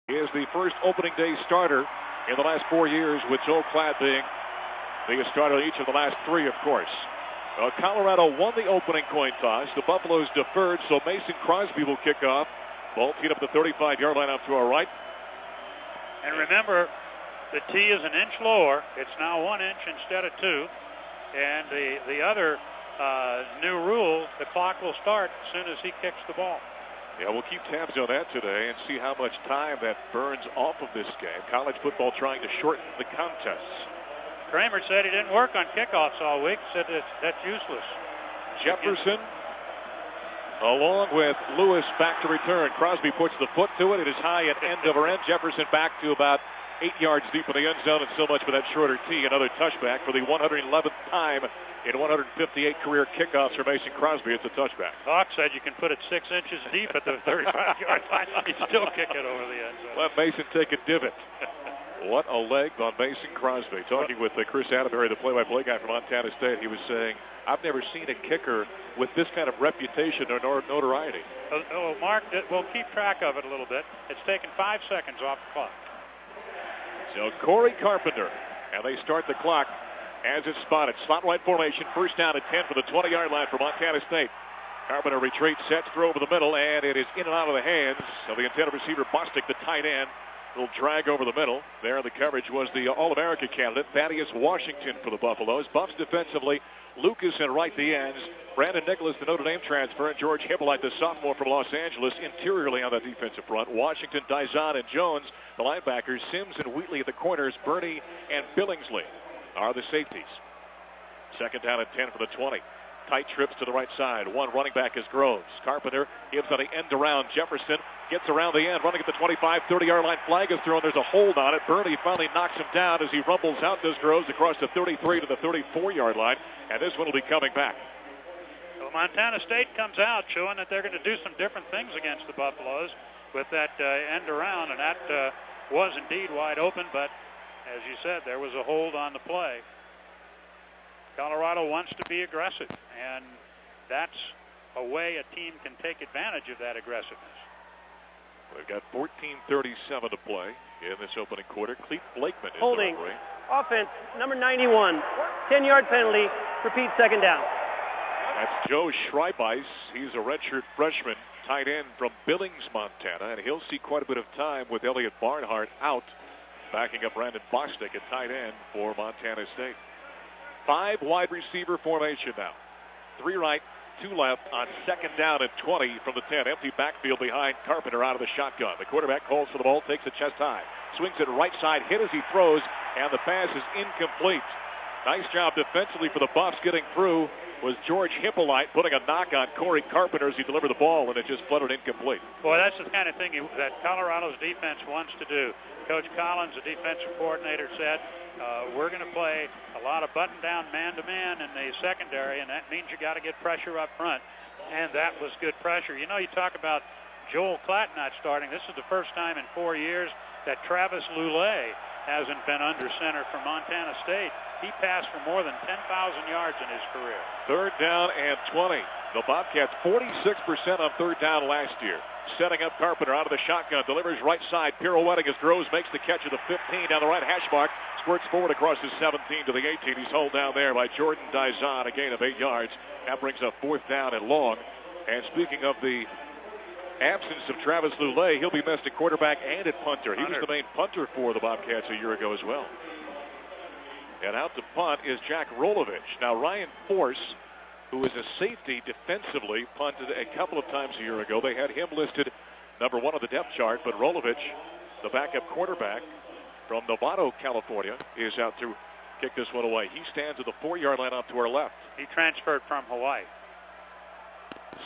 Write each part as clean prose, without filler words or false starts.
He is the first opening day starter in the last 4 years, with Joe Klatt being the starter each of the last 3, of course. Colorado won the opening coin toss. The Buffaloes deferred, so Mason Crosby will kick off. Ball teed up the 35-yard line out to our right. And remember, the tee is an inch lower. It's now 1 inch instead of 2. And the other new rule, the clock will start as soon as he kicks the ball. Yeah, we'll keep tabs on that today and see how much time that burns off of this game. College football trying to shorten the contests. Kramer said he didn't work on kickoffs all week. Said that's useless. Jefferson, along with Lewis, back to return. Crosby puts the foot to it. It is high at end over end. Jefferson back to about 8 yards deep in the end zone, and so much for that shorter tee. Another touchback for the 111th time in 158 career kickoffs for Mason Crosby. It's a touchback. Hawk said you can put it 6 inches deep at the 35-yard line. He'd still kick it over the end zone. Let Mason take a divot. What a leg on Mason Crosby. Talking with Chris Atterbury, the play-by-play guy from Montana State, he was saying, I've never seen a kicker with this kind of reputation or notoriety. Oh, Mark, we'll keep track of it a little bit. It's taken 5 seconds off the clock. So Corey Carpenter, and they start the clock as it's spotted. Slot right formation, first down at 10 for the 20-yard line for Montana State. Carpenter retreats, sets, throw over the middle, and it is in and out of the hands of the intended receiver, Bostic, the tight end. Little drag over the middle. There the coverage was the All-America candidate, Thaddeus Washington for the Buffaloes. Buffs defensively, Lucas and right the ends. Brandon Nicholas, the Notre Dame transfer, and George Hippolyte, the sophomore from Los Angeles, interiorly on the defensive front. Washington, Dizon, and Jones, the linebackers. Sims and Wheatley at the corners. Burney and Billingsley are the safeties. Second down at 10 for the 20. Tight trips to the right side. One running back is Groves. Carpenter gives on the end around. Jefferson gets around the end, running at the 25, 30-yard line. Flag is thrown. There's a hold on it. Burney finally knocks him down as he rumbles out, does Groves, across the 33 to the 34-yard line. And this one will be coming back. Well, Montana State comes out showing that they're going to do some different things against the Buffaloes with that end around, and that was indeed wide open, but as you said, there was a hold on the play. Colorado wants to be aggressive, and that's a way a team can take advantage of that aggressiveness. We've got 14:37 to play in this opening quarter. Clete Blakeman is holding. The referee. Offense, number 91. 10-yard penalty. Repeat, second down. That's Joe Schreibeis. He's a redshirt freshman, tight end from Billings, Montana, and he'll see quite a bit of time with Elliot Barnhart out, backing up Brandon Bostic at tight end for Montana State. 5 wide receiver formation now. 3 right, 2 left on second down and 20 from the 10. Empty backfield behind Carpenter out of the shotgun. The quarterback calls for the ball, takes it chest high. Swings it right side, hit as he throws, and the pass is incomplete. Nice job defensively for the Buffs. Getting through was George Hippolyte, putting a knock on Corey Carpenter as he delivered the ball, and it just fluttered incomplete. Boy, that's the kind of thing that Colorado's defense wants to do. Coach Collins, the defensive coordinator, said, we're going to play a lot of button-down man-to-man in the secondary, and that means you got to get pressure up front. And that was good pressure. You know, you talk about Joel Klatt not starting. This is the first time in 4 years that Travis Lulay hasn't been under center for Montana State. He passed for more than 10,000 yards in his career. Third down and 20. The Bobcats 46% on third down last year. Setting up Carpenter out of the shotgun. Delivers right side. Pirouetting as Groves makes the catch at the 15 down the right hash mark. Squirts forward across the 17 to the 18. He's held down there by Jordan Dizon. A gain of 8 yards. That brings up fourth down and long. And speaking of the absence of Travis Lulay, he'll be missed at quarterback and at punter. He was the main punter for the Bobcats a year ago as well. And out to punt is Jack Rolovich. Now Ryan Force, who is a safety defensively, punted a couple of times a year ago. They had him listed number 1 on the depth chart, but Rolovich, the backup quarterback from Novato, California, is out to kick this one away. He stands at the 4-yard line off to our left. He transferred from Hawaii.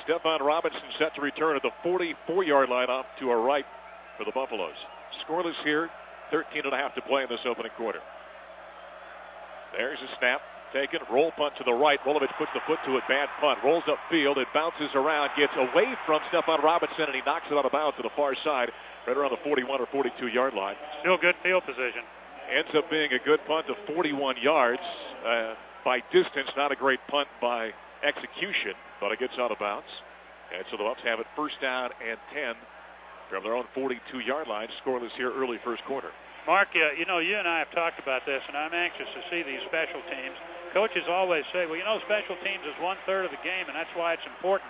Stephon Robinson set to return at the 44-yard line off to our right for the Buffaloes. Scoreless here, 13.5 to play in this opening quarter. There's a snap. Taken, roll punt to the right. Rolovich puts the foot to it. Bad punt. Rolls upfield. It bounces around. Gets away from Stephon Robinson, and he knocks it out of bounds to the far side, right around the 41 or 42-yard line. Still good field position. Ends up being a good punt of 41 yards by distance. Not a great punt by execution, but it gets out of bounds. And so the Buffs have it first down and 10 from their own 42-yard line, scoreless here early first quarter. Mark, you know, you and I have talked about this, and I'm anxious to see these special teams. Coaches always say, well, you know, special teams is 1/3 of the game, and that's why it's important.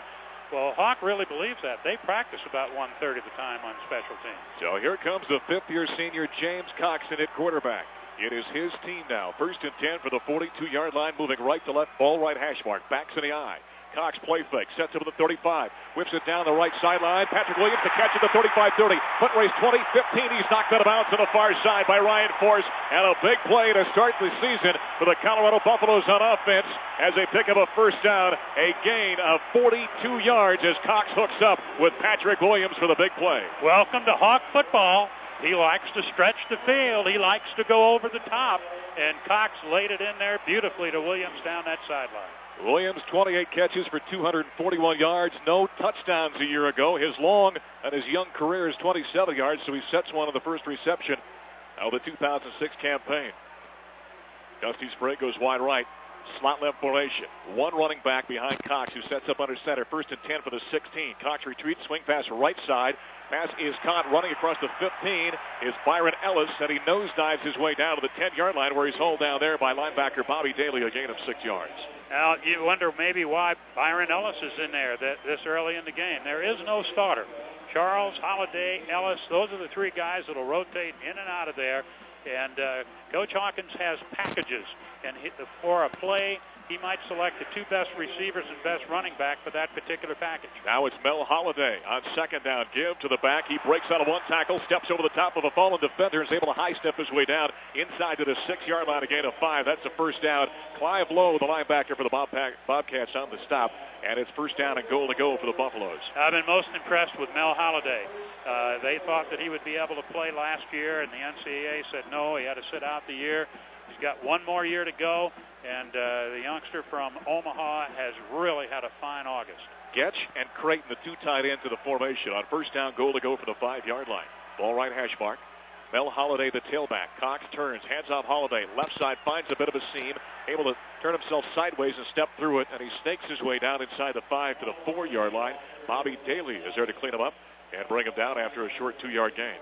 Well, Hawk really believes that. They practice about 1/3 of the time on special teams. So here comes the fifth-year senior James Coxon at quarterback. It is his team now. 1st and 10 for the 42-yard line, moving right to left, ball right hash mark. Backs in the eye. Cox play fake, sets it to the 35, whips it down the right sideline. Patrick Williams to catch at the 35-30. Foot race 20, 15. He's knocked out of bounds to the far side by Ryan Force. And a big play to start the season for the Colorado Buffaloes on offense as they pick up a first down. A gain of 42 yards as Cox hooks up with Patrick Williams for the big play. Welcome to Hawk football. He likes to stretch the field. He likes to go over the top. And Cox laid it in there beautifully to Williams down that sideline. Williams, 28 catches for 241 yards. No touchdowns a year ago. His long and his young career is 27 yards, so he sets one of the first reception of the 2006 campaign. Dusty Sprague goes wide right. Slot left formation. One running back behind Cox, who sets up under center. 1st and 10 for the 16. Cox retreats, swing pass right side. Pass is caught running across the 15 is Byron Ellis, and he nosedives his way down to the 10-yard line where he's hauled down there by linebacker Bobby Daly, a gain of 6 yards. Now, you wonder maybe why Byron Ellis is in there this early in the game. There is no starter. Charles, Holiday, Ellis, those are the three guys that will rotate in and out of there. And Coach Hawkins has packages. And for a play, he might select the two best receivers and best running back for that particular package. Now it's Mel Holiday on 2nd down. Give to the back. He breaks out of one tackle, steps over the top of a fallen defender, and is able to high-step his way down inside to the 6-yard line, a gain of 5. That's the first down. Clive Lowe, the linebacker for the Bobcats, on the stop. And it's first down and goal to go for the Buffaloes. I've been most impressed with Mel Holiday. They thought that he would be able to play last year, and the NCAA said no, he had to sit out the year. He's got one more year to go, and the youngster from Omaha has really had a fine August. Getch and Creighton, the two tight ends of the formation. On first down, goal to go for the 5-yard line. Ball right hash mark. Mel Holiday, the tailback. Cox turns, hands off Holiday. Left side finds a bit of a seam, able to turn himself sideways and step through it, and he snakes his way down inside the 5 to the 4-yard line. Bobby Daly is there to clean him up and bring him down after a short 2-yard gain.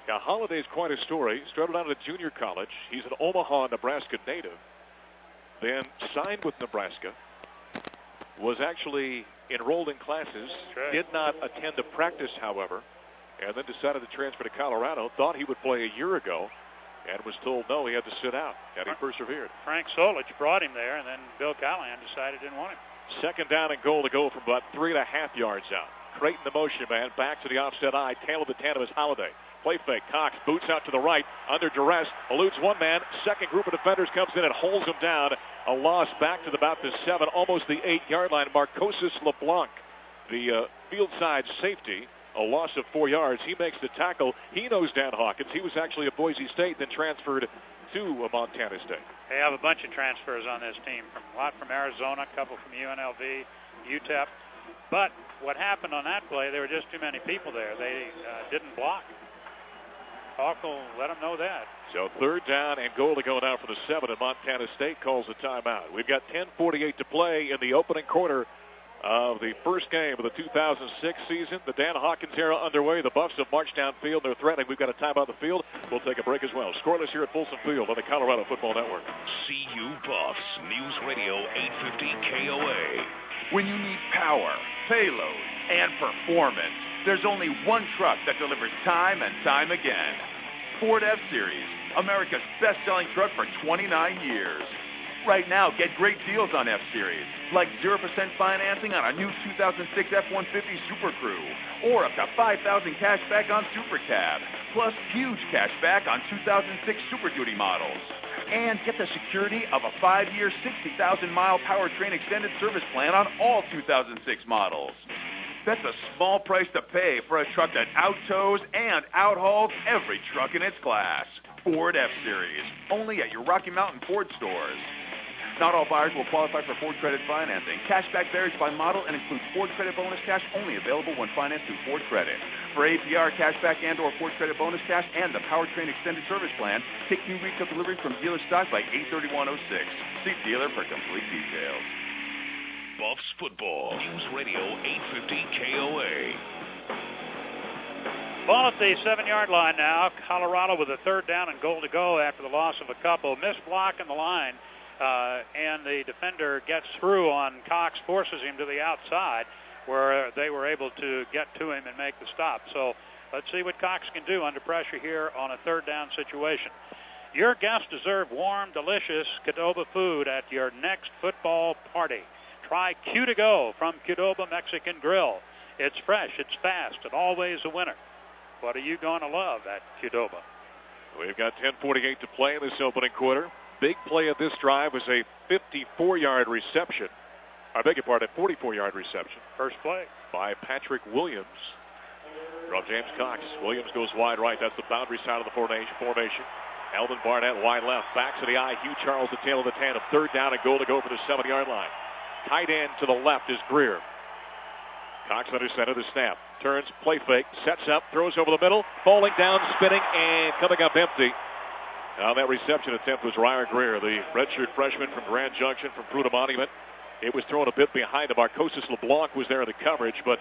Now, Holiday's quite a story. Started out at a junior college. He's an Omaha, Nebraska native. Then signed with Nebraska. Was actually enrolled in classes. Right. Did not attend a practice, however. And then decided to transfer to Colorado. Thought he would play a year ago. And was told no, he had to sit out. And he persevered. Frank Solich brought him there, and then Bill Callahan decided didn't want him. 2nd down and goal to go from about 3.5 yards out. Creighton, the motion man, back to the offset eye. Tail of the tandem is Holiday. Play fake. Cox boots out to the right. Under duress. Eludes one man. Second group of defenders comes in and holds him down. A loss back to about the 7, almost the 8-yard line. Marcosis LeBlanc, the field side safety. A loss of 4 yards. He makes the tackle. He knows Dan Hawkins. He was actually at Boise State, then transferred to Montana State. They have a bunch of transfers on this team. A lot from Arizona, a couple from UNLV, UTEP. But what happened on that play, there were just too many people there. They didn't block. Hawk will let them know that. So 3rd down and goal to go now for the 7, and Montana State calls a timeout. We've got 10:48 to play in the opening quarter of the first game of the 2006 season. The Dan Hawkins era underway. The Buffs have marched downfield. They're threatening. We've got a timeout on the field. We'll take a break as well. Scoreless here at Folsom Field on the Colorado Football Network. CU Buffs, News Radio 850 KOA. When you need power, payload, and performance, there's only one truck that delivers time and time again. Ford F-Series, America's best-selling truck for 29 years. Right now, get great deals on F-Series, like 0% financing on a new 2006 F-150 Super Crew, or up to $5,000 cash back on Super Cab, plus huge cash back on 2006 Super Duty models. And get the security of a 5-year, 60,000-mile powertrain extended service plan on all 2006 models. That's a small price to pay for a truck that out-tows and out-hauls every truck in its class. Ford F-Series, only at your Rocky Mountain Ford stores. Not all buyers will qualify for Ford Credit financing. Cashback varies by model and includes Ford Credit Bonus Cash only available when financed through Ford Credit. For APR, cashback, and or Ford Credit Bonus Cash and the Powertrain Extended Service Plan, take new retail delivery from dealer stock by 8/31/06. See dealer for complete details. Buffs football, News Radio 850 KOA. Ball at the 7-yard line now. Colorado with a 3rd down and goal to go after the loss of a couple. Missed block in the line, and the defender gets through on Cox, forces him to the outside, where they were able to get to him and make the stop. So let's see what Cox can do under pressure here on a 3rd down situation. Your guests deserve warm, delicious Qdoba food at your next football party. Try Q2Go from Qdoba Mexican Grill. It's fresh, it's fast, and always a winner. What are you going to love at Qdoba? We've got 10:48 to play in this opening quarter. Big play of this drive was a 54-yard reception. I beg your pardon, a 44-yard reception. First play by Patrick Williams from James Cox. Williams goes wide right. That's the boundary side of the formation. Alvin Barnett wide left. Back to the eye. Hugh Charles, the tail of the tandem. 3rd down and goal to go for the 7-yard line. Tight end to the left is Greer. Cox under center, the snap. Turns, play fake, sets up, throws over the middle, falling down, spinning, and coming up empty. Now that reception attempt was Ryan Greer, the redshirt freshman from Grand Junction from Fruita Monument. It was thrown a bit behind him. Marcoses LeBlanc was there in the coverage, but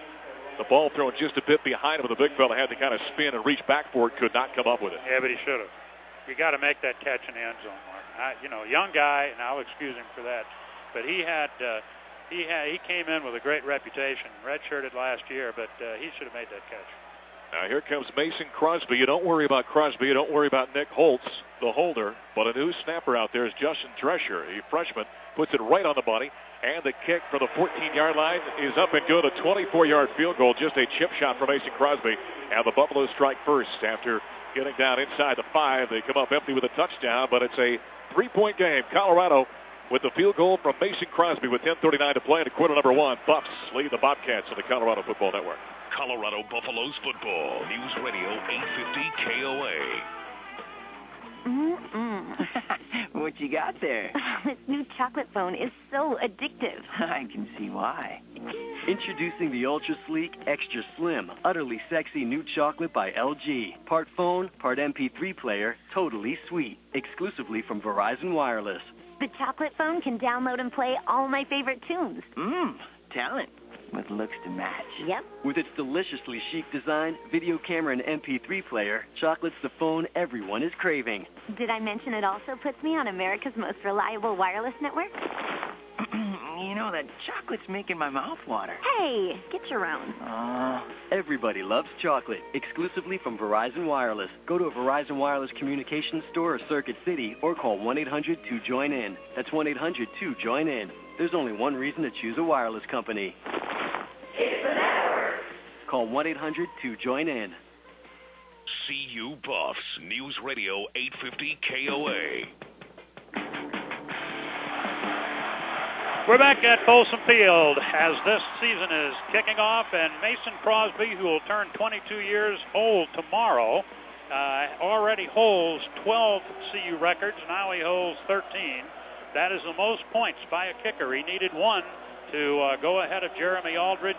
the ball thrown just a bit behind him. The big fella had to kind of spin and reach back for it, could not come up with it. Yeah, but he should have. You got to make that catch in the end zone, Mark. Young guy, and I'll excuse him for that, but he came in with a great reputation. Redshirted last year, but he should have made that catch. Now here comes Mason Crosby. You don't worry about Crosby. You don't worry about Nick Holtz, the holder. But a new snapper out there is Justin Drescher, a freshman, puts it right on the money. And the kick from the 14-yard line is up and good. A 24-yard field goal, just a chip shot for Mason Crosby. And the Buffaloes strike first after getting down inside the 5. They come up empty with a touchdown, but it's a 3-point game. Colorado with the field goal from Mason Crosby with 10:39 to play in quarter number 1. Buffs lead the Bobcats on the Colorado Football Network. Colorado Buffaloes football. News Radio 850 KOA. What you got there? This new chocolate phone is so addictive. I can see why. Introducing the ultra sleek, extra slim, utterly sexy new chocolate by LG. Part phone, part MP3 player, totally sweet. Exclusively from Verizon Wireless. The chocolate phone can download and play all my favorite tunes. Talent. With looks to match. Yep. With its deliciously chic design, video camera, and MP3 player, chocolate's the phone everyone is craving. Did I mention it also puts me on America's most reliable wireless network? That chocolate's making my mouth water. Hey, get your own. Everybody loves chocolate. Exclusively from Verizon Wireless. Go to a Verizon Wireless Communications store or Circuit City or call 1-800-2-JOIN-IN. That's 1-800-2-JOIN-IN. There's only one reason to choose a wireless company. It's an hour. Call 1-800-2-JOIN-IN. CU Buffs, News Radio 850 KOA. We're back at Folsom Field as this season is kicking off, and Mason Crosby, who will turn 22 years old tomorrow, already holds 12 CU records. Now he holds 13. That is the most points by a kicker. He needed one to go ahead of Jeremy Aldridge.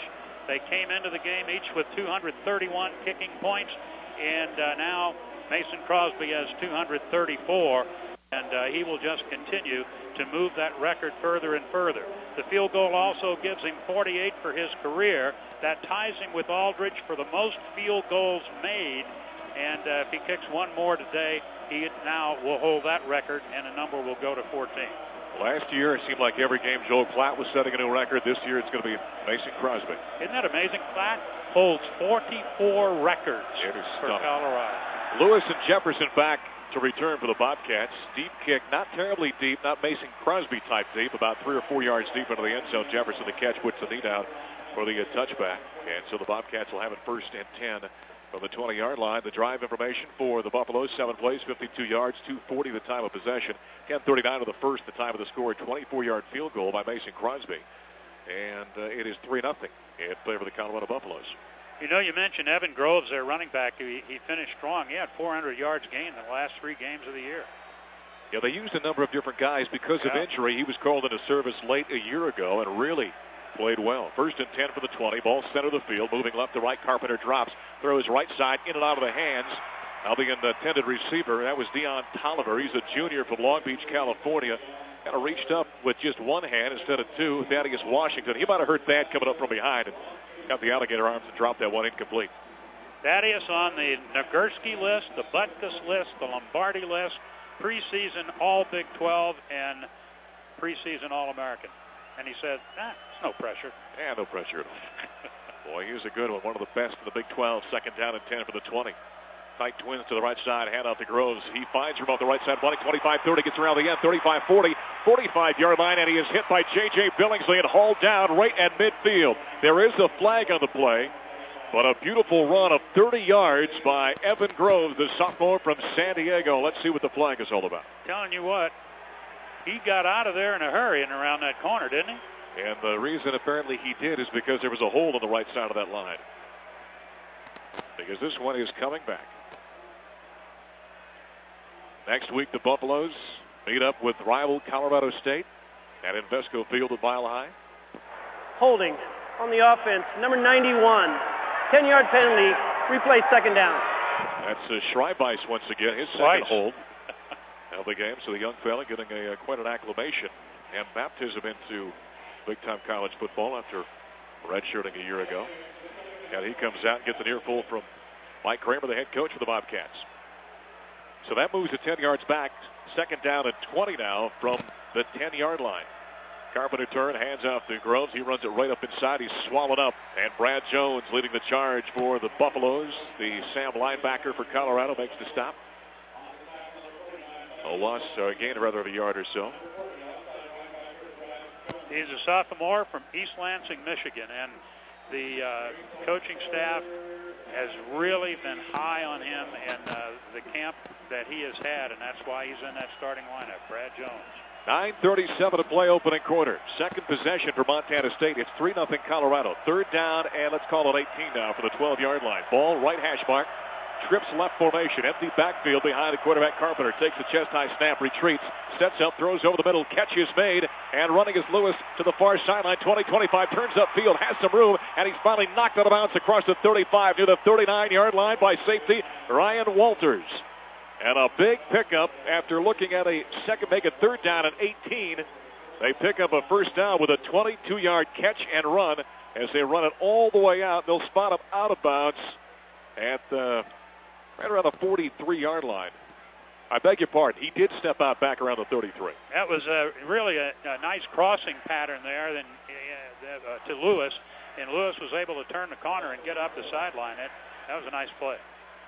They came into the game each with 231 kicking points, and now Mason Crosby has 234, and he will just continue to move that record further and further. The field goal also gives him 48 for his career. That ties him with Aldridge for the most field goals made, and if he kicks one more today, he now will hold that record, and the number will go to 14. Last year, it seemed like every game Joe Platt was setting a new record. This year, it's going to be Mason Crosby. Isn't that amazing? Platt holds 44 records for Colorado. Lewis and Jefferson back to return for the Bobcats. Deep kick, not terribly deep, not Mason Crosby type deep, about 3 or 4 yards deep into the end zone. Jefferson, the catch, puts the knee down for the touchback. And so the Bobcats will have it 1st and 10 from the 20-yard line. The drive information for the Buffaloes, 7 plays, 52 yards, 2:40 the time of possession. 10:39 of the first, the time of the score, 24-yard field goal by Mason Crosby. And it is 3-0 in favor of the Colorado Buffaloes. You mentioned Evan Groves, their running back. He finished strong. He had 400 yards gained in the last 3 games of the year. Yeah, they used a number of different guys because of injury. He was called into service late a year ago and really played well. 1st and 10 for the 20. Ball center of the field, moving left to right. Carpenter drops, throws right side, in and out of the hands of the intended receiver. That was Deion Tolliver. He's a junior from Long Beach, California. Kind of reached up with just one hand instead of two. Thaddeus Washington. He might have heard Thad coming up from behind and got the alligator arms and dropped that one incomplete. Thaddeus on the Nagurski list, the Butkus list, the Lombardi list, preseason All Big 12 and preseason All-American. And he said, it's no pressure. Yeah, no pressure at all. Boy, here's a good one. One of the best in the Big 12. Second down and 10 for the 20. Tight twins to the right side. Hand out to Groves. He finds room off the right side. 25-30. Gets around the end. 35-40. 45-yard line. And he is hit by J.J. Billingsley and hauled down right at midfield. There is a flag on the play. But a beautiful run of 30 yards by Evan Groves, the sophomore from San Diego. Let's see what the flag is all about. Telling you what, he got out of there in a hurry and around that corner, didn't he? And the reason apparently he did is because there was a hole on the right side of that line. Because this one is coming back. Next week, the Buffaloes meet up with rival Colorado State at Invesco Field at Mile High. Holding on the offense, number 91. 10-yard penalty, replay second down. That's Schreibeis once again, his second hold of the game. So the young fella getting quite an acclimation and baptism into big-time college football after redshirting a year ago. And he comes out and gets an earful from Mike Kramer, the head coach for the Bobcats. So that moves it 10 yards back. Second down and 20 now from the 10-yard line. Carpenter turn, hands off to Groves. He runs it right up inside. He's swallowed up. And Brad Jones leading the charge for the Buffaloes. The Sam linebacker for Colorado makes the stop. A loss, or a gain rather of a yard or so. He's a sophomore from East Lansing, Michigan. And the coaching staff has really been high on him in the camp that he has had. And that's why he's in that starting lineup, Brad Jones. 9:37 to play opening quarter. Second possession for Montana State. It's 3-0 Colorado. Third down, and let's call it 18 now for the 12-yard line. Ball right hash mark. Trips left formation. Empty backfield behind the quarterback. Carpenter takes a chest-high snap, retreats, sets up, throws over the middle. Catch is made, and running is Lewis to the far sideline. 20-25, turns upfield, has some room, and he's finally knocked out of bounds across the 35 near the 39-yard line by safety Ryan Walters. And a big pickup after looking at a second, make it third down and 18. They pick up a first down with a 22-yard catch and run as they run it all the way out. They'll spot him out of bounds at right around the 43-yard line. I beg your pardon. He did step out back around the 33. That was really a nice crossing pattern there to Lewis. And Lewis was able to turn the corner and get up the sideline. That was a nice play.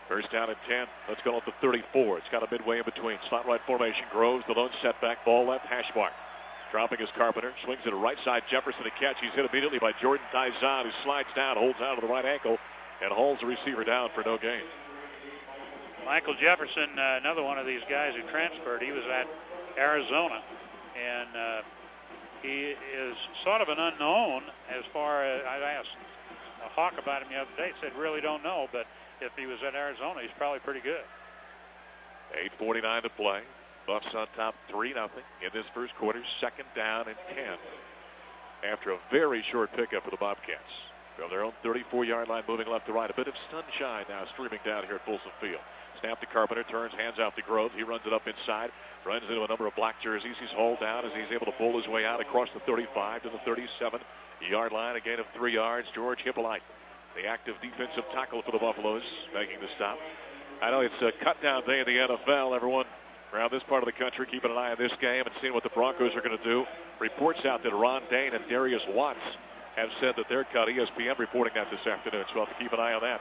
First down and 10. Let's go up to 34. It's got a midway in between. Slot right formation. Groves, the lone setback. Ball left, hash mark. Dropping his Carpenter. Swings it to right side. Jefferson to catch. He's hit immediately by Jordan Dizon, who slides down, holds out to the right ankle, and hauls the receiver down for no gain. Michael Jefferson, another one of these guys who transferred. He was at Arizona, and he is sort of an unknown as far as I asked Hawk about him the other day. He said, really don't know, but if he was at Arizona, he's probably pretty good. 8:49 to play. Buffs on top 3-0 in this first quarter. Second down and 10 after a very short pickup for the Bobcats. From their own 34-yard line, moving left to right. A bit of sunshine now streaming down here at Folsom Field. Snap to Carpenter, turns, hands off to Groves. He runs it up inside, runs into a number of black jerseys. He's hauled down as he's able to pull his way out across the 35 to the 37-yard line. A gain of 3 yards. George Hippolyte, the active defensive tackle for the Buffaloes, making the stop. I know it's a cut-down day in the NFL. Everyone around this part of the country keeping an eye on this game and seeing what the Broncos are going to do. Reports out that Ron Dane and Darius Watts have said that they're cut. ESPN reporting that this afternoon, so we'll have to keep an eye on that.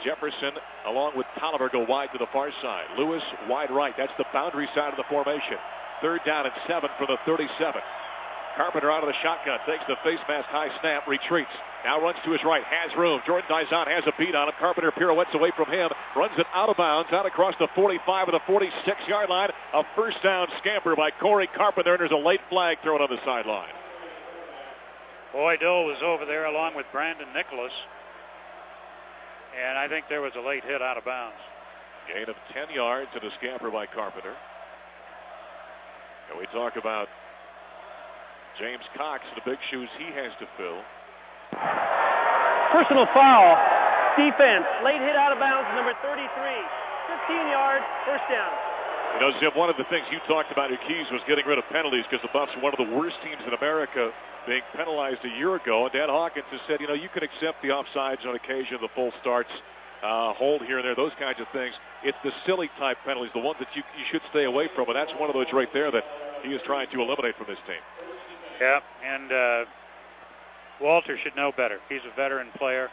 Jefferson, along with Tolliver, go wide to the far side. Lewis, wide right. That's the boundary side of the formation. Third down and 7 from the 37. Carpenter out of the shotgun, takes the face mask high snap, retreats. Now runs to his right, has room. Jordan Dizon has a beat on him. Carpenter pirouettes away from him, runs it out of bounds, out across the 45 of the 46-yard line. A first down scamper by Corey Carpenter, and there's a late flag thrown on the sideline. Boy Dill was over there along with Brandon Nicholas, and I think there was a late hit out of bounds. Gain of 10 yards and a scamper by Carpenter. And we talk about James Cox and the big shoes he has to fill. Personal foul. Defense. Late hit out of bounds, number 33. 15 yards, first down. You know, Zim, one of the things you talked about your keys was getting rid of penalties because the Buffs are one of the worst teams in America, being penalized a year ago. And Dan Hawkins has said, you know, you can accept the offsides on occasion, the full starts, hold here and there, those kinds of things. It's the silly type penalties, the ones that you should stay away from, and that's one of those right there that he is trying to eliminate from this team. Yeah, and Walter should know better. He's a veteran player.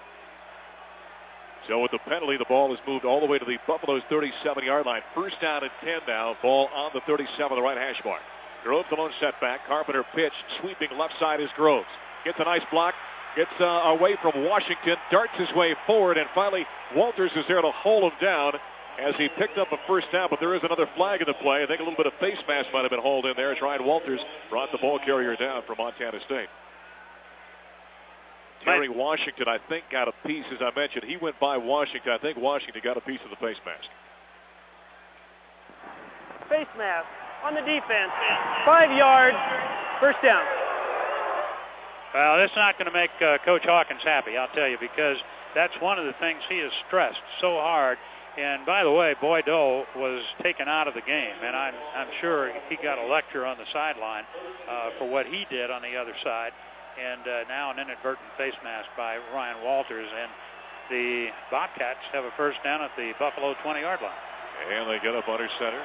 So with the penalty, the ball is moved all the way to the Buffalo's 37-yard line. First down and 10 now. Ball on the 37, the right hash mark. Groves the lone setback. Carpenter pitch, sweeping left side is Groves. Gets a nice block. Gets away from Washington. Darts his way forward, and finally Walters is there to hold him down as he picked up a first down, but there is another flag in the play. I think a little bit of face mask might have been hauled in there as Ryan Walters brought the ball carrier down from Montana State. Terry Washington, I think, got a piece, as I mentioned. He went by Washington. I think Washington got a piece of the face mask. Face mask on the defense. 5 yards. First down. Well, that's not going to make Coach Hawkins happy, I'll tell you, because that's one of the things he has stressed so hard. And, by the way, Boydo was taken out of the game, and I'm sure he got a lecture on the sideline for what he did on the other side. And now an inadvertent face mask by Ryan Walters. And the Bobcats have a first down at the Buffalo 20-yard line. And they get up under center.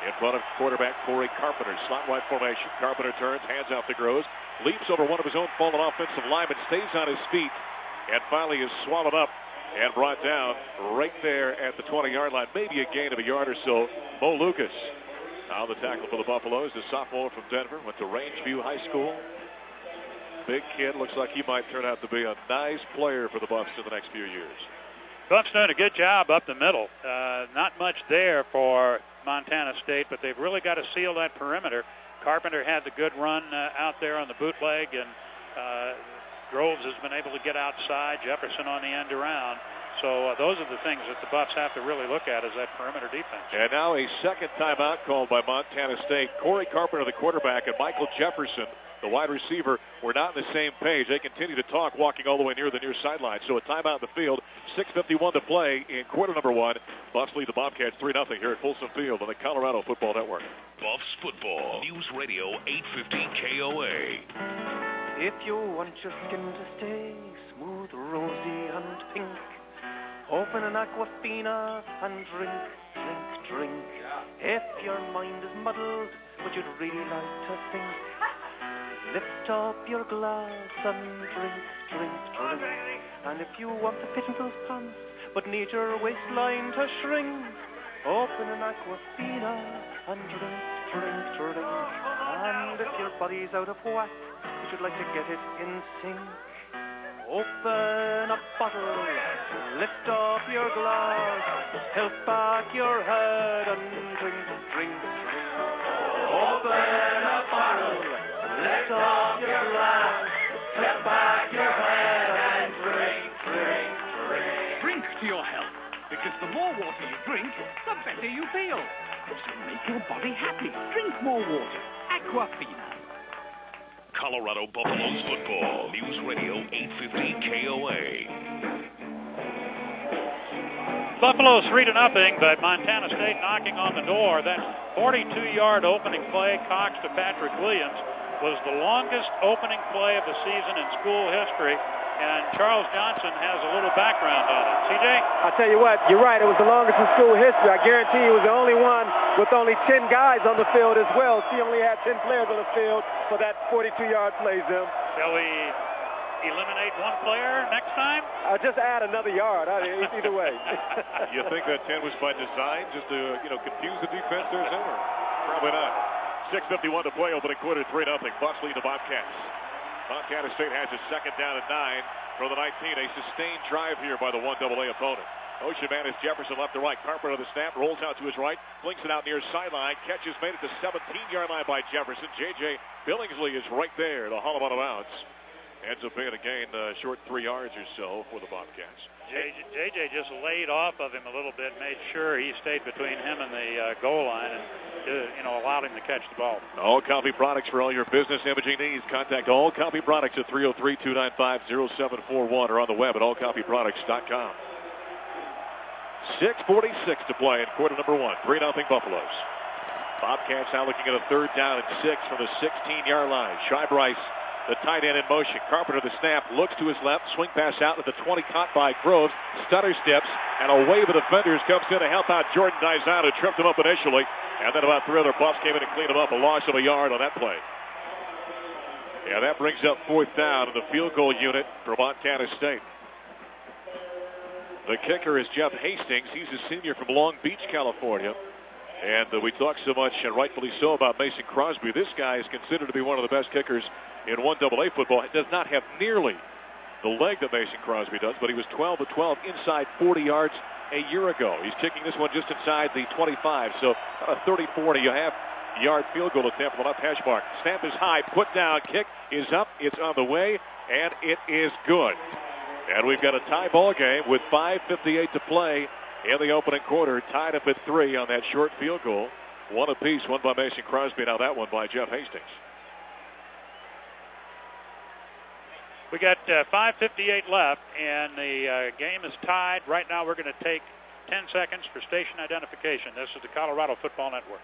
In front of quarterback Corey Carpenter. Slot wide formation. Carpenter turns, hands off to Groves. Leaps over one of his own fallen offensive linemen. Stays on his feet. And finally is swallowed up and brought down right there at the 20-yard line. Maybe a gain of a yard or so. Mo Lucas. Now the tackle for the Buffaloes. The sophomore from Denver. Went to Rangeview High School. Big kid, looks like he might turn out to be a nice player for the Buffs in the next few years. Buffs doing a good job up the middle. Not much there for Montana State, but they've really got to seal that perimeter. Carpenter had the good run out there on the bootleg, and Groves has been able to get outside. Jefferson on the end around. So those are the things that the Buffs have to really look at, is that perimeter defense. And now a second timeout called by Montana State. Corey Carpenter, the quarterback, and Michael Jefferson, the wide receiver, were not on the same page. They continue to talk, walking all the way near the near sideline. So a timeout in the field, 6:51 to play in quarter number one. Buffs lead the Bobcats 3-0 here at Folsom Field on the Colorado Football Network. Buffs football, News Radio 850 KOA. If you want your skin to stay smooth, rosy, and pink, open an Aquafina and drink, drink, drink. If your mind is muddled, but you'd really like to think, lift up your glass and drink, drink, drink. And if you want to fit into those pants, but need your waistline to shrink, open an Aquafina and drink, drink, drink. And if your body's out of whack, but you'd like to get it in sync, open a bottle, lift up your glass, tilt back your head and drink, drink, drink. Open a bottle, lift up your glass, tilt back your head and drink, drink, drink. Drink to your health, because the more water you drink, the better you feel. So make your body happy. Drink more water. Aquafina. Colorado Buffaloes football, News Radio 850 KOA. Buffalo 3-0, but Montana State knocking on the door. That 42-yard opening play, Cox to Patrick Williams, was the longest opening play of the season in school history. And Charles Johnson has a little background on it. CJ? I'll tell you what, you're right. It was the longest in school history. I guarantee he was the only one with only 10 guys on the field as well. He only had 10 players on the field for that 42-yard play, Zim. Shall we eliminate one player next time? I'll just add another yard. Either way. You think that 10 was by design, just to confuse the defense there, Zim? Probably not. 6:51 to play, opening quarter, 3-0. Buffs lead the Bobcats. Montana State has a second down and 9 from the 19. A sustained drive here by the 1AA opponent. Ocean man is Jefferson left to right. Carpenter on the snap, rolls out to his right, flings it out near sideline. Catch is made at the 17-yard line by Jefferson. J.J. Billingsley is right there to haul him out of bounds. Ends up being a gain, short 3 yards or so for the Bobcats. J.J. just laid off of him a little bit, made sure he stayed between him and the goal line, and allowed him to catch the ball. All Copy Products for all your business imaging needs. Contact All Copy Products at 303-295-0741 or on the web at allcopyproducts.com. 6:46 to play in quarter number one. 3-0 Buffaloes. Bobcats now looking at a third down and 6 from the 16-yard line. Shy Bryce The tight end in motion. Carpenter the snap, looks to his left, swing pass out at the 20, caught by Groves. Stutter steps, and a wave of defenders comes in to help out Jordan Dizon, who tripped him up initially. And then about 3 other Buffs came in and cleaned him up. A loss of a yard on that play. Yeah, that brings up 4th down in the field goal unit for Montana State. The kicker is Jeff Hastings. He's a senior from Long Beach, California. And we talk so much, and rightfully so, about Mason Crosby. This guy is considered to be one of the best kickers in 1AA football. It does not have nearly the leg that Mason Crosby does, but he was 12 of 12 inside 40 yards a year ago. He's kicking this one just inside the 25, so about a 30-40-yard field goal attempt from the left hash mark. Snap is high, put down, kick is up, it's on the way, and it is good. And we've got a tie ball game with 5:58 to play in the opening quarter, tied up at 3 on that short field goal. One apiece, one by Mason Crosby, now that one by Jeff Hastings. We got 5:58 left, and the game is tied. Right now we're going to take 10 seconds for station identification. This is the Colorado Football Network.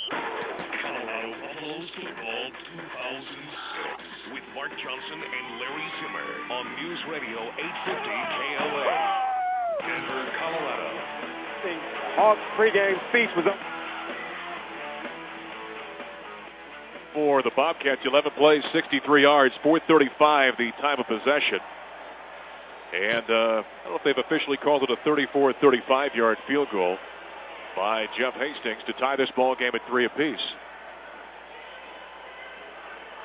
Colorado Buffaloes Football 2006 with Mark Johnson and Larry Zimmer on News Radio 850 KOA. Denver, Colorado. Hawks pregame speech was up. For the Bobcats, 11 plays, 63 yards, 4:35 the time of possession. And I don't know if they've officially called it a 34-35-yard field goal by Jeff Hastings to tie this ball game at 3 apiece.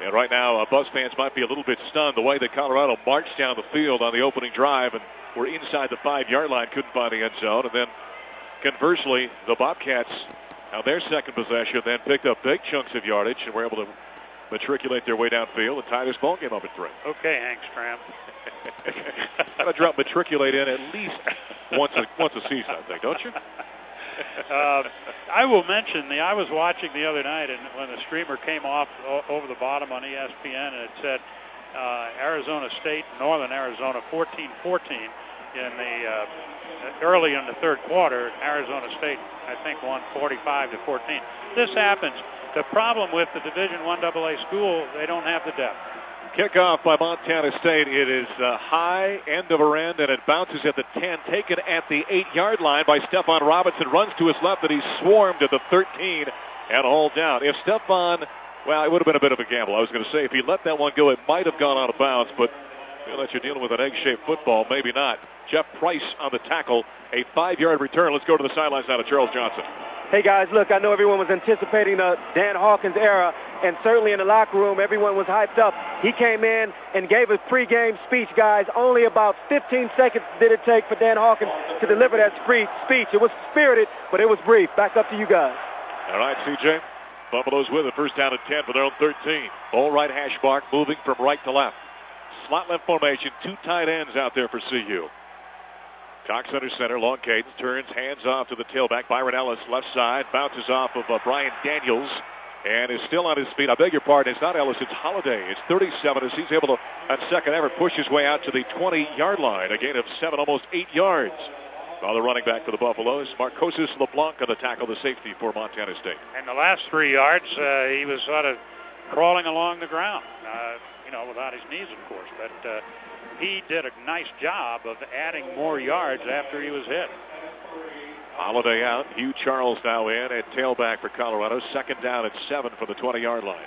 And right now, Buffs fans might be a little bit stunned the way that Colorado marched down the field on the opening drive and were inside the 5-yard line, couldn't find the end zone. And then, conversely, the Bobcats, on their second possession, then picked up big chunks of yardage and were able to matriculate their way downfield and tie this ball game up at 3. Okay, Hank Stram. Got to drop matriculate in at least once a season, I think, don't you? I will mention, I was watching the other night, and when the streamer came off over the bottom on ESPN, and it said Arizona State, Northern Arizona, 14-14 in the early in the third quarter. Arizona State, I think, won 45-14. This happens. The problem with the Division I AA school, they don't have the depth. Kickoff by Montana State. It is high, end over end, and it bounces at the 10, taken at the 8-yard line by Stephon Robinson. Runs to his left, and he's swarmed at the 13 and hauled down. If Stephon, well, it would have been a bit of a gamble. I was going to say if he let that one go, it might have gone out of bounds, but that you're dealing with an egg-shaped football, maybe not. Jeff Price on the tackle, a 5-yard return. Let's go to the sidelines now to Charles Johnson. Hey, guys, look, I know everyone was anticipating the Dan Hawkins era, and certainly in the locker room, everyone was hyped up. He came in and gave a pregame speech, guys. Only about 15 seconds did it take for Dan Hawkins to deliver that speech. It was spirited, but it was brief. Back up to you guys. All right, CJ. Buffalo's with it. First down and 10 for their own 13. All right hash mark, moving from right to left. Slot left formation, 2 tight ends out there for CU. Cox under center, long cadence, turns, hands off to the tailback. Byron Ellis, left side, bounces off of Brian Daniels, and is still on his feet. I beg your pardon, it's not Ellis, it's Holiday. It's 37 as he's able to, on second effort, push his way out to the 20-yard line. A gain of 7, almost 8 yards. While the running back for the Buffaloes, Marcosis LeBlanc on the tackle, the safety for Montana State. And the last 3 yards, he was sort of crawling along the ground, without his knees, of course. But he did a nice job of adding more yards after he was hit. Holiday out. Hugh Charles now in at tailback for Colorado. Second down at 7 from the 20-yard line.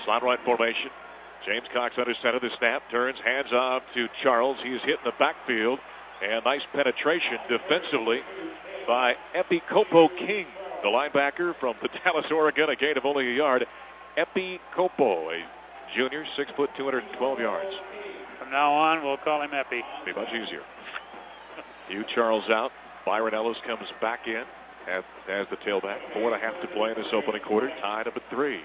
Slot right formation. James Cox under center. The snap turns, hands off to Charles. He's hit in the backfield. And nice penetration defensively by Epi Copo King, the linebacker from Dallas, Oregon. A gain of only a yard. Epi Copo, a junior, 6 foot, 212 yards. From now on, we'll call him Epi. Be much easier. Hugh Charles out. Byron Ellis comes back in as the tailback. 4.5 to play in this opening quarter. Tied up at 3.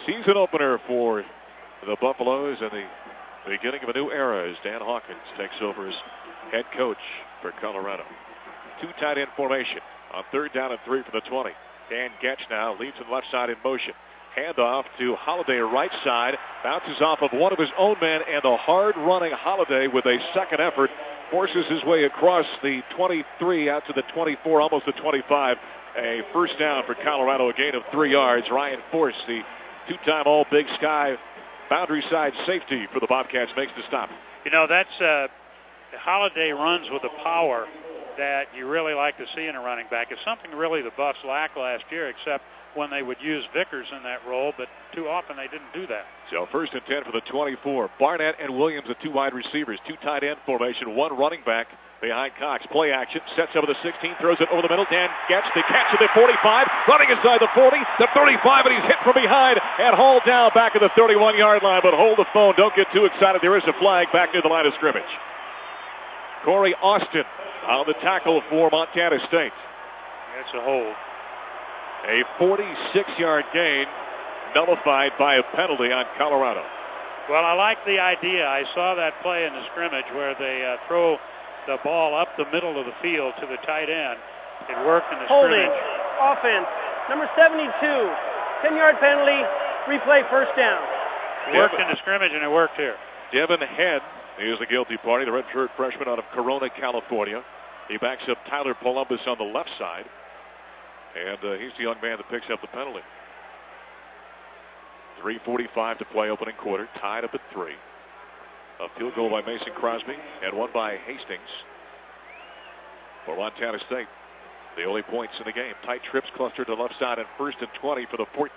Season opener for the Buffaloes and the beginning of a new era as Dan Hawkins takes over as head coach for Colorado. 2 tight end formation on 3rd down and 3 from the 20. Dan Getch now leads to the left side in motion. Handoff to Holiday right side. Bounces off of one of his own men, and a hard-running Holiday with a second effort forces his way across the 23 out to the 24, almost the 25. A first down for Colorado, a gain of 3 yards. Ryan Force, the 2-time All-Big Sky boundary side safety for the Bobcats makes the stop. You know, that's Holiday runs with a power that you really like to see in a running back. It's something really the Buffs lacked last year, except when they would use Vickers in that role, but too often they didn't do that. So 1st and 10 for the 24. Barnett and Williams, the 2 wide receivers, 2 tight end formation, 1 running back behind Cox. Play action, sets over the 16, throws it over the middle. Dan gets the catch at the 45, running inside the 40, the 35, and he's hit from behind and hauled down back at the 31-yard line. But hold the phone, don't get too excited. There is a flag back near the line of scrimmage. Corey Austin on the tackle for Montana State. That's a hold. A 46-yard gain nullified by a penalty on Colorado. Well, I like the idea. I saw that play in the scrimmage where they throw the ball up the middle of the field to the tight end. It worked in the Holding. scrimmage. Offense. Number 72. 10-yard penalty. Replay first down. Worked in the scrimmage, and it worked here. Devin Head is the guilty party, the redshirt freshman out of Corona, California. He backs up Tyler Columbus on the left side. And he's the young man that picks up the penalty. 3:45 to play, opening quarter. Tied up at 3. A field goal by Mason Crosby and one by Hastings for Montana State. The only points in the game. Tight trips clustered to the left side and 1st and 20 for the 14.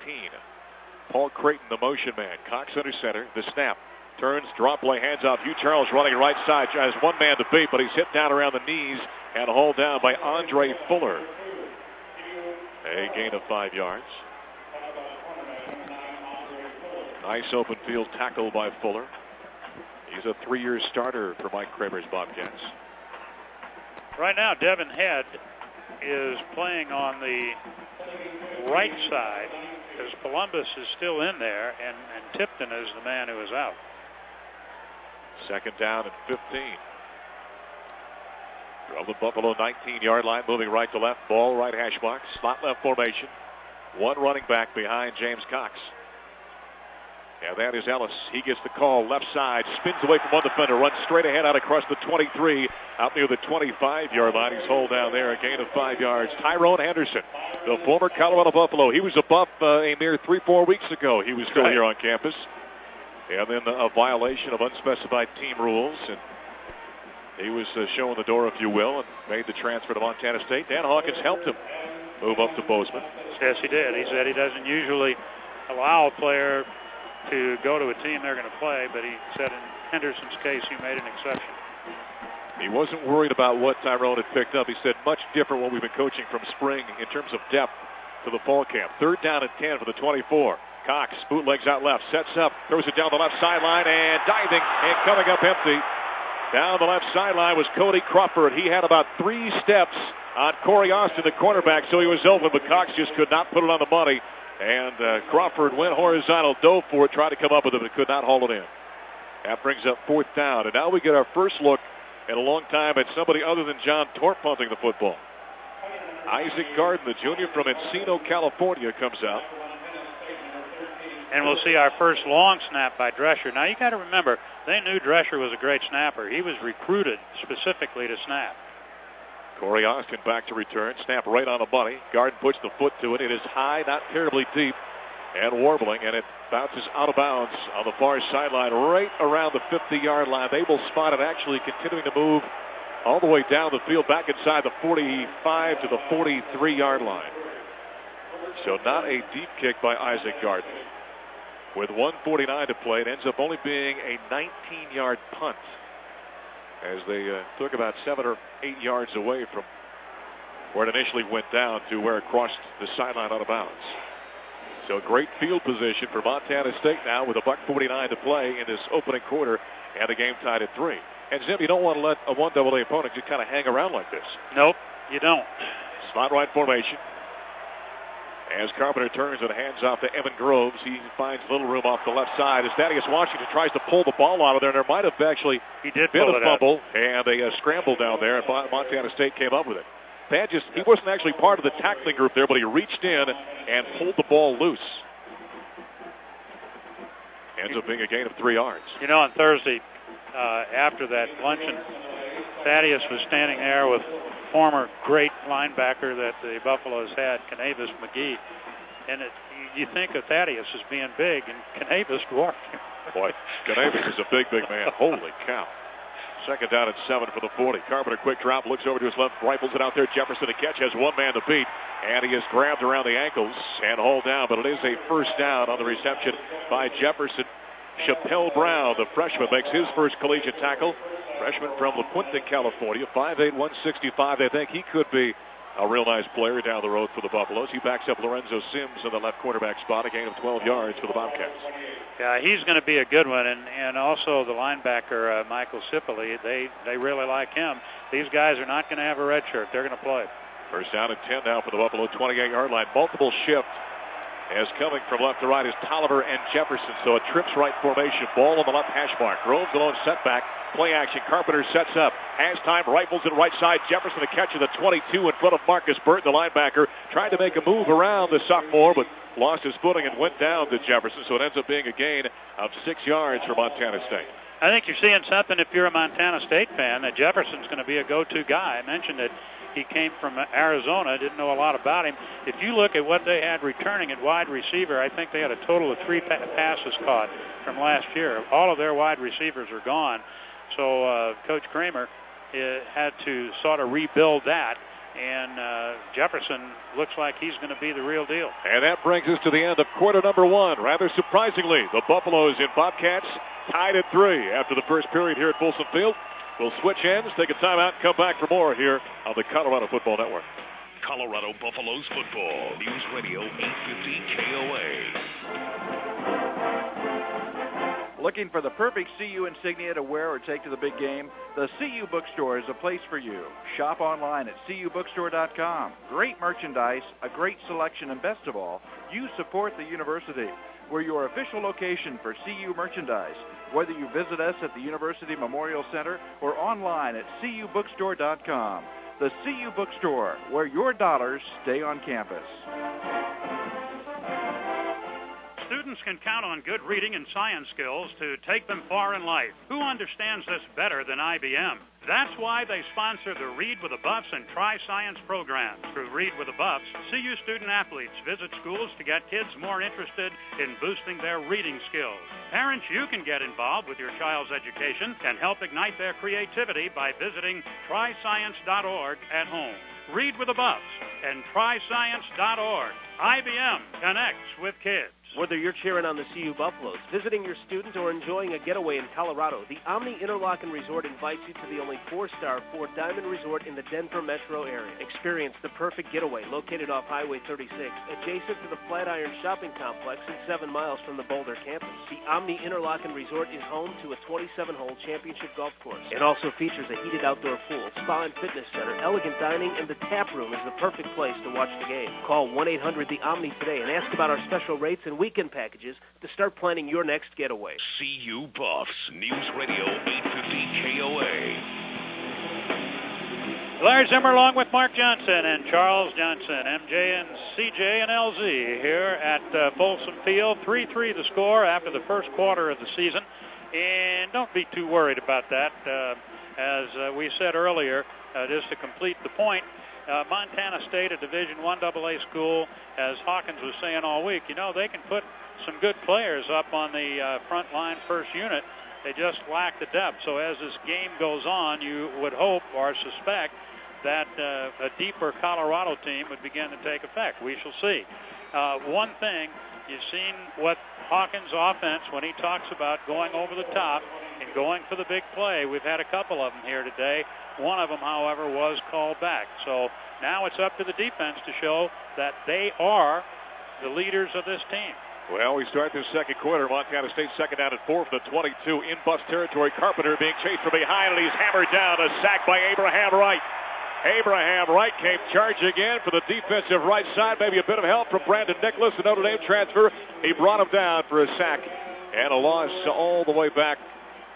Paul Creighton, the motion man. Cox under center. The snap. Turns, drop play, hands off. Hugh Charles running right side. Has one man to beat, but he's hit down around the knees and hauled down by Andre Fuller. A gain of 5 yards. Nice open field tackle by Fuller. He's a 3-year starter for Mike Kramer's Bobcats. Right now, Devin Head is playing on the right side because Columbus is still in there, and Tipton is the man who is out. 2nd down and 15. From the Buffalo 19-yard line, moving right to left. Ball right hash mark. Slot left formation. 1 running back behind James Cox. And that is Ellis. He gets the call. Left side. Spins away from one defender. Runs straight ahead out across the 23. Out near the 25-yard line. He's hauled down there. A gain of 5 yards. Tyrone Henderson, the former Colorado Buffalo. He was a Buff a mere 3-4 weeks ago. He was still here on campus. And then a violation of unspecified team rules. And he was shown the door, if you will, and made the transfer to Montana State. Dan Hawkins helped him move up to Bozeman. Yes, he did. He said he doesn't usually allow a player to go to a team they're going to play, but he said in Henderson's case he made an exception. He wasn't worried about what Tyrone had picked up. He said much different what we've been coaching from spring in terms of depth to the fall camp. 3rd down and 10 for the 24. Cox bootlegs out left, sets up, throws it down the left sideline, and diving and coming up empty. Down the left sideline was Cody Crawford. He had about 3 steps on Corey Austin, the cornerback, so he was open, but Cox just could not put it on the money. And Crawford went horizontal, dove for it, tried to come up with it, but could not haul it in. That brings up 4th down. And now we get our first look in a long time at somebody other than John Torp punting the football. Isaac Garden, the junior from Encino, California, comes out. And we'll see our first long snap by Drescher. Now, you got to remember, they knew Drescher was a great snapper. He was recruited specifically to snap. Corey Austin back to return. Snap right on the money. Garden puts the foot to it. It is high, not terribly deep, and warbling, and it bounces out of bounds on the far sideline right around the 50-yard line. They will spot it actually continuing to move all the way down the field, back inside the 45 to the 43-yard line. So not a deep kick by Isaac Garden. With 1:49 to play, it ends up only being a 19-yard punt, as they took about 7 or 8 yards away from where it initially went down to where it crossed the sideline out of bounds. So great field position for Montana State now with a $1:49 to play in this opening quarter and the game tied at 3. And Zim, you don't want to let a 1AA opponent just kind of hang around like this. Nope, you don't. Slot right formation. As Carpenter turns and hands off to Evan Groves, he finds little room off the left side as Thaddeus Washington tries to pull the ball out of there. And there might have actually been a fumble, and they scrambled down there, and Montana State came up with it. Thad he wasn't actually part of the tackling group there, but he reached in and pulled the ball loose. Ends up being a gain of 3 yards. You know, on Thursday, after that luncheon, Thaddeus was standing there with former great linebacker that the Buffaloes had, Canavis McGee. And you think of Thaddeus as being big, and Canavis dwarfed him. Boy, Canavis is a big, big man. Holy cow. Second down and 7 for the 40. Carpenter, quick drop, looks over to his left, rifles it out there. Jefferson, a catch, has one man to beat, and he is grabbed around the ankles and hauled down, but it is a first down on the reception by Jefferson. Chappelle Brown, the freshman, makes his first collegiate tackle. Freshman from La Puente, California, 5'8", 165. They think he could be a real nice player down the road for the Buffaloes. He backs up Lorenzo Sims in the left quarterback spot, a gain of 12 yards for the Bobcats. Yeah, he's going to be a good one, and also the linebacker, Michael Cipolli, they really like him. These guys are not going to have a red shirt. They're going to play. First down and 10 now for the Buffalo 28-yard line. Multiple shift as coming from left to right is Tolliver and Jefferson. So a trips right formation. Ball on the left hash mark. Groves alone setback. Play action. Carpenter sets up. Has time. Rifles it right side. Jefferson a catch of the 22 in front of Marcus Burton, the linebacker. Tried to make a move around the sophomore, but lost his footing and went down to Jefferson. So it ends up being a gain of 6 yards for Montana State. I think you're seeing something if you're a Montana State fan, that Jefferson's going to be a go-to guy. I mentioned that he came from Arizona. Didn't know a lot about him. If you look at what they had returning at wide receiver, I think they had a total of 3 passes caught from last year. All of their wide receivers are gone. So Coach Kramer had to sort of rebuild that. And Jefferson looks like he's going to be the real deal. And that brings us to the end of quarter number 1. Rather surprisingly, the Buffaloes in Bobcats tied at 3 after the first period here at Folsom Field. We'll switch ends, take a timeout, and come back for more here on the Colorado Football Network. Colorado Buffaloes football. News Radio 850 KOA. Looking for the perfect CU insignia to wear or take to the big game? The CU Bookstore is a place for you. Shop online at cubookstore.com. Great merchandise, a great selection, and best of all, you support the university. We're your official location for CU merchandise. Whether you visit us at the University Memorial Center or online at cubookstore.com. The CU Bookstore, where your dollars stay on campus. Students can count on good reading and science skills to take them far in life. Who understands this better than IBM? That's why they sponsor the Read with the Buffs and Try Science programs. Through Read with the Buffs, CU student athletes visit schools to get kids more interested in boosting their reading skills. Parents, you can get involved with your child's education and help ignite their creativity by visiting tryscience.org at home. Read with the Buffs and tryscience.org. IBM connects with kids. Whether you're cheering on the CU Buffaloes, visiting your student, or enjoying a getaway in Colorado, the Omni Interlochen Resort invites you to the only 4-star, 4-diamond resort in the Denver metro area. Experience the perfect getaway located off Highway 36, adjacent to the Flatiron Shopping Complex and 7 miles from the Boulder campus. The Omni Interlochen Resort is home to a 27-hole championship golf course. It also features a heated outdoor pool, spa and fitness center, elegant dining, and the tap room is the perfect place to watch the game. Call 1-800-THE-OMNI today and ask about our special rates and weekend packages to start planning your next getaway. CU Buffs, News Radio 850 KOA. Larry Zimmer along with Mark Johnson and Charles Johnson, MJ and CJ and LZ here at Folsom Field. 3-3 the score after the first quarter of the season. And don't be too worried about that. As we said earlier, just to complete the point, Montana State, a Division I AA school, as Hawkins was saying all week, you know, they can put some good players up on the front line first unit. They just lack the depth. So as this game goes on, you would hope or suspect that a deeper Colorado team would begin to take effect. We shall see. One thing, you've seen what Hawkins' offense, when he talks about going over the top and going for the big play, we've had a couple of them here today. One of them, however, was called back. So now it's up to the defense to show that they are the leaders of this team. Well, we start this second quarter. Montana State second down and 4 from the 22 in Buffs territory. Carpenter being chased from behind, and he's hammered down. A sack by Abraham Wright. Abraham Wright came charging in for the defensive right side. Maybe a bit of help from Brandon Nicholas, the Notre Dame transfer. He brought him down for a sack and a loss all the way back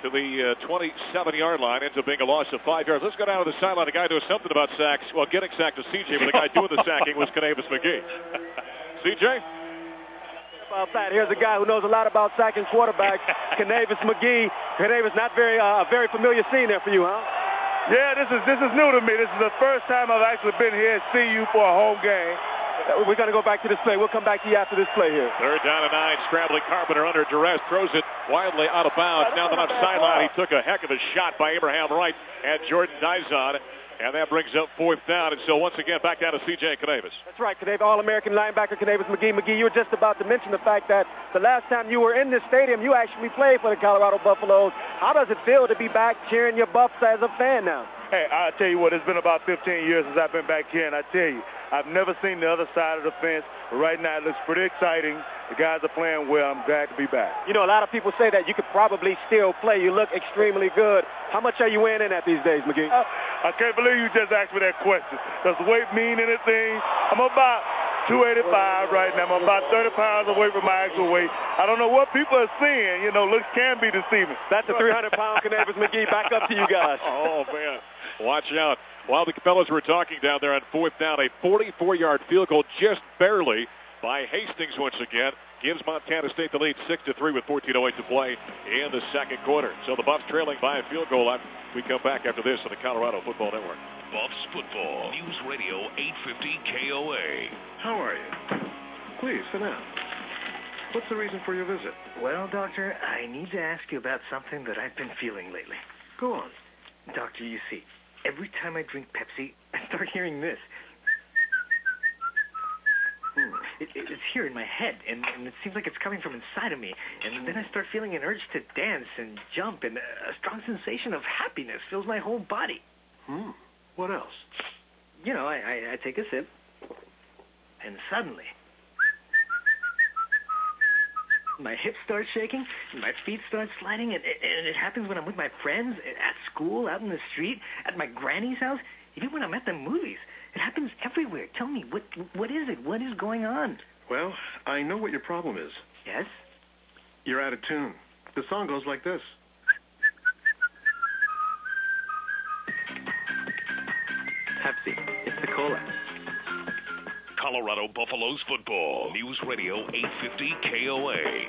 to the 27-yard line. Ends up being a loss of 5 yards. Let's go down to the sideline. A guy doing something about sacks. Well, getting sacked was CJ, but the guy doing the sacking was Canavis McGee. CJ? About that. Here's a guy who knows a lot about sacking quarterbacks, Canavis McGee. Canavis, not very familiar scene there for you, huh? Yeah, this is new to me. This is the first time I've actually been here at CU for a home game. We're going to go back to this play. We'll come back to you after this play here. 3rd down and 9. Scrambling Carpenter under duress. Throws it wildly out of bounds. Down the left sideline. He took a heck of a shot by Abraham Wright and Jordan Dizon. And that brings up 4th down. And so once again, back down to C.J. Kanavis. That's right, Kanavis. All-American linebacker Kanavis McGee. McGee, you were just about to mention the fact that the last time you were in this stadium, you actually played for the Colorado Buffaloes. How does it feel to be back cheering your Buffs as a fan now? Hey, I'll tell you what, it's been about 15 years since I've been back here, and I tell you, I've never seen the other side of the fence. But right now, it looks pretty exciting. The guys are playing well. I'm glad to be back. You know, a lot of people say that you could probably still play. You look extremely good. How much are you weighing in at these days, McGee? I can't believe you just asked me that question. Does weight mean anything? I'm about 285 right now. I'm about 30 pounds away from my actual weight. I don't know what people are seeing. You know, looks can be deceiving. That's a 300-pound Kanavis McGee. Back up to you guys. Oh, man. Watch out. While the fellows were talking down there on 4th down, a 44-yard field goal just barely by Hastings once again gives Montana State the lead 6-3 with 14:08 to play in the second quarter. So the Buffs trailing by a field goal. We come back after this on the Colorado Football Network. Buffs Football, News Radio 850 KOA. How are you? Please, sit down. What's the reason for your visit? Well, Doctor, I need to ask you about something that I've been feeling lately. Go on. Doctor, you see, every time I drink Pepsi, I start hearing this. It's here in my head, and it seems like it's coming from inside of me. And then I start feeling an urge to dance and jump, and a strong sensation of happiness fills my whole body. What else? You know, I take a sip, and suddenly, my hips start shaking, my feet start sliding, and it happens when I'm with my friends, at school, out in the street, at my granny's house, even when I'm at the movies. It happens everywhere. Tell me, what is it? What is going on? Well, I know what your problem is. Yes? You're out of tune. The song goes like this. Pepsi. It's the cola. Colorado Buffaloes football. News Radio 850 KOA.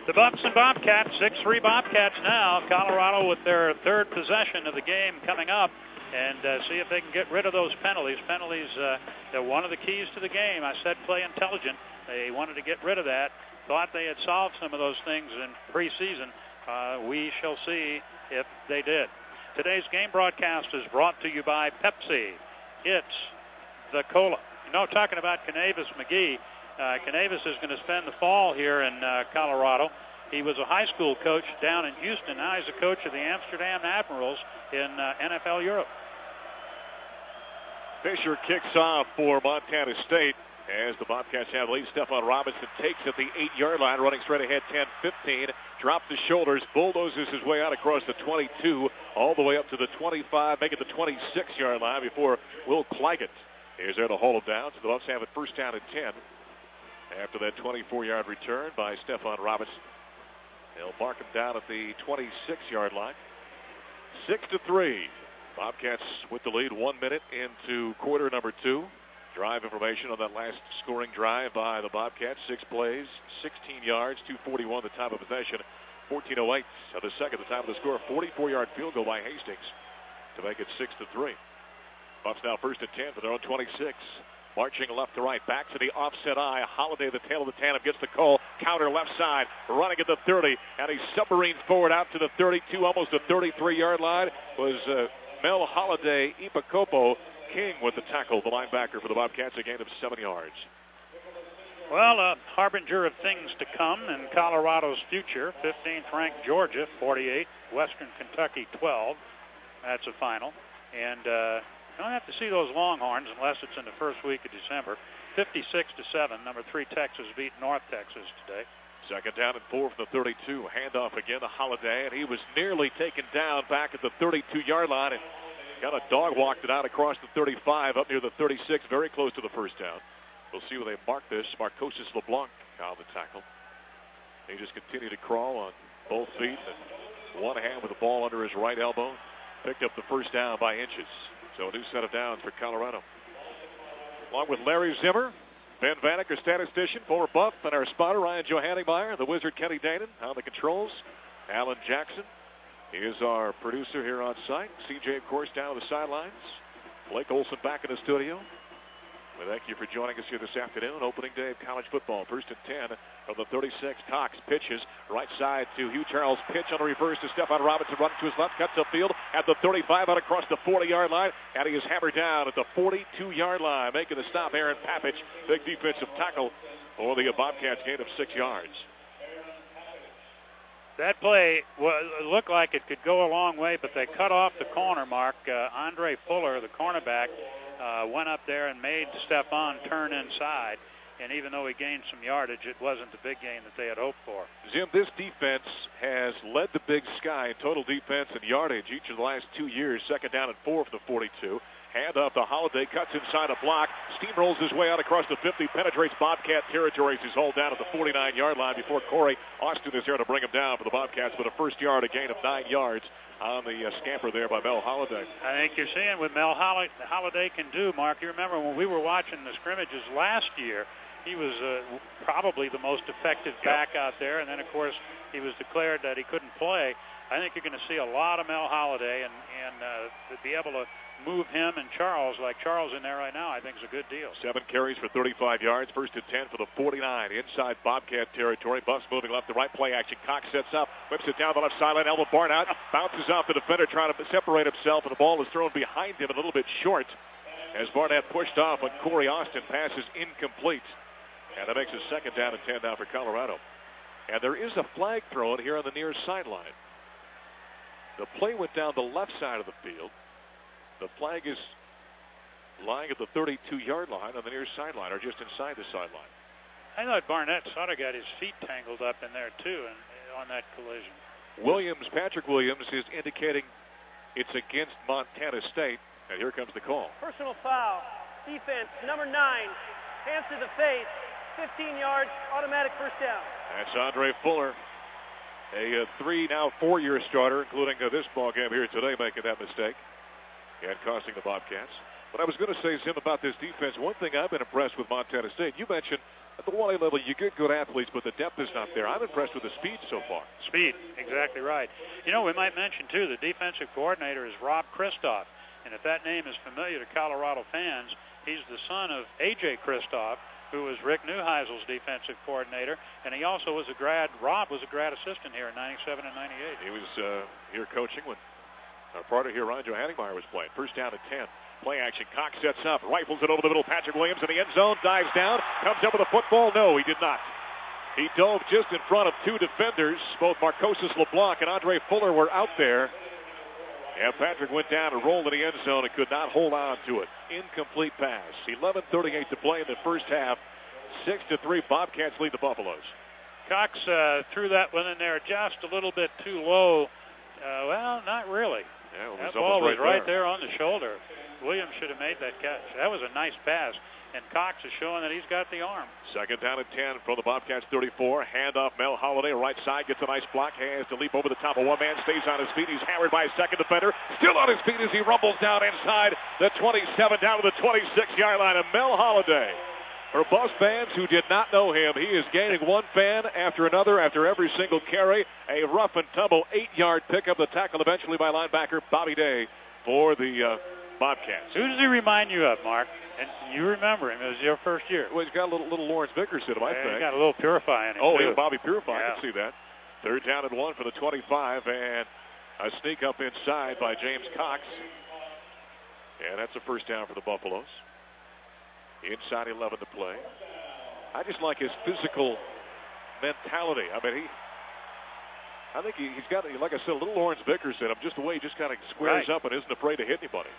The Buffs and Bobcats, 6-3 Bobcats now. Colorado with their 3rd possession of the game coming up. And see if they can get rid of those penalties. Penalties, they're one of the keys to the game. I said play intelligent. They wanted to get rid of that. Thought they had solved some of those things in preseason. We shall see if they did. Today's game broadcast is brought to you by Pepsi. It's the cola. You know, talking about Kanavis McGee, Kanavis is going to spend the fall here in Colorado. He was a high school coach down in Houston. Now he's a coach of the Amsterdam Admirals in NFL Europe. Fisher kicks off for Montana State as the Bobcats have lead. Stephon Robinson takes at the 8-yard line, running straight ahead 10-15. Drops the shoulders, bulldozes his way out across the 22, all the way up to the 25, making the 26-yard line before Will Claggett is there to hold him down. So the Buffs have it 1st down and 10 after that 24-yard return by Stephon Robinson. They'll mark him down at the 26-yard line. 6-3. Bobcats with the lead 1 minute into quarter number 2. Drive information on that last scoring drive by the Bobcats. 6 plays, 16 yards, 2:41 the time of possession. 14:08 of the second, the time of the score. 44-yard field goal by Hastings to make it 6-3. Buffs now 1st and 10 for their own 26. Marching left to right, back to the offset eye. Holiday, the tail of the tandem, gets the call. Counter left side, running at the 30, and he submarines forward out to the 32, almost the 33-yard line. Was Mel Holiday, Ipakopo, King with the tackle, the linebacker for the Bobcats, a gain of 7 yards. Well, a harbinger of things to come in Colorado's future. 15th ranked Georgia, 48. Western Kentucky, 12. That's a final. And you don't have to see those Longhorns unless it's in the first week of December. 56-7. Number 3 Texas beat North Texas today. 2nd down and 4 from the 32. Handoff again to Holiday, and he was nearly taken down back at the 32-yard line and got a dog walked it out across the 35 up near the 36, very close to the 1st down. We'll see where they mark this. Marcosis LeBlanc on the tackle. He just continued to crawl on both feet and one hand with the ball under his right elbow. Picked up the 1st down by inches. So a new set of downs for Colorado. Along with Larry Zimmer, Ben Vanek, our statistician, former Buff, and our spotter, Ryan Johanningmeyer, the Wizard Kenny Danon on the controls. Alan Jackson is our producer here on site. CJ, of course, down on the sidelines. Blake Olson back in the studio. We thank you for joining us here this afternoon. Opening day of college football. 1st and 10 from the 36. Cox pitches right side to Hugh Charles. Pitch on the reverse to Stephon Robinson. Running to his left. Cuts upfield at the 35 out across the 40-yard line. And he is hammered down at the 42-yard line. Making the stop, Aaron Papich. Big defensive tackle for the Bobcats. Gain of 6 yards. That play looked like it could go a long way, but they cut off the corner, Mark. Andre Fuller, the cornerback, went up there and made Stephon turn inside. And even though he gained some yardage, it wasn't the big gain that they had hoped for. Jim, this defense has led the Big Sky in total defense and yardage each of the last 2 years. 2nd down and 4 for the 42. Hand off to Holiday, cuts inside a block, steamrolls his way out across the 50, penetrates Bobcat territory as he's hauled down at the 49-yard line before Corey Austin is there to bring him down for the Bobcats with a first yard, a gain of 9 yards on the scamper there by Mel Holiday. I think you're seeing what Mel Holiday can do, Mark. You remember when we were watching the scrimmages last year, he was probably the most effective back out there, and then, of course, he was declared that he couldn't play. I think you're going to see a lot of Mel Holiday, and to be able to move him and Charles, like Charles in there right now, I think is a good deal. 7 carries for 35 yards. 1st and 10 for the 49. Inside Bobcat territory. Buffs moving left to right. Play action. Cox sets up. Whips it down the left sideline. Elvin Barnett bounces off the defender trying to separate himself, and the ball is thrown behind him a little bit short as Barnett pushed off when Corey Austin. Pass is incomplete. And that makes it 2nd down and 10 now for Colorado. And there is a flag thrown here on the near sideline. The play went down the left side of the field. The flag is lying at the 32-yard line on the near sideline, or just inside the sideline. I thought Barnett sort of got his feet tangled up in there, too, on that collision. Patrick Williams is indicating it's against Montana State, and here comes the call. Personal foul. Defense, number 9. Hands to the face. 15 yards, automatic first down. That's Andre Fuller, a 4-year starter, including this ball game here today, making that mistake and costing the Bobcats. But I was going to say, Zim, about this defense, one thing I've been impressed with Montana State, you mentioned at the 1A level you get good athletes, but the depth is not there. I'm impressed with the speed so far. Speed, exactly right. You know, we might mention, too, the defensive coordinator is Rob Christoph. And if that name is familiar to Colorado fans, he's the son of A.J. Christoph, who was Rick Neuheisel's defensive coordinator, and he also was Rob was a grad assistant here in 97 and 98. He was here coaching when our partner here, Ron Johanningmeyer, was playing. 1st down and 10. Play action. Cox sets up, rifles it over the middle. Patrick Williams in the end zone, dives down, comes up with a football. No, he did not. He dove just in front of 2 defenders. Both Marcosis LeBlanc and Andre Fuller were out there. And Patrick went down and rolled in the end zone and could not hold on to it. Incomplete pass. 11:38 to play in the first half. 6-3, Bobcats lead the Buffaloes. Cox threw that one in there just a little bit too low. Well, not really. Yeah, that ball was right there on the shoulder. Williams should have made that catch. That was a nice pass, and Cox is showing that he's got the arm. 2nd down and 10 from the Bobcats 34. Handoff, Mel Holiday, right side, gets a nice block. Has to leap over the top of one man, stays on his feet. He's hammered by a second defender. Still on his feet as he rumbles down inside the 27, down to the 26-yard line. And Mel Holiday, for Buffs fans who did not know him, he is gaining one fan after another after every single carry. A rough and tumble 8-yard pickup. The tackle eventually by linebacker Bobby Day for the Bobcats. Who does he remind you of, Mark? And you remember him. It was your first year. Well, he's got a little Lawrence Vickers in him, I think. He's got a little Purify in him, Oh, too. yeah, Bobby Purify. Yeah. I can see that. 3rd down and 1 for the 25, and a sneak up inside by James Cox. And that's a first down for the Buffaloes. Inside 11 to play. I just like his physical mentality. I mean, I think he's got, like I said, a little Lawrence Vickers in him, just the way he just kind of squares up and isn't afraid to hit anybody.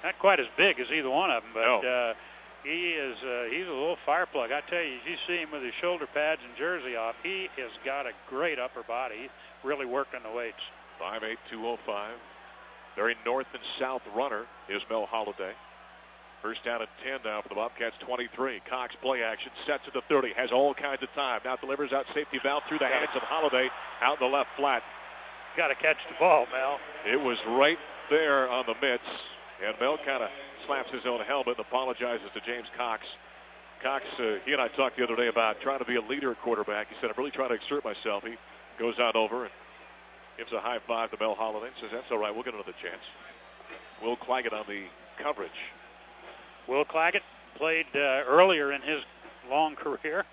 Not quite as big as either one of them, but no. he's a little fire plug. I tell you, you see him with his shoulder pads and jersey off, he has got a great upper body. He really worked on the weights. 5'8", 205. Very north and south runner is Mel Holiday. 1st down and 10 now for the Bobcats 23. Cox play action, sets at the 30, has all kinds of time. Now delivers out safety valve through the hands of Holiday out in the left flat. Got to catch the ball, Mel. It was right there on the mitts. And Mel kind of slaps his own helmet and apologizes to James Cox. Cox, he and I talked the other day about trying to be a leader at quarterback. He said, I'm really trying to exert myself. He goes on over and gives a high five to Mel Holiday and says, that's all right, we'll get another chance. Will Claggett on the coverage. Will Claggett played earlier in his long career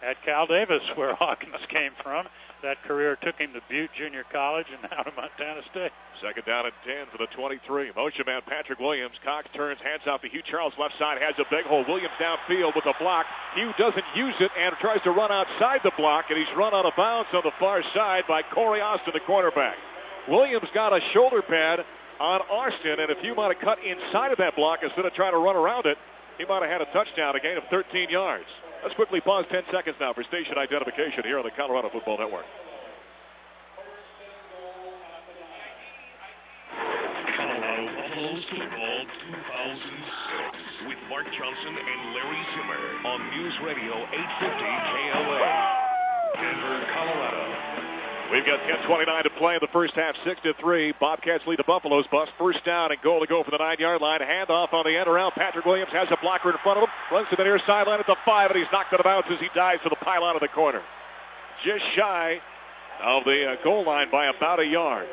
at Cal Davis, where Hawkins came from. That career took him to Butte Junior College and now to Montana State. Second down and 10 for the 23. Motion man Patrick Williams. Cox turns, hands off to Hugh Charles. Left side has a big hole. Williams downfield with a block. Hugh doesn't use it and tries to run outside the block, and he's run out of bounds on the far side by Corey Austin, the cornerback. Williams got a shoulder pad on Austin, and if Hugh might have cut inside of that block instead of trying to run around it, he might have had a touchdown, a gain of 13 yards. Let's quickly pause 10 seconds now for station identification here on the Colorado Football Network. Colorado Buffaloes Football 2006 with Mark Johnson and Larry Zimmer on News Radio 850 KLA. Denver, Colorado. We've got 10:29 to play in the first half, 6-3. Bobcats lead the Buffaloes. Bust first down and goal to go for the 9-yard line. Handoff on the end around. Patrick Williams has a blocker in front of him. Runs to the near sideline at the 5, and he's knocked out of bounds as he dives to the pylon of the corner. Just shy of the goal line by about a yard.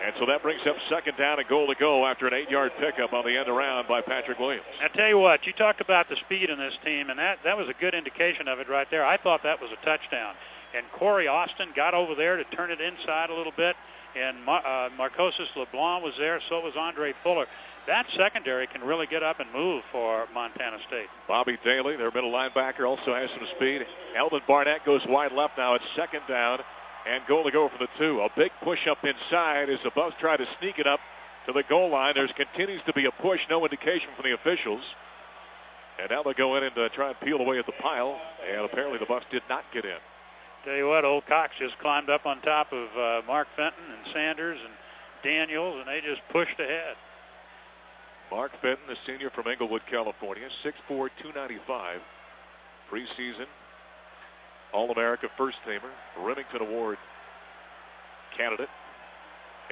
And so that brings up second down and goal to go after an 8-yard pickup on the end around by Patrick Williams. I tell you what, you talked about the speed in this team, and that was a good indication of it right there. I thought that was a touchdown. And Corey Austin got over there to turn it inside a little bit, and Marcoses LeBlanc was there, so was Andre Fuller. That secondary can really get up and move for Montana State. Bobby Daly, their middle linebacker, also has some speed. Eldon Barnett goes wide left now. It's second down and goal to go for the 2. A big push up inside as the Buffs try to sneak it up to the goal line. There continues to be a push, no indication from the officials. And now they go in and try and peel away at the pile, and apparently the Buffs did not get in. Tell you what, old Cox just climbed up on top of Mark Fenton and Sanders and Daniels, and they just pushed ahead. Mark Fenton, a senior from Inglewood, California, 6'4", 295, preseason All-America first-teamer, Remington Award candidate.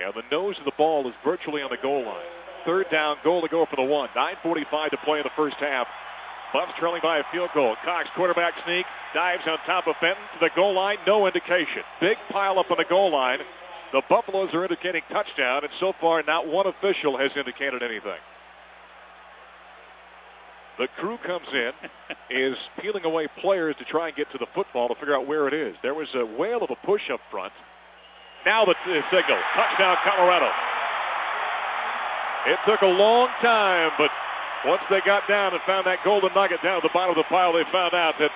And the nose of the ball is virtually on the goal line. Third down, goal to go for the 1. 9:45 to play in the first half. Buffs trailing by a field goal. Cox, quarterback sneak, dives on top of Fenton to the goal line. No indication. Big pile up on the goal line. The Buffaloes are indicating touchdown, and so far not one official has indicated anything. The crew comes in, is peeling away players to try and get to the football to figure out where it is. There was a whale of a push up front. Now the signal. Touchdown, Colorado. It took a long time, but once they got down and found that golden nugget down at the bottom of the pile, they found out that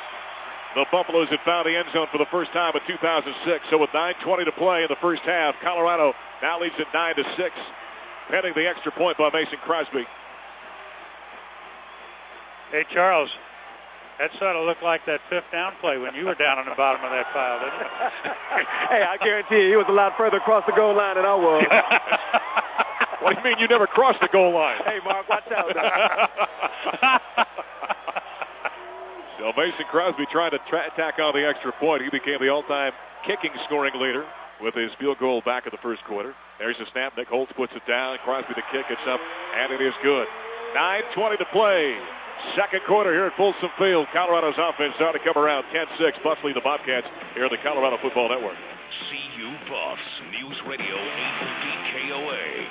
the Buffaloes had found the end zone for the first time in 2006. So with 9:20 to play in the first half, Colorado now leads at 9-6, pending the extra point by Mason Crosby. Hey, Charles, that sort of looked like that fifth down play when you were down on the bottom of that pile, didn't it? Hey, I guarantee you, he was a lot further across the goal line than I was. What do you mean you never crossed the goal line? Hey, Mark, watch out. So Mason Crosby trying to tack on the extra point. He became the all-time kicking scoring leader with his field goal back in the first quarter. There's a snap. Nick Holtz puts it down. Crosby the kick. It's up, and it is good. 9:20 to play. Second quarter here at Folsom Field. Colorado's offense starting to come around. 10-6. Buffs lead the Bobcats here at the Colorado Football Network. CU Buffs, News Radio 850 KOA.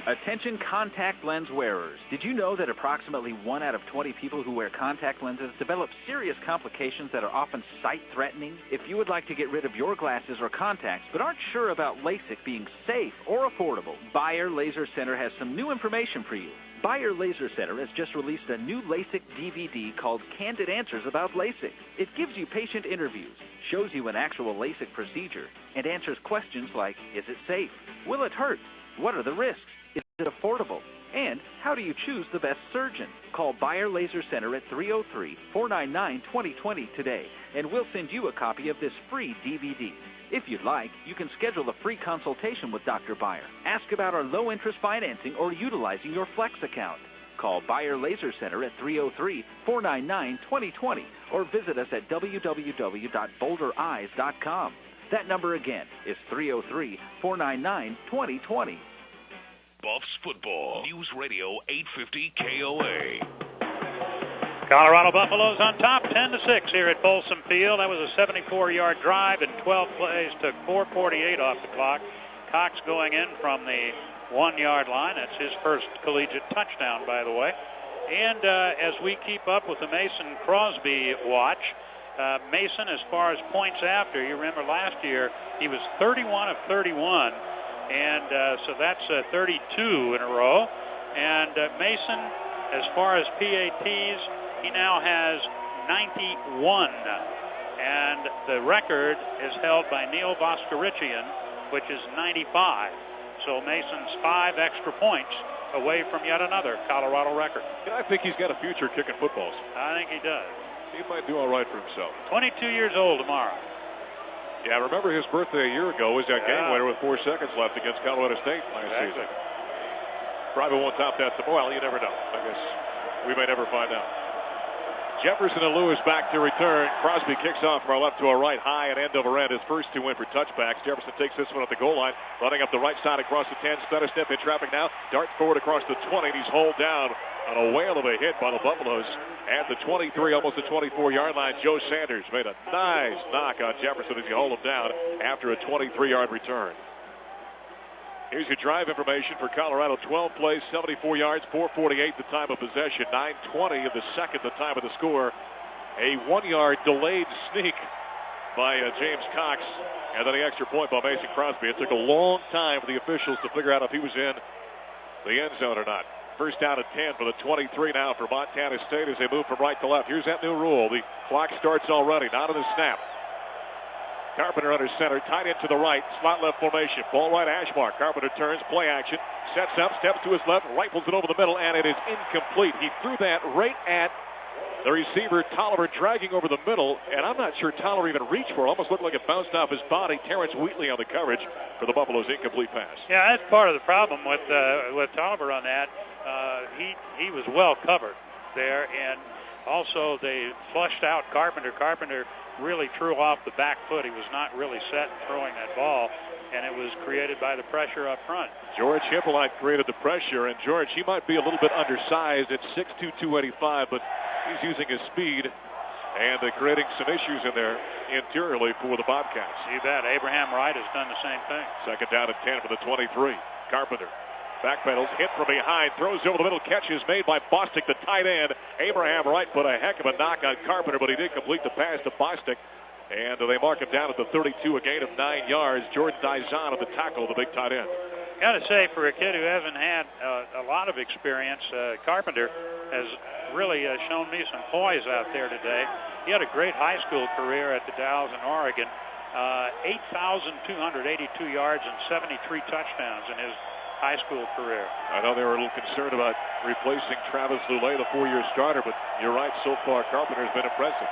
Attention contact lens wearers. Did you know that approximately 1 out of 20 people who wear contact lenses develop serious complications that are often sight-threatening? If you would like to get rid of your glasses or contacts but aren't sure about LASIK being safe or affordable, Bayer Laser Center has some new information for you. Bayer Laser Center has just released a new LASIK DVD called Candid Answers About LASIK. It gives you patient interviews, shows you an actual LASIK procedure, and answers questions like, is it safe? Will it hurt? What are the risks? Is it affordable? And how do you choose the best surgeon? Call Bayer Laser Center at 303-499-2020 today, and we'll send you a copy of this free DVD. If you'd like, you can schedule a free consultation with Dr. Bayer. Ask about our low-interest financing or utilizing your Flex account. Call Bayer Laser Center at 303-499-2020 or visit us at www.bouldereyes.com. That number again is 303-499-2020. Buffs football, News Radio 850 KOA. Colorado Buffaloes on top, 10-6 here at Folsom Field. That was a 74-yard drive and 12 plays, took 4:48 off the clock. Cox going in from the 1-yard line. That's his first collegiate touchdown, by the way. And as we keep up with the Mason Crosby watch, Mason, as far as points after, you remember last year, he was 31 of 31. And so that's 32 in a row. And Mason, as far as PATs, he now has 91. And the record is held by Neil Voskerichian, which is 95. So Mason's 5 extra points away from yet another Colorado record. And I think he's got a future kicking footballs. I think he does. He might do all right for himself. 22 years old tomorrow. Yeah, remember his birthday a year ago was that game winner with 4 seconds left against Colorado State last season. Probably won't top that tomorrow. You never know. I guess we may never find out. Jefferson and Lewis back to return. Crosby kicks off from our left to our right, high and end over end. His first 2 win for touchbacks. Jefferson takes this one at the goal line, running up the right side across the 10. Stutter step in traffic now. Darts forward across the 20. And he's hauled down on a whale of a hit by the Buffaloes at the 23, almost the 24-yard line. Joe Sanders made a nice knock on Jefferson as he hauled him down after a 23-yard return. Here's your drive information for Colorado. 12 plays, 74 yards, 4:48 the time of possession, 9:20 of the second the time of the score. A 1-yard delayed sneak by James Cox, and then the extra point by Mason Crosby. It took a long time for the officials to figure out if he was in the end zone or not. First down at 10 for the 23 now for Montana State as they move from right to left. Here's that new rule. The clock starts already, not on the snap. Carpenter under center, tight end to the right, slot left formation. Ball right hash mark. Carpenter turns, play action, sets up, steps to his left, rifles it over the middle, and it is incomplete. He threw that right at the receiver, Tolliver, dragging over the middle, and I'm not sure Tolliver even reached for it. Almost looked like it bounced off his body. Terrence Wheatley on the coverage for the Buffalo's incomplete pass. Yeah, that's part of the problem with Tolliver on that. He was well covered there, and also they flushed out Carpenter. Carpenter really threw off the back foot. He was not really set in throwing that ball, and it was created by the pressure up front. George Hippolyte created the pressure, and George, he might be a little bit undersized at 6'2", 285, but he's using his speed and creating some issues in there interiorly for the Bobcats. You bet. Abraham Wright has done the same thing. Second down at 10 for the 23. Carpenter backpedals, hit from behind, throws over the middle, catch is made by Bostic, the tight end. Abraham Wright put a heck of a knock on Carpenter, but he did complete the pass to Bostic. And they mark him down at the 32, a gain of 9 yards. Jordan Dizon at the tackle, the big tight end. Got to say, for a kid who hasn't had a lot of experience, Carpenter has really shown me some poise out there today. He had a great high school career at the Dalles in Oregon. 8,282 yards and 73 touchdowns in his high school career. I know they were a little concerned about replacing Travis Lulay, the 4-year starter, but you're right, so far Carpenter's been impressive.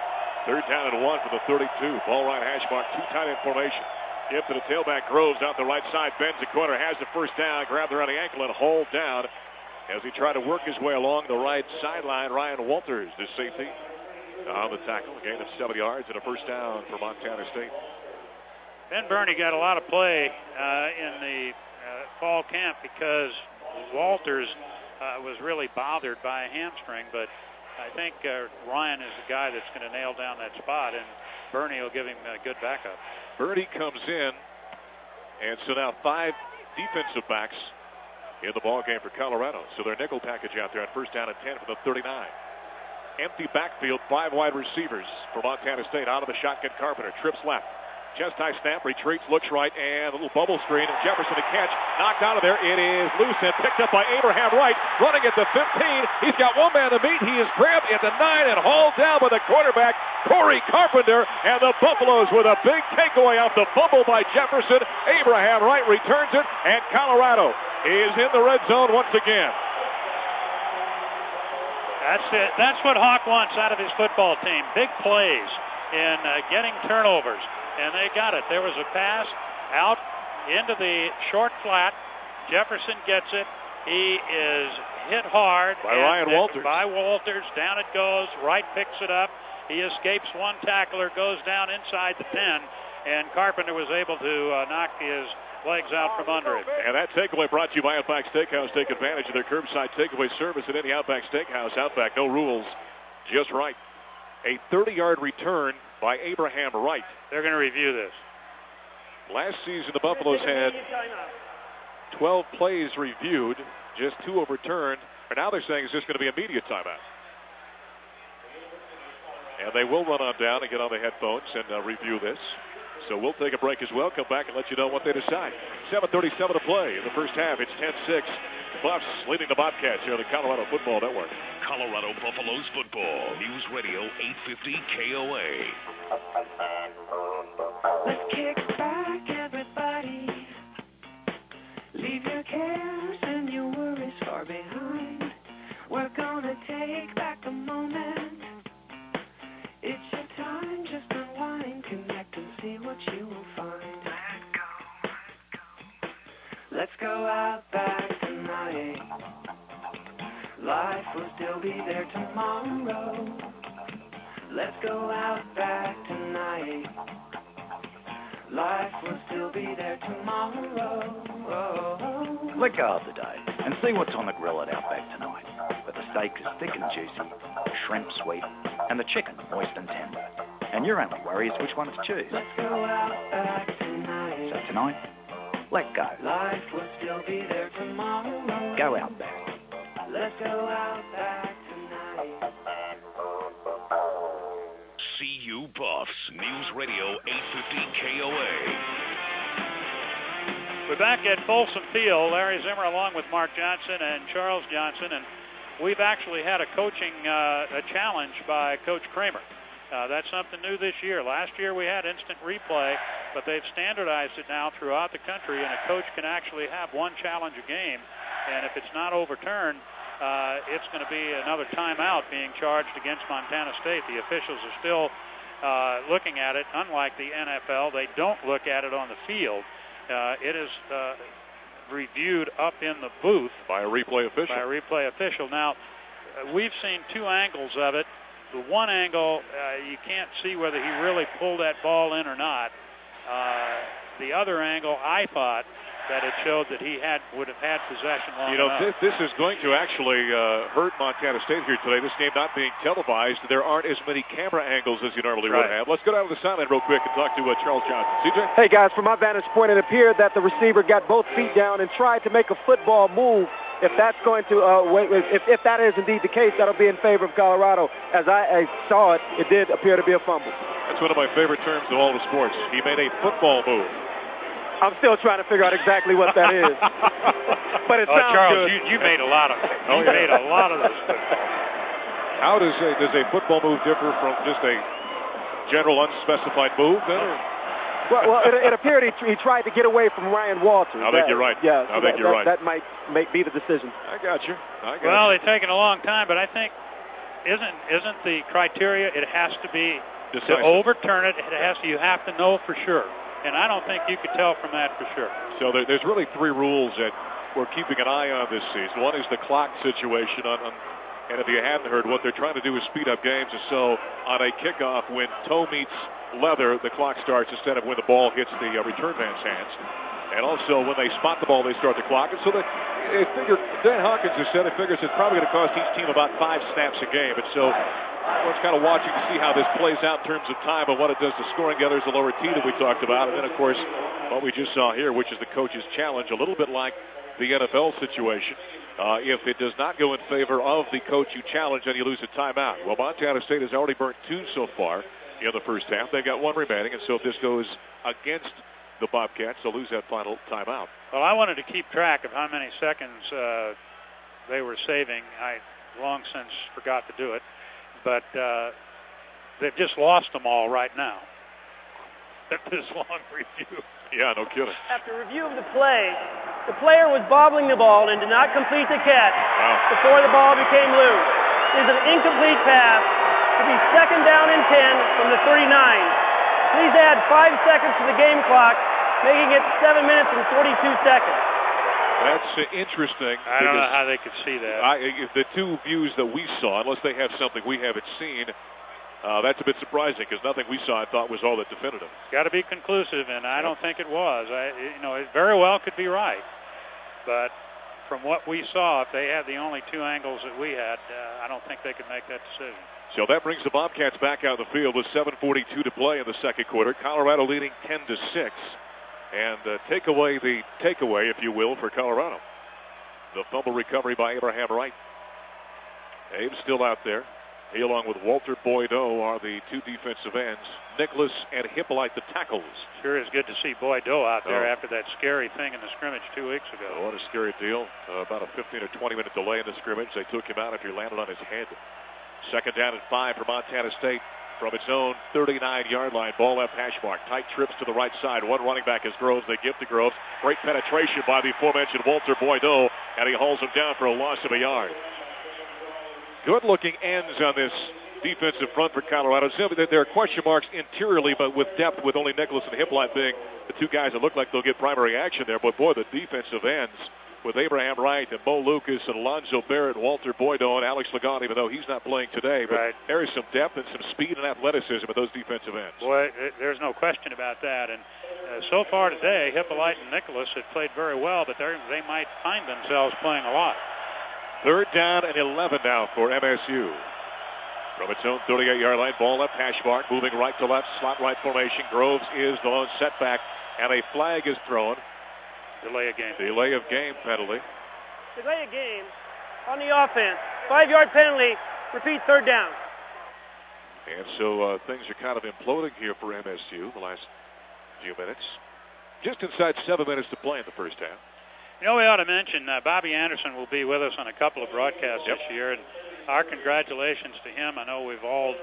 Third down and 1 for the 32. Ball right hash mark, 2 tight end formation. Give to the tailback, Groves out the right side, bends the corner, has the first down, grabbed around the ankle and hauled down as he tried to work his way along the right sideline. Ryan Walters, the safety, on the tackle. A gain of 7 yards and a first down for Montana State. Ben Burney got a lot of play in the fall camp because Walters was really bothered by a hamstring, but I think Ryan is the guy that's going to nail down that spot, and Burney will give him a good backup. Burney comes in, and so now 5 defensive backs in the ball game for Colorado. So their nickel package out there on first down and 10 for the 39. Empty backfield, 5 wide receivers for Montana State. Out of the shotgun, Carpenter trips left. Chest high snap, retreats, looks right, and a little bubble screen. And Jefferson to catch, knocked out of there. It is loose and picked up by Abraham Wright, running at the 15. He's got one man to beat. He is grabbed at the 9 and hauled down by the quarterback, Corey Carpenter. And the Buffaloes with a big takeaway off the fumble by Jefferson. Abraham Wright returns it, and Colorado is in the red zone once again. That's it. That's what Hawk wants out of his football team. Big plays in getting turnovers. And they got it. There was a pass out into the short flat. Jefferson gets it. He is hit hard. By Ryan Walters. By Walters. Down it goes. Wright picks it up. He escapes one tackler, goes down inside the 10, and Carpenter was able to knock his legs out from under it. And that takeaway brought to you by Outback Steakhouse. Take advantage of their curbside takeaway service at any Outback Steakhouse. Outback, no rules, just right. A 30-yard return by Abraham Wright. They're going to review this. Last season, the Buffaloes had 12 plays reviewed, just 2 overturned. Or now they're saying it's just going to be immediate timeout. And they will run on down and get on the headphones and review this. So we'll take a break as well. Come back and let you know what they decide. 7:37 to play in the first half. It's 10-6. Buffs leading the Bobcats here on the Colorado Football Network. Colorado Buffaloes football. News Radio 850 KOA. Let's kick back, everybody. Leave your cares and your worries far behind. We're gonna take back a moment. It's your time, just unwind, connect and see what you will find. Let's go out back tonight. Life will still be there tomorrow. Let's go out back tonight. Life will still be there tomorrow. Let go of the day and see what's on the grill at Outback tonight. But the steak is thick and juicy, the shrimp sweet, and the chicken moist and tender. And your only worry is which one to choose. Let's go out back tonight. So tonight, let go. Life will still be there tomorrow. Go Outback. Let's go out back tonight. CU Buffs. News Radio 850 KOA. We're back at Folsom Field. Larry Zimmer along with Mark Johnson and Charles Johnson. And we've actually had a coaching a challenge by Coach Kramer. That's something new this year. Last year we had instant replay, but they've standardized it now throughout the country, and a coach can actually have one challenge a game. And if it's not overturned, it's going to be another timeout being charged against Montana State. The officials are still looking at it. Unlike the NFL, they don't look at it on the field. It is reviewed up in the booth by a replay official. Now, we've seen two angles of it. The one angle, you can't see whether he really pulled that ball in or not. The other angle, I thought that it showed that he would have had possession long enough. This is going to actually hurt Montana State here today. This game not being televised. There aren't as many camera angles as you normally would have. Let's go down to the sideline real quick and talk to Charles Johnson. CJ? Hey, guys, from my vantage point, it appeared that the receiver got both feet down and tried to make a football move. If that's going to, if that is indeed the case, that'll be in favor of Colorado. As I saw it, it did appear to be a fumble. That's one of my favorite terms of all the sports. He made a football move. I'm still trying to figure out exactly what that is. But it sounds Charles, good. you made a lot of it. You made a lot of this. How does a football move differ from just a general unspecified move then? Well, it appeared he tried to get away from Ryan Walters. I think you're right. Yeah, I think you're right. That might be the decision. I got you. Well, it's taken a long time, but I think isn't the criteria? It has to be decisive. To overturn it. You have to know for sure. And I don't think you could tell from that for sure. So there's really three rules that we're keeping an eye on this season. One is the clock situation. And if you hadn't heard, what they're trying to do is speed up games. And so on a kickoff, when toe meets leather, the clock starts instead of when the ball hits the return man's hands. And also, when they spot the ball, they start the clock. And so Dan Hawkins has said it figures it's probably going to cost each team about 5 snaps a game. And so everyone's kind of watching to see how this plays out in terms of time and what it does to scoring. The other is the lower tee that we talked about. And then, of course, what we just saw here, which is the coach's challenge, a little bit like the NFL situation. If it does not go in favor of the coach you challenge, then you lose a timeout. Well, Montana State has already burnt 2 so far in the first half. They've got 1 remaining, and so if this goes against the Bobcats, they'll lose that final timeout. Well, I wanted to keep track of how many seconds they were saving. I long since forgot to do it. But they've just lost them all right now. This long review. Yeah, no kidding. After review of the play, the player was bobbling the ball and did not complete the catch before the ball became loose. It is an incomplete pass to be second down and 10 from the 39. Please add 5 seconds to the game clock, making it 7 minutes and 42 seconds. That's interesting. I don't know how they could see that. The 2 views that we saw, unless they have something we haven't seen, that's a bit surprising because nothing we saw I thought was all that definitive. Got to be conclusive, and I don't think it was. It very well could be right, but from what we saw, if they had the only 2 angles that we had, I don't think they could make that decision. So that brings the Bobcats back out of the field with 7:42 to play in the second quarter. Colorado leading 10-6. And take away the takeaway, if you will, for Colorado. The fumble recovery by Abraham Wright. Abe's still out there. He, along with Walter Boydo, are the two defensive ends. Nicholas and Hippolyte, the tackles. Sure is good to see Boydo out there after that scary thing in the scrimmage 2 weeks ago. What a scary deal. About a 15 or 20-minute delay in the scrimmage. They took him out after he landed on his head. Second down and 5 for Montana State from its own 39-yard line. Ball left hash mark. Tight trips to the right side. One running back is Groves. They give to Groves. Great penetration by the aforementioned Walter Boydo, and he hauls him down for a loss of a yard. Good-looking ends on this defensive front for Colorado. There are question marks interiorly, but with depth, with only Nicholas and Hippolyte being the two guys that look like they'll get primary action there. But, boy, the defensive ends with Abraham Wright and Bo Lucas and Alonzo Barrett, Walter Boydo, and Alex Ligon, even though he's not playing today. But there is some depth and some speed and athleticism with those defensive ends. Boy, there's no question about that. And so far today, Hippolyte and Nicholas have played very well, but they might find themselves playing a lot. Third down and 11 now for MSU. From its own 38-yard line, ball left hash mark, moving right to left, slot right formation. Groves is the lone setback, and a flag is thrown. Delay of game. Delay of game penalty. Delay of game on the offense. 5-yard penalty. Repeat, third down. And so things are kind of imploding here for MSU the last few minutes. Just inside 7 minutes to play in the first half. You know, we ought to mention Bobby Anderson will be with us on a couple of broadcasts this year, and our congratulations to him. I know we've all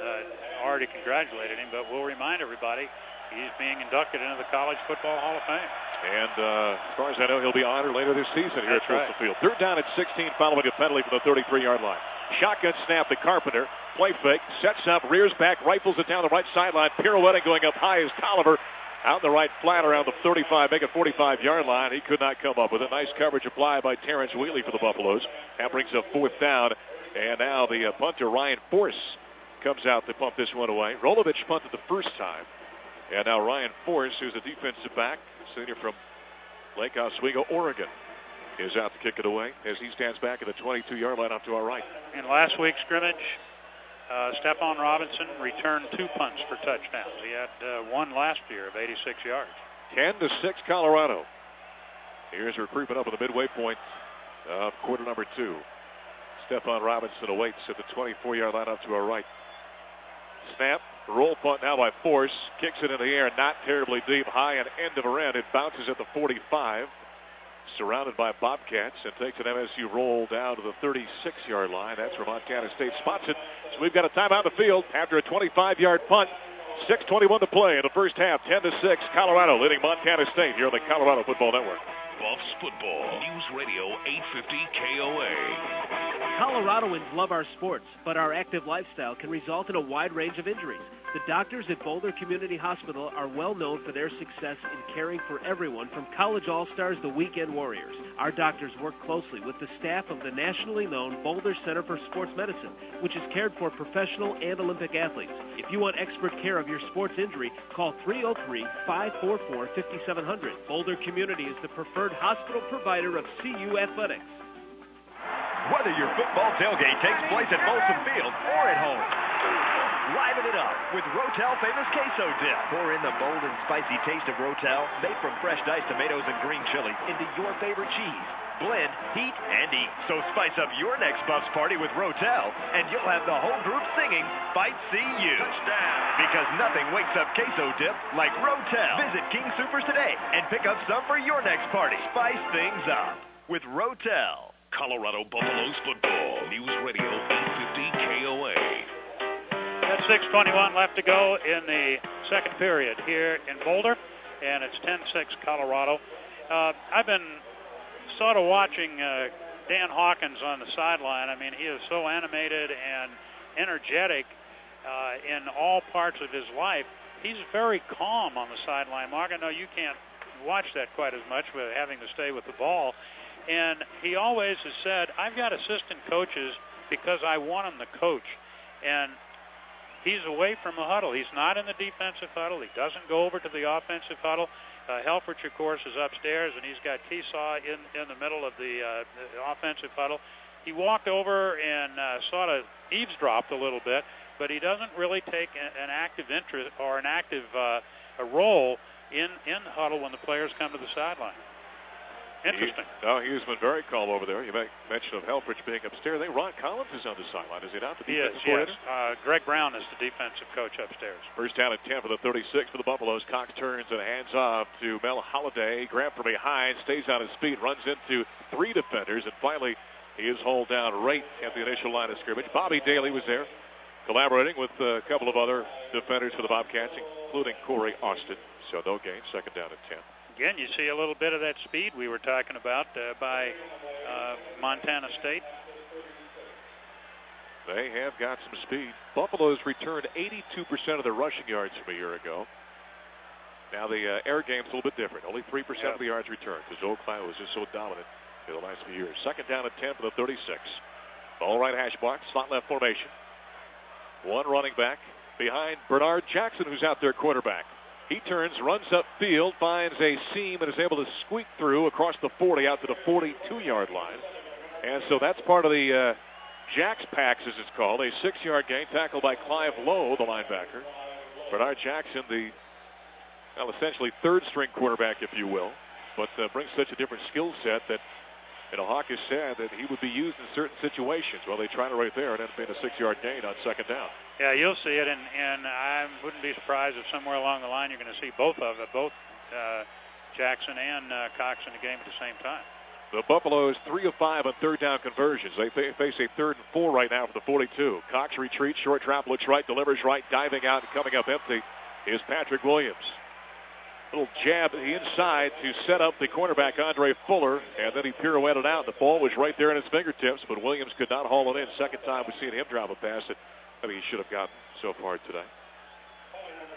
already congratulated him, but we'll remind everybody he's being inducted into the College Football Hall of Fame. And as far as I know, he'll be honored later this season here at Coastal Field. Third down at 16 following a penalty from the 33-yard line. Shotgun snap to Carpenter. Play fake. Sets up, rears back, rifles it down the right sideline. Pirouetting going up high is Tolliver. Out in the right flat around the 35, make a 45-yard line. He could not come up with a nice coverage applied by Terrence Wheatley for the Buffaloes. That brings up fourth down. And now the punter, Ryan Force, comes out to pump this one away. Rolovich punted the first time. And now Ryan Force, who's a defensive back, senior from Lake Oswego, Oregon, is out to kick it away as he stands back at the 22-yard line off to our right. In last week's scrimmage, Stephon Robinson returned 2 punts for touchdowns. He had one last year of 86 yards. 10-6 Colorado. Here's recruitment up at the midway point of quarter number 2. Stephon Robinson awaits at the 24-yard line up to our right. Snap, roll punt now by Force. Kicks it in the air, not terribly deep, high and end of a end. It bounces at the 45. Surrounded by Bobcats, and takes an MSU roll down to the 36-yard line. That's where Montana State spots it. So we've got a timeout in the field after a 25-yard punt. 6:21 to play in the first half. 10-6, Colorado leading Montana State here on the Colorado Football Network. Buffs Football, News Radio 850 KOA. Coloradoans love our sports, but our active lifestyle can result in a wide range of injuries. The doctors at Boulder Community Hospital are well known for their success in caring for everyone from college all-stars to weekend warriors. Our doctors work closely with the staff of the nationally known Boulder Center for Sports Medicine, which has cared for professional and Olympic athletes. If you want expert care of your sports injury, call 303-544-5700. Boulder Community is the preferred hospital provider of CU athletics. Whether your football tailgate takes place at Folsom Field or at home, liven it up with Rotel Famous Queso Dip. Pour in the bold and spicy taste of Rotel, made from fresh diced tomatoes and green chili, into your favorite cheese. Blend, heat, and eat. So spice up your next Buffs party with Rotel, and you'll have the whole group singing Fight CU. Touchdown! Because nothing wakes up queso dip like Rotel. Visit King Supers today and pick up some for your next party. Spice things up with Rotel. Colorado Buffaloes football, News Radio 850 KOA. That's 6:21 left to go in the second period here in Boulder, and it's 10-6 Colorado. I've been sort of watching Dan Hawkins on the sideline. I mean, he is so animated and energetic in all parts of his life. He's very calm on the sideline. Mark, I know you can't watch that quite as much with having to stay with the ball. And he always has said, I've got assistant coaches because I want them to coach. And he's away from the huddle. He's not in the defensive huddle. He doesn't go over to the offensive huddle. Helfrich, of course, is upstairs, and he's got Keesaw in the middle of the offensive huddle. He walked over and sort of eavesdropped a little bit, but he doesn't really take an active interest or an active a role in the huddle when the players come to the sideline. Interesting. He's been very calm over there. You mentioned of Helfrich being upstairs. Ron Collins is on the sideline, is he not? The defensive coordinator? Yes. Greg Brown is the defensive coach upstairs. First down at 10 for the 36 for the Buffaloes. Cox turns and hands off to Mel Holliday. Grab from behind, stays on his feet, runs into 3 defenders, and finally he is hauled down right at the initial line of scrimmage. Bobby Daly was there, collaborating with a couple of other defenders for the Bobcats, including Corey Austin. So no gain, second down at 10. Again, you see a little bit of that speed we were talking about by Montana State. They have got some speed. Buffalo's returned 82% of their rushing yards from a year ago. Now the air game's a little bit different. Only 3% of the yards returned because Oakland was just so dominant in the last few years. Second down at 10 for the 36. All right hash mark, slot left formation. One running back behind Bernard Jackson, who's out there quarterback. He turns, runs upfield, finds a seam, and is able to squeak through across the 40 out to the 42-yard line. And so that's part of the Jack's Packs, as it's called, a 6-yard gain tackled by Clive Lowe, the linebacker. Bernard Jackson, the essentially third-string quarterback, if you will, but brings such a different skill set that Hawkins said that he would be used in certain situations. Well, they tried it right there and ended up being a 6-yard gain on second down. Yeah, you'll see it, and I wouldn't be surprised if somewhere along the line you're going to see both Jackson and Cox in the game at the same time. The Buffaloes 3 of 5 on third down conversions. They face a 3rd and 4 right now for the 42. Cox retreats, short drop, looks right, delivers right, diving out and coming up empty is Patrick Williams. Little jab inside to set up the cornerback Andre Fuller, and then he pirouetted out. The ball was right there in his fingertips, but Williams could not haul it in. Second time we've seen him drop a pass that he should have gotten so far today.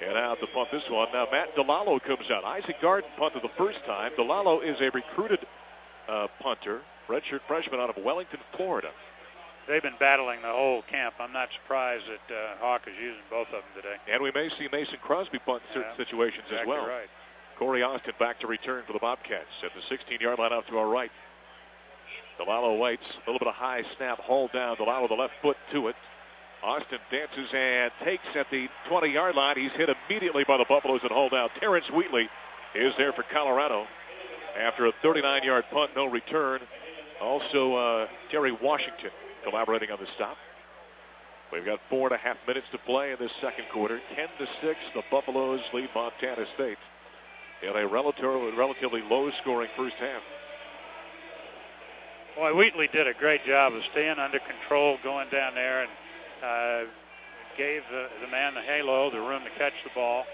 And out to punt this one. Now Matt DeLallo comes out. Isaac Garden punted the first time. DeLallo is a recruited punter, redshirt freshman out of Wellington, Florida. They've been battling the whole camp. I'm not surprised that Hawk is using both of them today. And we may see Mason Crosby punt in certain situations as well. Right. Corey Austin back to return for the Bobcats at the 16-yard line out to our right. DeLallo waits. A little bit of high snap, hauled down. DeLallo the left foot to it. Austin dances and takes at the 20-yard line. He's hit immediately by the Buffaloes and hauled down. Terrence Wheatley is there for Colorado after a 39-yard punt, no return. Also, Terry Washington collaborating on the stop. We've got 4.5 minutes to play in this second quarter. 10-6, the Buffaloes lead Montana State in a relatively low-scoring first half. Boy, Wheatley did a great job of staying under control, going down there, and gave the man the halo, the room to catch the ball.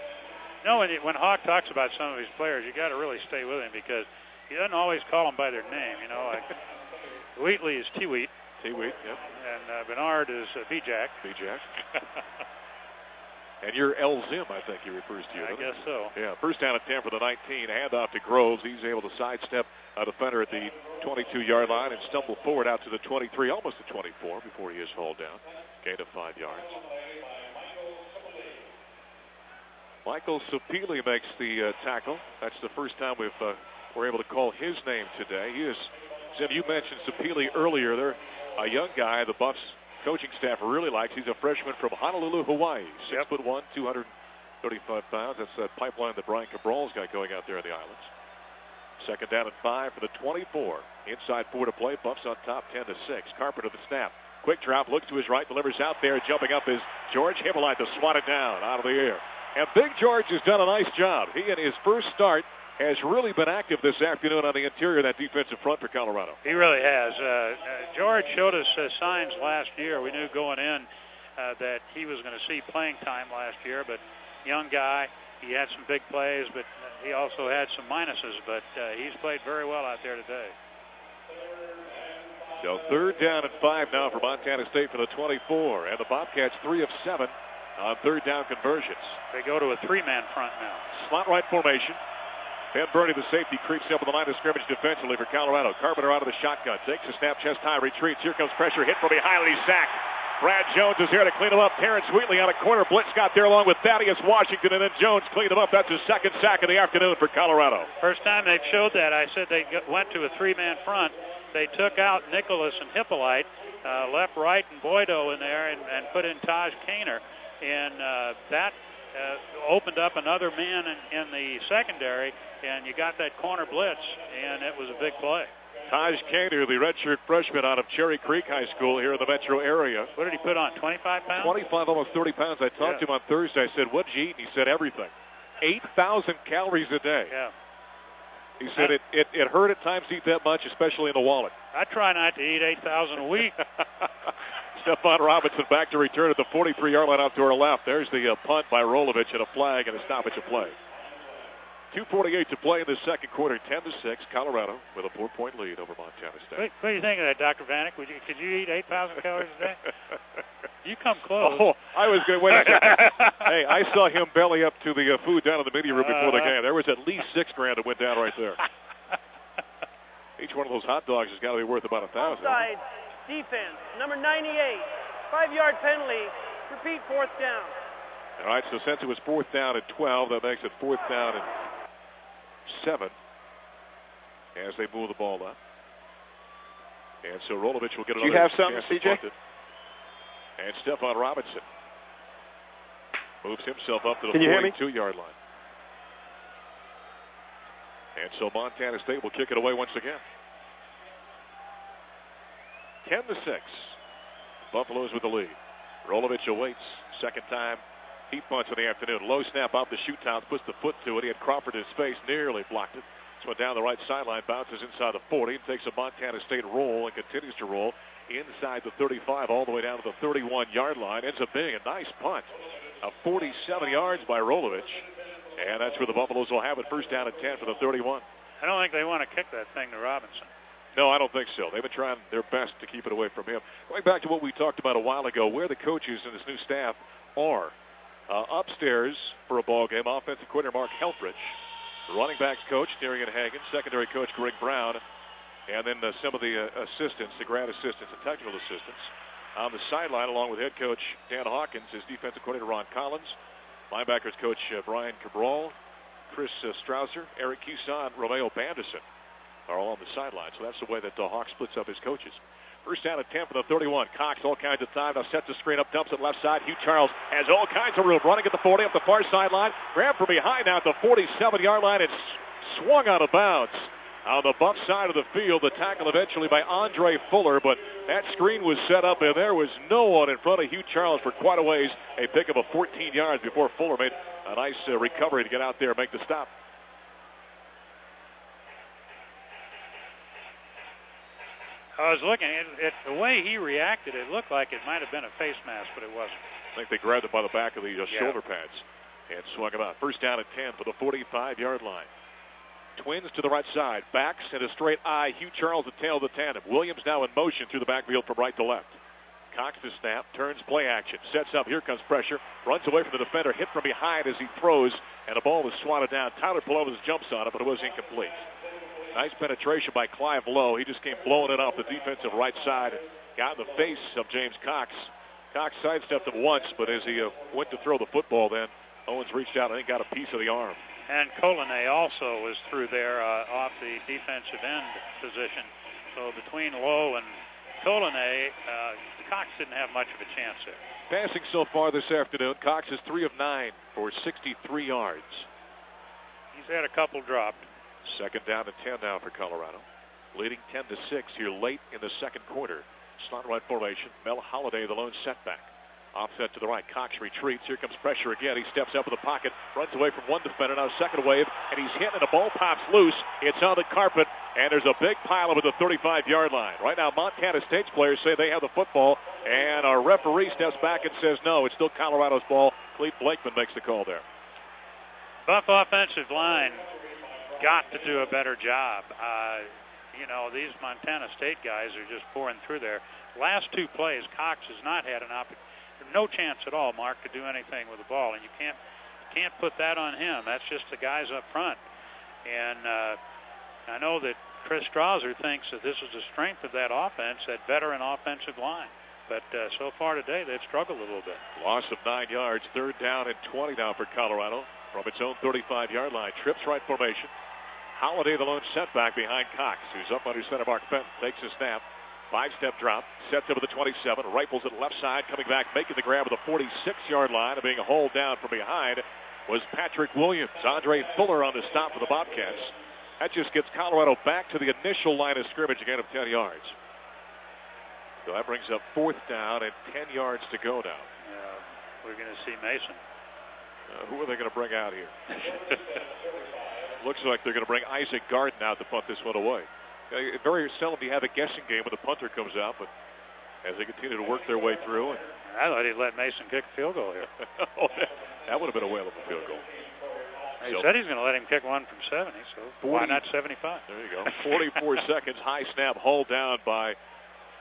You know, when Hawk talks about some of his players, you got to really stay with him because he doesn't always call them by their name. You know, like Wheatley is T-Wheat. T-Wheat, yep. And Bernard is B-Jack. B-Jack. And you're El Zim, I think he refers to you. I guess so. Yeah, first down at 10 for the 19. Handoff to Groves. He's able to sidestep a defender at the 22-yard line and stumble forward out to the 23, almost the 24, before he is hauled down. Gain of 5 yards. Michael Sapili makes the tackle. That's the first time we're able to call his name today. He is, Zim, you mentioned Sapili earlier. They're a young guy the Buffs coaching staff really likes. He's a freshman from Honolulu, Hawaii. 6'1", 235 pounds. That's that pipeline that Brian Cabral's got going out there in the islands. Second down and 5 for the 24. Inside 4 to play. Buffs on top, 10-6. Carpenter the snap. Quick drop, looks to his right, delivers out there. Jumping up is George Himmelite to swat it down out of the air. And Big George has done a nice job. He, in his first start, has really been active this afternoon on the interior of that defensive front for Colorado. He really has. George showed us signs last year. We knew going in that he was going to see playing time last year, but young guy. He had some big plays, but he also had some minuses, but he's played very well out there today. So third down and 5 now for Montana State for the 24, and the Bobcats 3 of 7 on third down conversions. They go to a 3-man front now. Slot right formation. Ben Burney, the safety, creeps up on the line of scrimmage defensively for Colorado. Carpenter out of the shotgun. Takes a snap, chest high, retreats. Here comes pressure, hit from behind, and he's sacked. Brad Jones is here to clean him up. Terrence Wheatley on a corner blitz got there along with Thaddeus Washington, and then Jones cleaned him up. That's his second sack of the afternoon for Colorado. First time they've showed that. I said they went to a 3-man front. They took out Nicholas and Hippolyte, left, right, and Boydo in there, and put in Taj Kaner. And that opened up another man in the secondary, and you got that corner blitz, and it was a big play. Taj Kaner, the redshirt freshman out of Cherry Creek High School here in the metro area. What did he put on, 25 pounds? 25, almost 30 pounds. I talked to him on Thursday. I said, what did you eat? And he said everything. 8,000 calories a day. Yeah. He said it hurt at times to eat that much, especially in the wallet. I try not to eat 8,000 a week. Stephon Robinson back to return at the 43-yard line out to our left. There's the punt by Rolovich and a flag and a stoppage of play. 2:48 to play in the second quarter, 10-6. Colorado with a 4-point lead over Montana State. What do you think of that, Dr. Vanek? Could you eat 8,000 calories a day? You come close. Oh, I was going to wait a second. Hey, I saw him belly up to the food down in the media room before the game. There was at least $6,000 that went down right there. Each one of those hot dogs has got to be worth about $1,000. Offside defense, number 98, 5-yard penalty. Repeat, 4th down. All right, so since it was 4th down and 12, that makes it 4th down and 7 as they move the ball up. And so Rolovich will get another. Do you have something, CJ? And Stephon Robinson moves himself up to the 42-yard line. And so Montana State will kick it away once again. 10-6. Buffaloes with the lead. Rolovich awaits. Second time he punts in the afternoon. Low snap off the shootout, puts the foot to it. He had Crawford in his face, nearly blocked it. This went down the right sideline, bounces inside the 40, and takes a Montana State roll and continues to roll inside the 35 all the way down to the 31-yard line. Ends up being a nice punt of 47 yards by Rolovich. And that's where the Buffaloes will have it. First down and 10 for the 31. I don't think they want to kick that thing to Robinson. No, I don't think so. They've been trying their best to keep it away from him. Going back to what we talked about a while ago, where the coaches and this new staff are. Upstairs for a ball game, offensive coordinator Mark Helfrich, running backs coach Darian Hagen, secondary coach Greg Brown, and then some of the assistants, the grad assistants and technical assistants. On the sideline, along with head coach Dan Hawkins, is defensive coordinator Ron Collins, linebackers coach Brian Cabral, Chris Strausser, Eric Cuson, Romeo Bandison are all on the sideline. So that's the way that Hawk splits up his coaches. First down at 10 for the 31. Cox all kinds of time. Now sets the screen up, dumps it left side. Hugh Charles has all kinds of room. Running at the 40, up the far sideline. Grabbed from behind now at the 47-yard line. It's swung out of bounds. On the Buff side of the field, the tackle eventually by Andre Fuller, but that screen was set up, and there was no one in front of Hugh Charles for quite a ways. A pick of 14 yards before Fuller made a nice recovery to get out there and make the stop. I was looking at the way he reacted. It looked like it might have been a face mask, but it wasn't. I think they grabbed him by the back of the shoulder pads and swung him out. First down at 10 for the 45-yard line. Twins to the right side. Backs and a straight eye. Hugh Charles, the tail of the tandem. Williams now in motion through the backfield from right to left. Cox to snap. Turns play action. Sets up. Here comes pressure. Runs away from the defender. Hit from behind as he throws. And the ball was swatted down. Tyler Palomas jumps on it, but it was incomplete. Nice penetration by Clive Lowe. He just came blowing it off the defensive right side. Got in the face of James Cox. Cox sidestepped him once, but as he went to throw the football then, Owens reached out and got a piece of the arm. And Colonnay also was through there off the defensive end position. So between Lowe and Colonnay, Cox didn't have much of a chance there. Passing so far this afternoon, Cox is 3 of 9 for 63 yards. He's had a couple dropped. Second down and 10 now for Colorado. Leading 10-6 here late in the second quarter. Slot right formation. Mel Holliday, the lone setback. Offset to the right. Cox retreats. Here comes pressure again. He steps up in the pocket. Runs away from one defender. Now second wave. And he's hit and the ball pops loose. It's on the carpet. And there's a big pile up at the 35-yard line. Right now Montana State's players say they have the football. And our referee steps back and says no. It's still Colorado's ball. Clete Blakeman makes the call there. Buff offensive line got to do a better job. These Montana State guys are just pouring through there. Last two plays, Cox has not had no chance at all, Mark, to do anything with the ball, and you can't put that on him. That's just the guys up front. And I know that Chris Strausser thinks that this is the strength of that offense, that veteran offensive line. But so far today, they've struggled a little bit. Loss of 9 yards. Third down and 20 now for Colorado from its own 35-yard line. Trips right formation. Holliday, the lone setback behind Cox, who's up under center. Mark Fenton takes a snap, 5-step drop, sets up at the 27, rifles it left side, coming back, making the grab at the 46-yard line, and being hauled down from behind was Patrick Williams. Andre Fuller on the stop for the Bobcats. That just gets Colorado back to the initial line of scrimmage again of 10 yards. So that brings up 4th down and 10 yards to go now. We're going to see Mason. Who are they going to bring out here? Looks like they're going to bring Isaac Garden out to punt this one away. Very seldom do you have a guessing game when the punter comes out, but as they continue to work their way through. And I thought he'd let Mason kick a field goal here. That would have been a whale of a field goal. He said he's going to let him kick one from 70, so why not 75? There you go. 44 seconds, high snap, hauled down by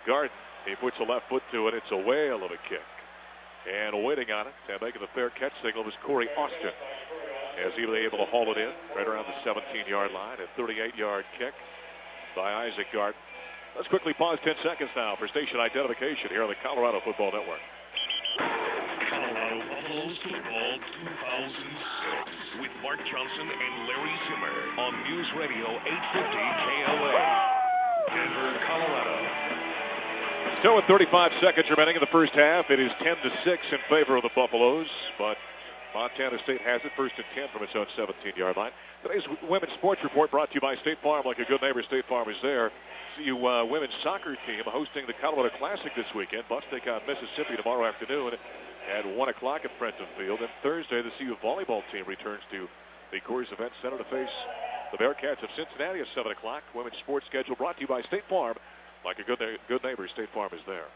Garden. He puts the left foot to it. It's a whale of a kick. And waiting on it, and making the fair catch signal was Corey Austin, as he was able to haul it in right around the 17-yard line. A 38-yard kick by Isaac Garden. Let's quickly pause 10 seconds now for station identification here on the Colorado Football Network. Colorado Buffaloes Football 2006 with Mark Johnson and Larry Zimmer on News Radio 850 KLA, Denver, Colorado. Still with 35 seconds remaining in the first half. It is 10-6 in favor of the Buffaloes, but Montana State has it first and 10 from its own 17-yard line. Today's Women's Sports Report brought to you by State Farm. Like a good neighbor, State Farm is there. CU women's soccer team hosting the Colorado Classic this weekend. Buffs take on Mississippi tomorrow afternoon at 1 o'clock at Frenton Field. And Thursday, the CU volleyball team returns to the Coors Event Center to face the Bearcats of Cincinnati at 7 o'clock. Women's sports schedule brought to you by State Farm. Like a good neighbor, State Farm is there.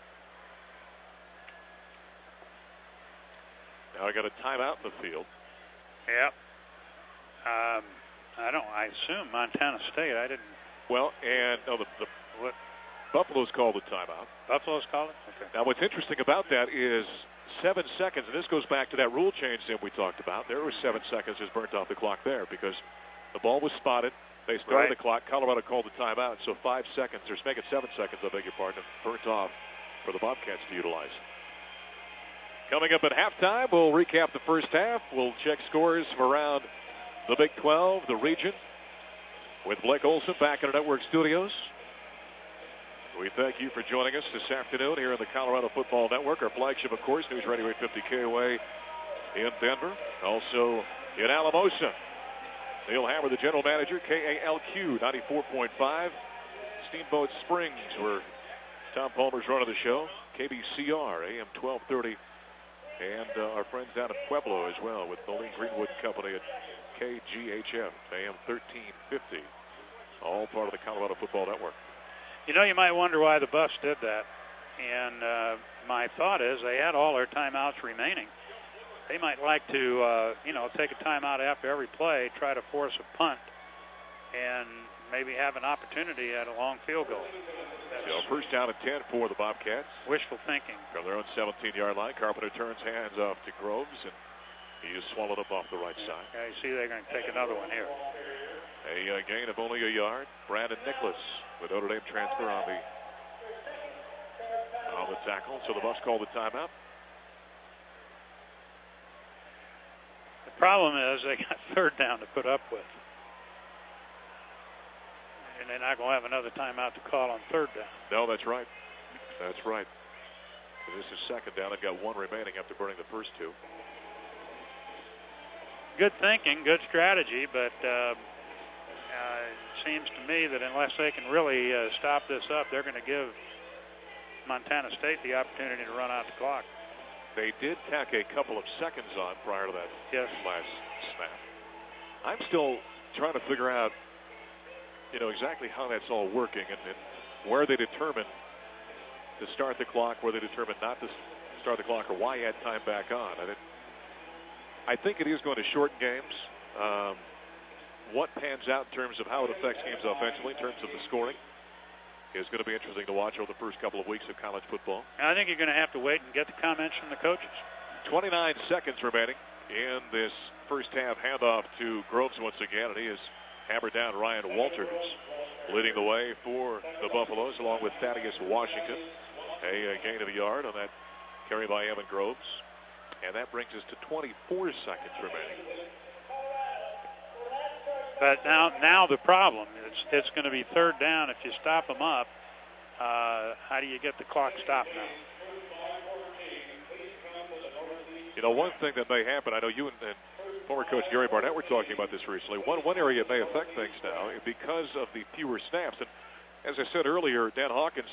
Now I got a timeout in the field. Yep. I assume Montana State. I didn't. Well, and the Buffaloes called the timeout. Buffaloes called it? Okay. Now what's interesting about that is 7 seconds, and this goes back to that rule change that we talked about. There was 7 seconds just burnt off the clock there because the ball was spotted. They started the clock. Colorado called the timeout, so 5 seconds. They're making 7 seconds, I beg your pardon, burnt off for the Bobcats to utilize. Coming up at halftime, we'll recap the first half. We'll check scores from around the Big 12, the region, with Blake Olson back in our network studios. We thank you for joining us this afternoon here in the Colorado Football Network. Our flagship, of course, News Radio 850 KOA in Denver. Also in Alamosa. Neil Hammer, the general manager, KALQ 94.5. Steamboat Springs, where Tom Palmer's running the show. KBCR, AM 1230. And our friends down in Pueblo as well with Moline Greenwood Company at KGHF, AM 1350. All part of the Colorado Football Network. You know, you might wonder why the Buffs did that. And my thought is they had all their timeouts remaining. They might like to, take a timeout after every play, try to force a punt, and maybe have an opportunity at a long field goal. So first down at 10 for the Bobcats. Wishful thinking. From their own 17-yard line, Carpenter turns hands off to Groves, and he is swallowed up off the right side. Yeah, you see they're going to take another one here. A gain of only a yard. Brandon Nicholas with Notre Dame transfer on the tackle. So the Buffs call the timeout. The problem is they got third down to put up with. And they're not going to have another timeout to call on third down. No, that's right. That's right. So this is second down. They've got one remaining after burning the first two. Good thinking, good strategy, but it seems to me that unless they can really stop this up, they're going to give Montana State the opportunity to run out the clock. They did tack a couple of seconds on prior to that last snap. I'm still trying to figure out, exactly how that's all working and where they determine to start the clock, where they determine not to start the clock, or why add time back on. I think it is going to shorten games. What pans out in terms of how it affects games offensively, in terms of the scoring, is going to be interesting to watch over the first couple of weeks of college football. I think you're going to have to wait and get the comments from the coaches. 29 seconds remaining in this first half. Handoff to Groves once again, and he has hammered down Ryan Walters, leading the way for the Buffaloes, along with Thaddeus Washington. A gain of a yard on that carry by Evan Groves. And that brings us to 24 seconds remaining. But now the problem is it's going to be third down if you stop them up. How do you get the clock stopped now? You know, one thing that may happen, I know you and former coach Gary Barnett were talking about this recently. One area may affect things now because of the fewer snaps. And as I said earlier, Dan Hawkins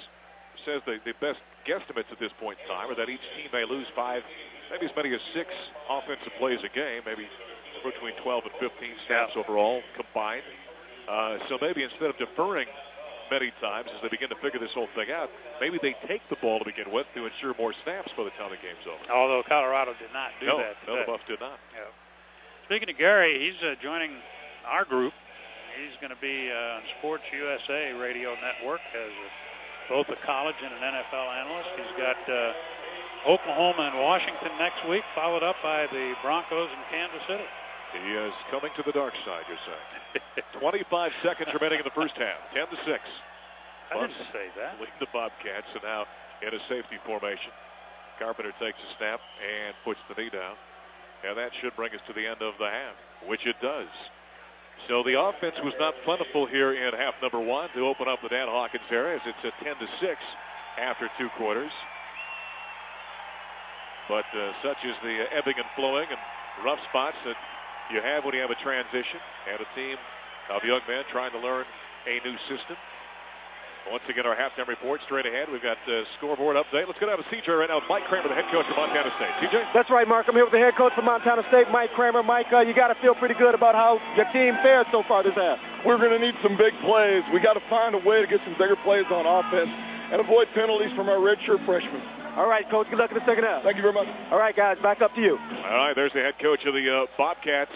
says the best guesstimates at this point in time are that each team may lose 5, maybe as many as 6 offensive plays a game, maybe between 12 and 15 snaps overall combined. So maybe instead of deferring many times as they begin to figure this whole thing out, maybe they take the ball to begin with to ensure more snaps by the time the game's over. Although Colorado did not do that. No, the Buffs did not. Yeah. Speaking of Gary, he's joining our group. He's going to be on Sports USA Radio Network as both a college and an NFL analyst. He's got Oklahoma and Washington next week, followed up by the Broncos and Kansas City. He is coming to the dark side, you're saying. 25 seconds remaining in the first half. 10-6. I didn't say that. Lead the Bobcats, and now in a safety formation. Carpenter takes a snap and puts the knee down. And that should bring us to the end of the half, which it does. So the offense was not plentiful here in half number 1 to open up the Dan Hawkins era, as it's a 10-6 after 2 quarters. But such is the ebbing and flowing and rough spots that you have when you have a transition and a team of young men trying to learn a new system. Once again, our halftime report straight ahead. We've got scoreboard update. Let's go down to CJ right now with Mike Kramer, the head coach of Montana State. CJ? That's right, Mark. I'm here with the head coach of Montana State, Mike Kramer. Mike, you got to feel pretty good about how your team fared so far this half. We're going to need some big plays. We got to find a way to get some bigger plays on offense and avoid penalties from our redshirt freshmen. All right, Coach. Good luck in the second half. Thank you very much. All right, guys. Back up to you. All right, there's the head coach of the Bobcats.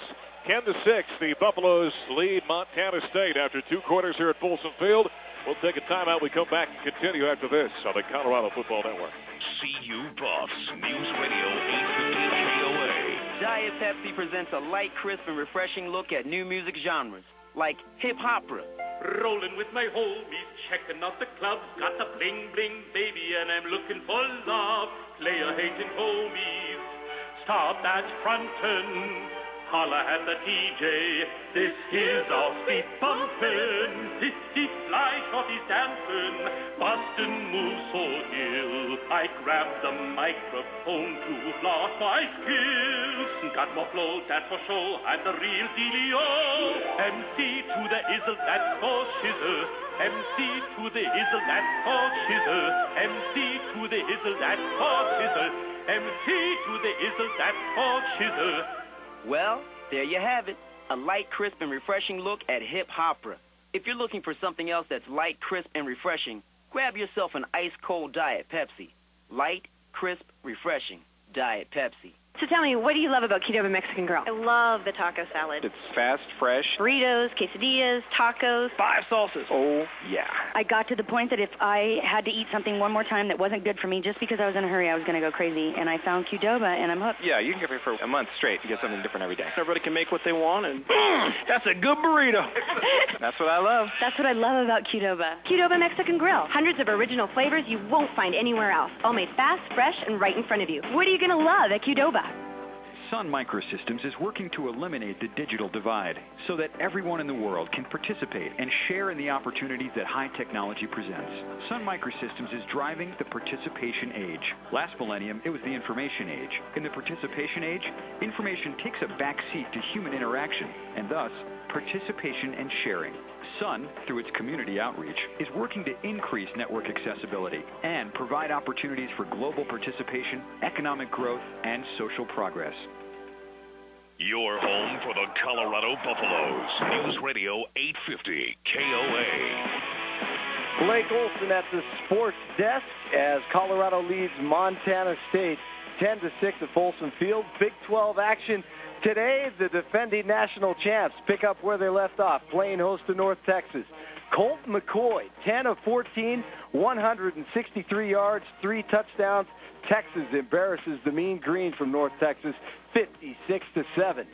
10-6, the Buffaloes lead Montana State after 2 quarters here at Folsom Field. We'll take a timeout. We come back and continue after this on the Colorado Football Network. CU Buffs, News Radio 850 KOA. Diet Pepsi presents a light, crisp, and refreshing look at new music genres, like hip-hopera. Rolling with my homies, checking out the clubs, got the bling-bling baby, and I'm looking for love. Player-hating homies, stop that frontin'. Holla at the DJ, this is our feet bumpin'. This is fly shorties dancing, bustin' moves so ill. I grabbed the microphone to flaunt my skills. Got more flow, that's for sure, I'm the real dealio. MC to the izzle, that's for shizzle. MC to the izzle, that's for shizzle. MC to the izzle, that's for shizzle. MC to the izzle, that's for shizzle. Well, there you have it. A light, crisp, and refreshing look at hip-hopera. If you're looking for something else that's light, crisp, and refreshing, grab yourself an ice-cold Diet Pepsi. Light, crisp, refreshing. Diet Pepsi. So tell me, what do you love about Qdoba Mexican Grill? I love the taco salad. It's fast, fresh. Burritos, quesadillas, tacos. 5 salsas. Oh, yeah. I got to the point that if I had to eat something one more time that wasn't good for me, just because I was in a hurry, I was going to go crazy. And I found Qdoba, and I'm hooked. Yeah, you can get it for a month straight and get something different every day. Everybody can make what they want, and that's a good burrito. That's what I love. That's what I love about Qdoba. Qdoba Mexican Grill. Hundreds of original flavors you won't find anywhere else. All made fast, fresh, and right in front of you. What are you going to love at Qdoba? Sun Microsystems is working to eliminate the digital divide so that everyone in the world can participate and share in the opportunities that high technology presents. Sun Microsystems is driving the participation age. Last millennium, it was the information age. In the participation age, information takes a back seat to human interaction, and thus, participation and sharing. Sun, through its community outreach, is working to increase network accessibility and provide opportunities for global participation, economic growth, and social progress. Your home for the Colorado Buffaloes. News Radio 850 KOA. Blake Olson at the sports desk as Colorado leads Montana State 10-6 at Folsom Field. Big 12 action today. The defending national champs pick up where they left off, playing host to North Texas. Colt McCoy, 10 of 14, 163 yards, 3 touchdowns. Texas embarrasses the Mean Green from North Texas, 56-7.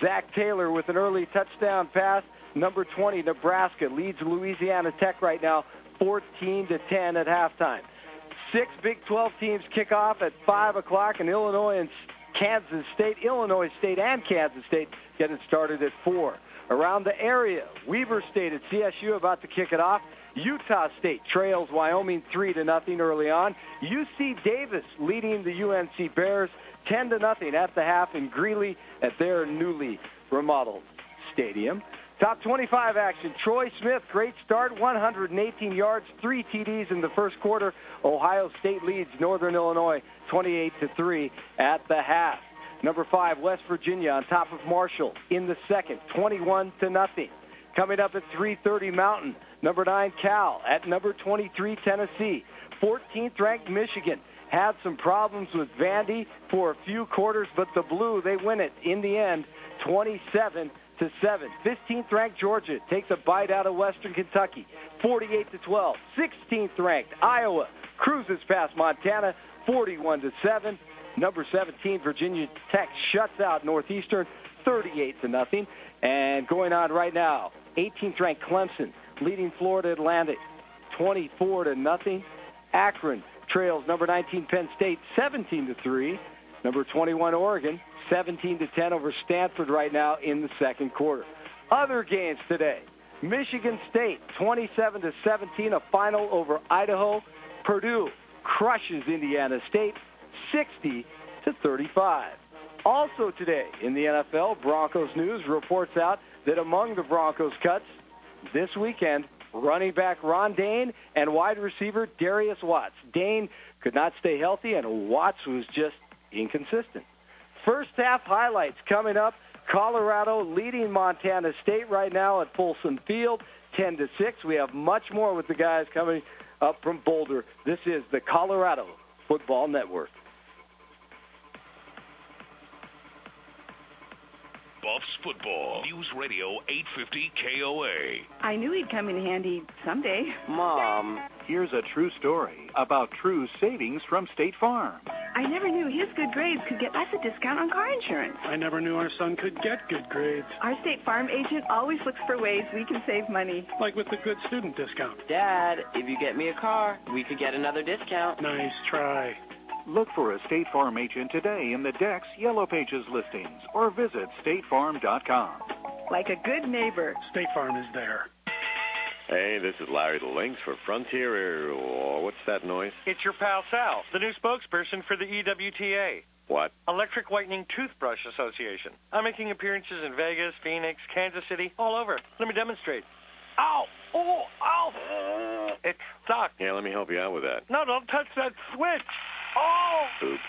Zach Taylor with an early touchdown pass. Number 20, Nebraska leads Louisiana Tech right now, 14-10 at halftime. 6 Big 12 teams kick off at 5 o'clock, and Illinois and Kansas State, Illinois State and Kansas State getting started at 4. Around the area, Weber State at CSU about to kick it off. Utah State trails Wyoming 3-0 early on. UC Davis leading the UNC Bears 10-0 at the half in Greeley at their newly remodeled stadium. Top 25 action. Troy Smith, great start, 118 yards, 3 TDs in the first quarter. Ohio State leads Northern Illinois 28-3 at the half. Number 5, West Virginia on top of Marshall in the second, 21-0. Coming up at 3:30 Mountain, number 9, Cal at number 23, Tennessee. 14th ranked Michigan had some problems with Vandy for a few quarters, but the Blue, they win it in the end, 27-7. 15th ranked Georgia takes a bite out of Western Kentucky, 48-12. 16th ranked Iowa cruises past Montana, 41-7. Number 17 Virginia Tech shuts out Northeastern, 38-0. And going on right now, 18th ranked Clemson leading Florida Atlantic, 24-0. Akron trails number 19 Penn State, 17-3. Number 21 Oregon, 17-10 over Stanford right now in the second quarter. Other games today: Michigan State 27-17, a final over Idaho. Purdue crushes Indiana State 60-35. Also today in the NFL, Broncos news reports out that among the Broncos cuts this weekend, running back Ron Dane and wide receiver Darius Watts. Dane could not stay healthy, and Watts was just inconsistent. First half highlights coming up. Colorado leading Montana State right now at Folsom Field, 10-6. We have much more with the guys coming up from Boulder. This is the Colorado Football Network. Buffs Football, News Radio 850 KOA. I knew he'd come in handy someday. Mom, here's a true story about true savings from State Farm. I never knew his good grades could get us a discount on car insurance. I never knew our son could get good grades. Our State Farm agent always looks for ways we can save money. Like with the good student discount. Dad, if you get me a car, we could get another discount. Nice try. Look for a State Farm agent today in the Dex Yellow Pages listings or visit statefarm.com. Like a good neighbor. State Farm is there. Hey, this is Larry the Lynx for Frontier. What's that noise? It's your pal Sal, the new spokesperson for the EWTA. What? Electric Whitening Toothbrush Association. I'm making appearances in Vegas, Phoenix, Kansas City, all over. Let me demonstrate. Ow! Oh! Ow! It sucked. Yeah, let me help you out with that. No, don't touch that switch. Oh! Oops.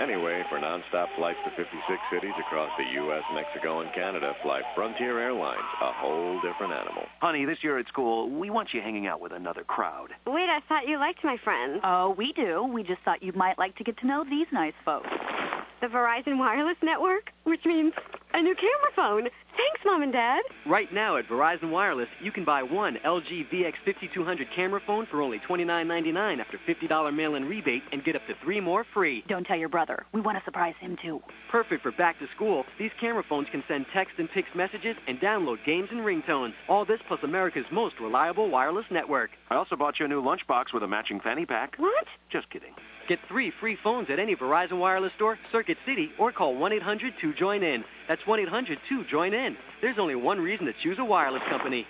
Anyway, for nonstop flights to 56 cities across the U.S., Mexico, and Canada, fly Frontier Airlines, a whole different animal. Honey, this year at school, we want you hanging out with another crowd. Wait, I thought you liked my friends. Oh, we do. We just thought you might like to get to know these nice folks. The Verizon Wireless Network, which means a new camera phone. Thanks, Mom and Dad. Right now at Verizon Wireless, you can buy one LG VX5200 camera phone for only $29.99 after $50 mail-in rebate and get up to 3 more free. Don't tell your brother. We want to surprise him, too. Perfect for back to school, these camera phones can send text and pics messages and download games and ringtones. All this plus America's most reliable wireless network. I also bought you a new lunchbox with a matching fanny pack. What? Just kidding. Get 3 free phones at any Verizon Wireless store, Circuit City, or call 1-800-2-JOIN-IN. That's 1-800-2-JOIN-IN. There's only one reason to choose a wireless company.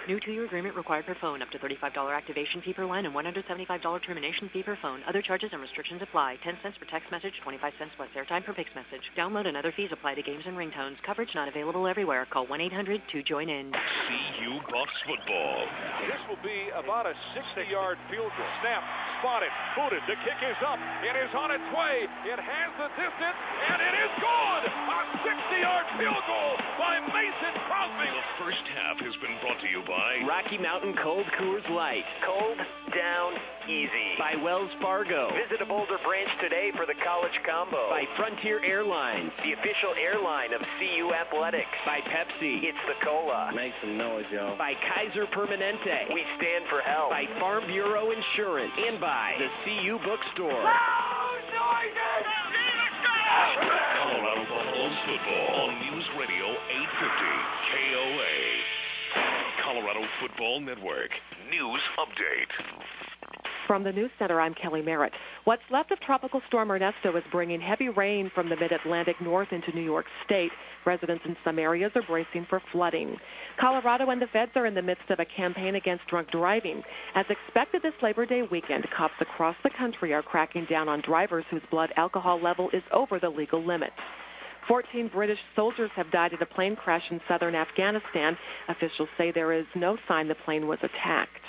New 2-year agreement required per phone. Up to $35 activation fee per line and $175 termination fee per phone. Other charges and restrictions apply. 10 cents per text message, 25 cents plus airtime per pics message. Download and other fees apply to games and ringtones. Coverage not available everywhere. Call 1-800-2-JOIN-IN. CU Buffs Football. This will be about a 60-yard field goal. Snap, spotted, booted. The kick is up. It is on its way. It has the distance, and it is good. A 60-yard field goal by Mason Crosby. The first half has been brought to you by Rocky Mountain Cold Coors Light. Cold down easy. By Wells Fargo. Visit a Boulder branch today for the college combo. By Frontier Airlines. The official airline of CU Athletics. By Pepsi. It's the cola. Make some noise, y'all. By Kaiser Permanente. We stand for help. By Farm Bureau Insurance. And by the CU Bookstore. Colorado Buffaloes football on News Radio 850 KOA. Colorado Football Network. News update. From the News Center, I'm Kelly Merritt. Well, What's left of Tropical Storm Ernesto is bringing heavy rain from the mid-Atlantic north into New York State. Residents in some areas are bracing for flooding. Colorado and the feds are in the midst of a campaign against drunk driving. As expected this Labor Day weekend, cops across the country are cracking down on drivers whose blood alcohol level is over the legal limit. 14 British soldiers have died in a plane crash in southern Afghanistan. Officials say there is no sign the plane was attacked.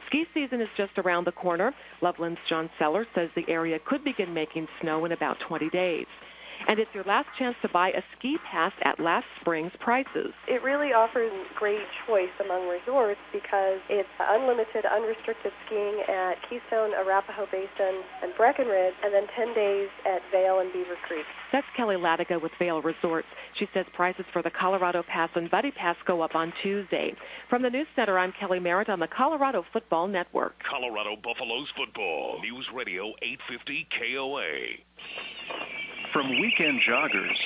Ski season is just around the corner. Loveland's John Seller says the area could begin making snow in about 20 days. And it's your last chance to buy a ski pass at last spring's prices. It really offers great choice among resorts because it's unlimited, unrestricted skiing at Keystone, Arapahoe Basin, and Breckenridge, and then 10 days at Vail and Beaver Creek. That's Kelly Latiga with Vail Resorts. She says prices for the Colorado Pass and Buddy Pass go up on Tuesday. From the News Center, I'm Kelly Merritt on the Colorado Football Network. Colorado Buffaloes football. News Radio 850 KOA. From weekend joggers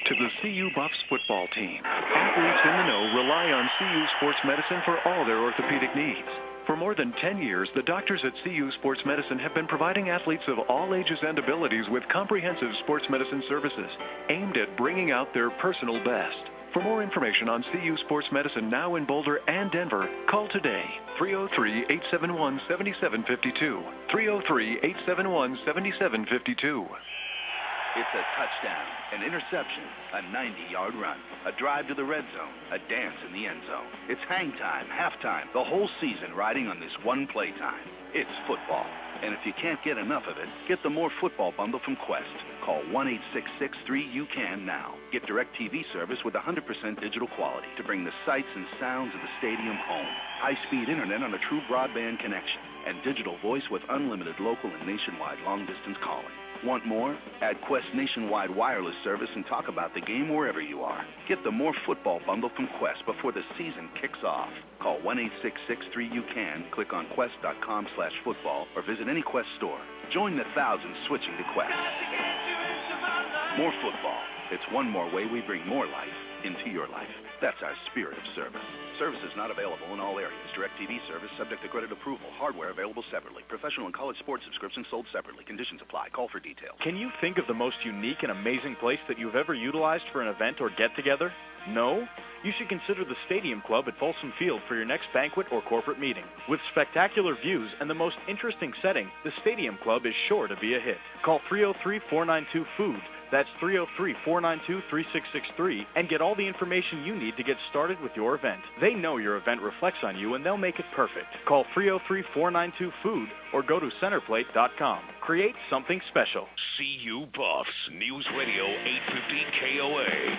to the CU Buffs football team, athletes in the know rely on CU Sports Medicine for all their orthopedic needs. For more than 10 years, the doctors at CU Sports Medicine have been providing athletes of all ages and abilities with comprehensive sports medicine services aimed at bringing out their personal best. For more information on CU Sports Medicine now in Boulder and Denver, call today, 303-871-7752, 303-871-7752. It's a touchdown, an interception, a 90-yard run, a drive to the red zone, a dance in the end zone. It's hang time, halftime, the whole season riding on this one play time. It's football. And if you can't get enough of it, get the More Football Bundle from Quest. Call 1-866-3-YOU-CAN now. Get direct TV service with 100% digital quality to bring the sights and sounds of the stadium home. High-speed internet on a true broadband connection. And digital voice with unlimited local and nationwide long-distance calling. Want more? Add Quest nationwide wireless service and talk about the game wherever you are. Get the More Football Bundle from Quest before the season kicks off. Call 1-866-3-YOU-CAN, click on quest.com/football, or visit any Quest store. Join the thousands switching to Quest. More football. It's one more way we bring more life into your life. That's our spirit of service. Service is not available in all areas. Direct TV service subject to credit approval. Hardware available separately. Professional and college sports subscriptions sold separately. Conditions apply. Call for details. Can you think of the most unique and amazing place that you've ever utilized for an event or get-together? No? You should consider the Stadium Club at Folsom Field for your next banquet or corporate meeting. With spectacular views and the most interesting setting, the Stadium Club is sure to be a hit. Call 303-492-FOOD. That's 303-492-3663, and get all the information you need to get started with your event. They know your event reflects on you, and they'll make it perfect. Call 303-492-FOOD or go to centerplate.com. Create something special. CU Buffs, News Radio 850 KOA.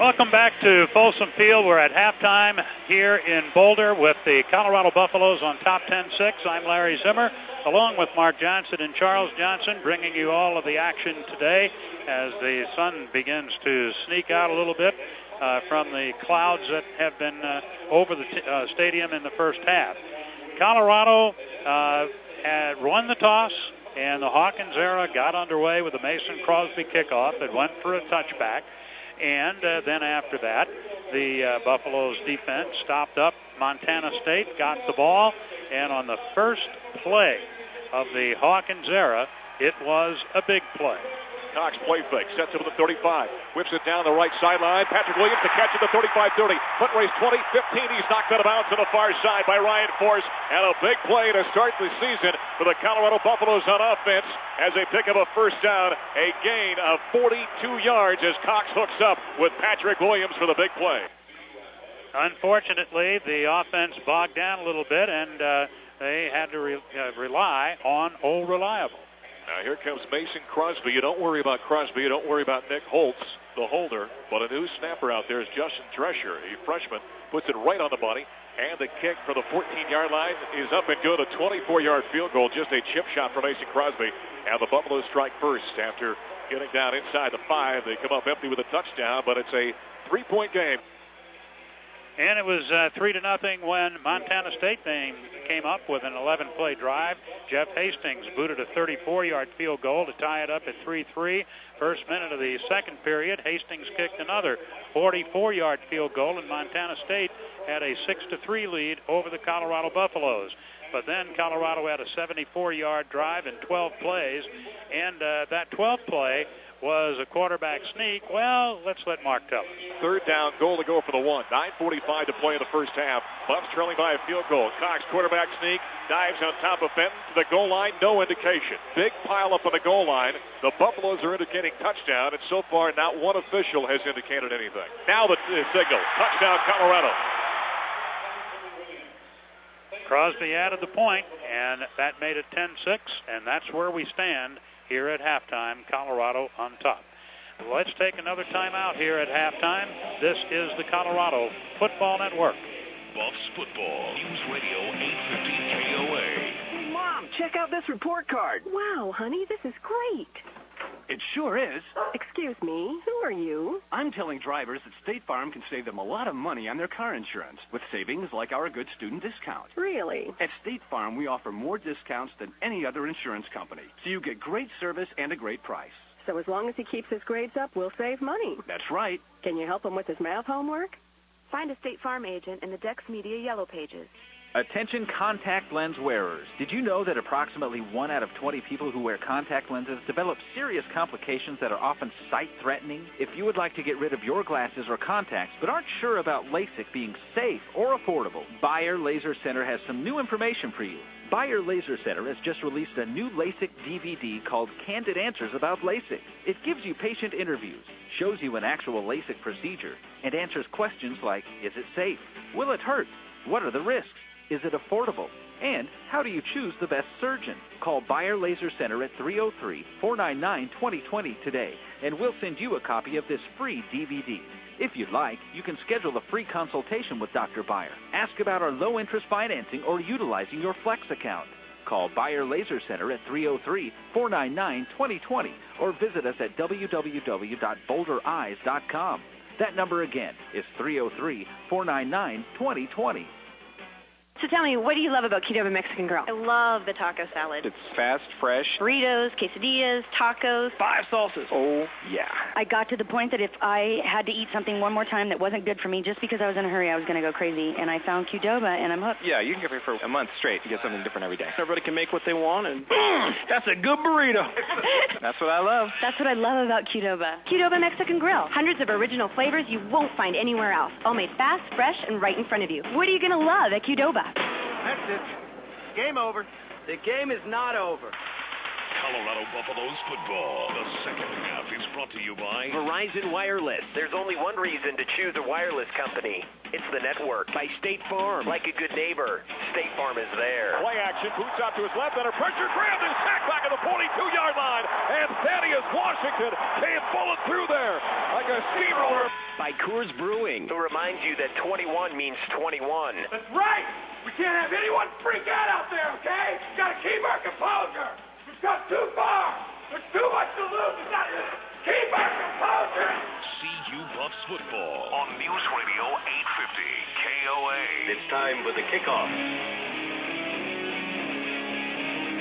Welcome back to Folsom Field. We're at halftime here in Boulder with the Colorado Buffaloes on top 10-6. I'm Larry Zimmer, along with Mark Johnson and Charles Johnson, bringing you all of the action today as the sun begins to sneak out a little bit from the clouds that have been over the stadium in the first half. Colorado had won the toss, and the Hawkins era got underway with a Mason Crosby kickoff that went for a touchback. And then after that, the Buffaloes defense stopped up Montana State, got the ball, and on the first play of the Hawkins era, it was a big play. Cox play fake, sets it with the 35, whips it down the right sideline. Patrick Williams to catch at the 35-30. Foot race 20, 15. He's knocked out of bounds to the far side by Ryan Force. And a big play to start the season for the Colorado Buffaloes on offense as they pick up a first down, a gain of 42 yards as Cox hooks up with Patrick Williams for the big play. Unfortunately, the offense bogged down a little bit, and they had to rely on Old Reliable. Now here comes Mason Crosby. You don't worry about Crosby. You don't worry about Nick Holtz, the holder. But a new snapper out there is Justin Drescher, a freshman, puts it right on the money. And the kick for the 14-yard line is up and good. A 24-yard field goal, just a chip shot for Mason Crosby. And the Buffaloes strike first after getting down inside the 5. They come up empty with a touchdown, but it's a 3-point game. And it was 3-0 when Montana State came up with an 11-play drive. Jeff Hastings booted a 34-yard field goal to tie it up at 3-3. First minute of the second period, Hastings kicked another 44-yard field goal, and Montana State had a 6-3 lead over the Colorado Buffaloes. but then Colorado had a 74-yard drive in 12 plays, and that 12th play was a quarterback sneak. Well, let's let Mark tell us. Third down, goal to go for the one. 9:45 to play in the first half. Buffs trailing by a field goal. Cox, quarterback sneak, dives on top of Fenton to the goal line. No indication. Big pile up on the goal line. The Buffaloes are indicating touchdown, and so far not one official has indicated anything. Now the signal. Touchdown, Colorado. Crosby added the point, and that made it 10-6, and that's where we stand here at halftime. Colorado on top. Let's take another timeout here at halftime. This is the Colorado Football Network. Buffs Football, News Radio 850 KOA. Hey, Mom, check out this report card. Wow, honey, this is great. It sure is. Excuse me, who are you? I'm telling drivers that State Farm can save them a lot of money on their car insurance with savings like our good student discount. Really? At State Farm, we offer more discounts than any other insurance company, so you get great service and a great price. So as long as he keeps his grades up, we'll save money. That's right. Can you help him with his math homework? Find a State Farm agent in the Dex Media Yellow Pages. Attention contact lens wearers. Did you know that approximately 1 out of 20 people who wear contact lenses develop serious complications that are often sight-threatening? If you would like to get rid of your glasses or contacts but aren't sure about LASIK being safe or affordable, Bayer Laser Center has some new information for you. Bayer Laser Center has just released a new LASIK DVD called Candid Answers About LASIK. It gives you patient interviews, shows you an actual LASIK procedure, and answers questions like, is it safe? Will it hurt? What are the risks? Is it affordable? And how do you choose the best surgeon? Call Bayer Laser Center at 303-499-2020 today, and we'll send you a copy of this free DVD. If you'd like, you can schedule a free consultation with Dr. Bayer. Ask about our low-interest financing or utilizing your Flex account. Call Bayer Laser Center at 303-499-2020 or visit us at www.bouldereyes.com. That number again is 303-499-2020. So tell me, what do you love about Qdoba Mexican Grill? I love the taco salad. It's fast, fresh. Burritos, quesadillas, tacos. 5 salsas. Oh, yeah. I got to the point that if I had to eat something one more time that wasn't good for me, just because I was in a hurry, I was going to go crazy. And I found Qdoba, and I'm hooked. Yeah, you can get it for a month straight and get something different every day. Everybody can make what they want, and that's a good burrito. That's what I love. That's what I love about Qdoba. Qdoba Mexican Grill. Hundreds of original flavors you won't find anywhere else. All made fast, fresh, and right in front of you. What are you going to love at Qdoba? That's it. Game over. The game is not over. Colorado Buffaloes football. The second half is brought to you by Verizon Wireless. There's only one reason to choose a wireless company. It's the network. By State Farm. Like a good neighbor, State Farm is there. Play action. Boots out to his left. Under pressure. Grabbed and sacked back at the 42-yard line. And Thaddeus Washington came bullet through there like a steamroller. By Coors Brewing. To remind you that 21 means 21. That's right. We can't have anyone freak out there, okay? We've got to keep our composure. We've gone too far. There's too much to lose. We've got to keep our composure. CU Buffs football on News Radio 850 KOA. It's time for the kickoff.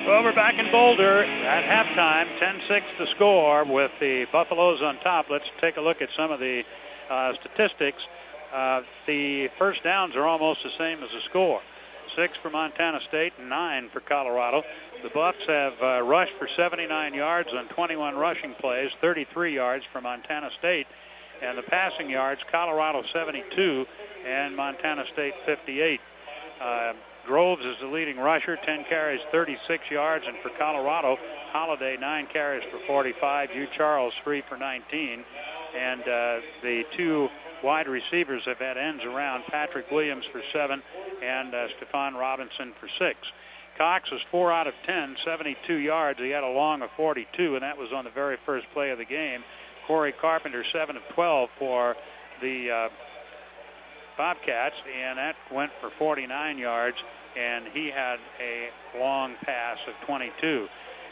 Well, we're back in Boulder at halftime, 10-6 to score with the Buffaloes on top. Let's take a look at some of the statistics. The first downs are almost the same as the score. 6 for Montana State and 9 for Colorado. The Buffs have rushed for 79 yards on 21 rushing plays, 33 yards for Montana State. And the passing yards, Colorado 72 and Montana State 58. Groves is the leading rusher, 10 carries, 36 yards. And for Colorado, Holiday, 9 carries for 45. Hugh Charles, 3 for 19. And the two wide receivers have had ends around, Patrick Williams for 7 and Stephon Robinson for 6. Cox was 4 out of 10, 72 yards. He had a long of 42, and that was on the very first play of the game. Corey Carpenter, 7 of 12 for the Bobcats, and that went for 49 yards, and he had a long pass of 22.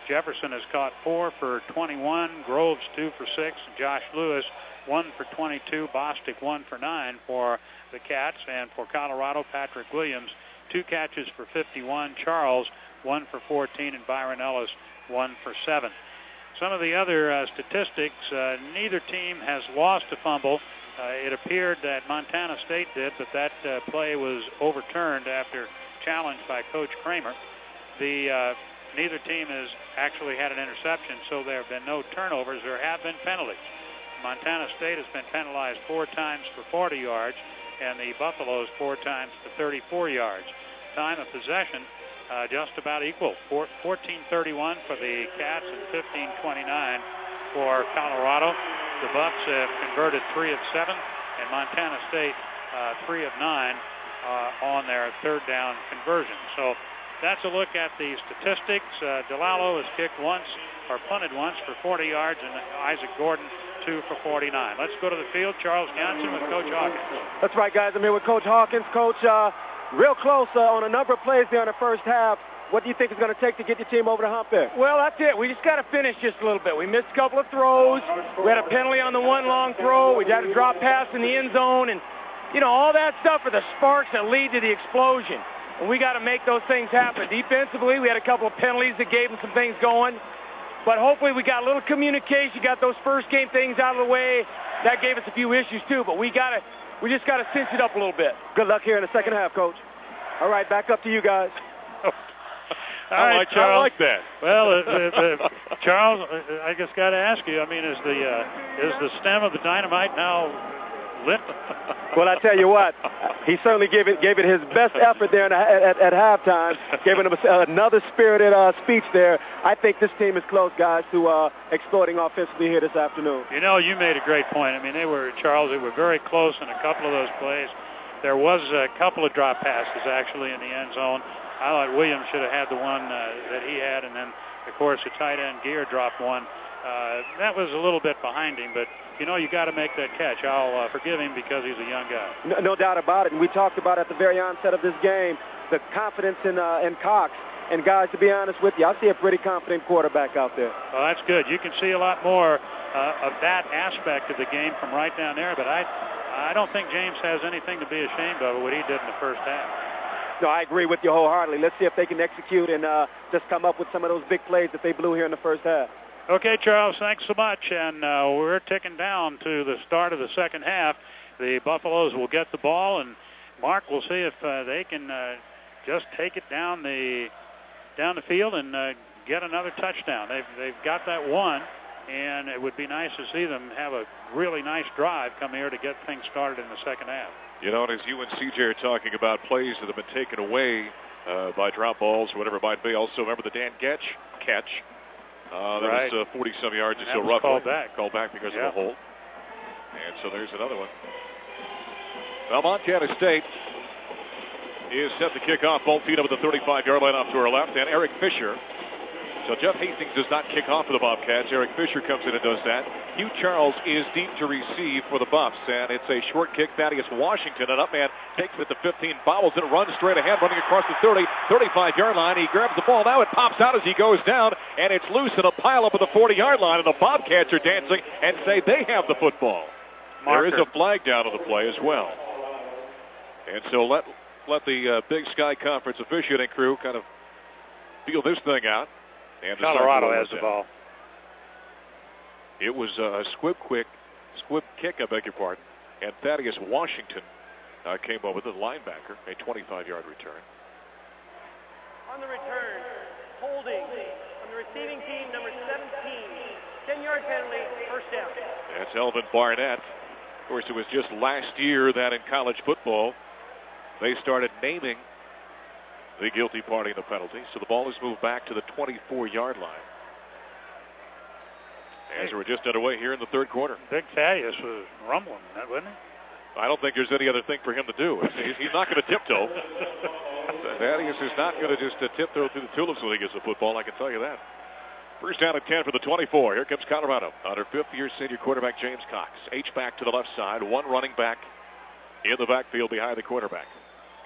Jefferson has caught 4 for 21, Groves 2 for 6, Josh Lewis 1 for 22, Bostic 1 for 9 for the Cats, and for Colorado, Patrick Williams 2 catches for 51, Charles 1 for 14, and Byron Ellis 1 for 7. Some of the other statistics, neither team has lost a fumble. It appeared that Montana State did, but that play was overturned after challenged by Coach Kramer. Neither team has actually had an interception, so there have been no turnovers. There have been penalties. Montana State has been penalized 4 times for 40 yards, and the Buffaloes 4 times for 34 yards. Time of possession just about equal, 14:31 for the Cats and 15:29 for Colorado. The Buffs have converted 3 of 7, and Montana State 3 of 9 on their third down conversion. So that's a look at the statistics. DeLallo has kicked once, or punted once for 40 yards, and Isaac Gordon 2 for 49. Let's go to the field. Charles Johnson with Coach Hawkins. That's right, guys. I'm here with Coach Hawkins. Coach, real close on a number of plays there in the first half. What do you think it's going to take to get your team over the hump there? Well, that's it. We just got to finish just a little bit. We missed a couple of throws. We had a penalty on the one long throw. We had a drop pass in the end zone. And, you know, all that stuff are the sparks that lead to the explosion. And we got to make those things happen. Defensively, we had a couple of penalties that gave them some things going. But hopefully we got a little communication, got those first game things out of the way. That gave us a few issues, too. But we just got to cinch it up a little bit. Good luck here in the second half, Coach. All right, back up to you guys. All right, Charles. I like that. Well, Charles, I just got to ask you. I mean, is the stem of the dynamite now lit? Well, I tell you what, he certainly gave it his best effort there at halftime, giving him another spirited speech there. I think this team is close, guys, to exploiting offensively here this afternoon. You know, you made a great point. I mean, they were very close in a couple of those plays. There was a couple of drop passes actually in the end zone. I thought Williams should have had the one that he had, and then, of course, the tight end Gear dropped one. That was a little bit behind him, but, you know, you got to make that catch. I'll forgive him because he's a young guy. No doubt about it, and we talked about at the very onset of this game the confidence in Cox. And, guys, to be honest with you, I see a pretty confident quarterback out there. Well, that's good. You can see a lot more of that aspect of the game from right down there, but I don't think James has anything to be ashamed of what he did in the first half. No, I agree with you wholeheartedly. Let's see if they can execute and just come up with some of those big plays that they blew here in the first half. Okay, Charles, thanks so much. And we're ticking down to the start of the second half. The Buffaloes will get the ball, and Mark will see if they can just take it down the field and get another touchdown. They've got that one, and it would be nice to see them have a really nice drive come here to get things started in the second half. You know, and as you and CJ are talking about plays that have been taken away by drop balls or whatever it might be, also remember the Dan Getch catch. That right. was 40-some yards. It's still rough. Called back because of the hole. And so there's another one. Well, Montana State is set to kick off. Both feet up at the 35-yard line off to our left. And Eric Fisher. So Jeff Hastings does not kick off for the Bobcats. Eric Fisher comes in and does that. Hugh Charles is deep to receive for the Buffs. And it's a short kick. Thaddeus Washington, an up man, takes it at the 15, bobbles it, runs straight ahead, running across the 30, 35-yard line. He grabs the ball. Now it pops out as he goes down, and it's loose in a pile up at the 40-yard line. And the Bobcats are dancing and say they have the football. Marker. There is a flag down on the play as well. And so let the Big Sky Conference officiating crew kind of feel this thing out. And Colorado has the ball. It was a squib kick, I beg your pardon. And Thaddeus Washington came over, the linebacker, a 25-yard return. On the return, holding on the receiving team, number 17. 10-yard penalty, first down. That's Elvin Barnett. Of course, it was just last year that in college football they started naming the guilty party in the penalty. So the ball is moved back to the 24-yard line. As we're just underway here in the third quarter. Big Thaddeus was rumbling, wasn't he? I don't think there's any other thing for him to do. He's not going to tiptoe. Thaddeus is not going to just tiptoe through the tulips when he gets the football, I can tell you that. First down and 10 for the 24. Here comes Colorado. Under fifth-year senior quarterback James Cox. H-back to the left side. One running back in the backfield behind the quarterback.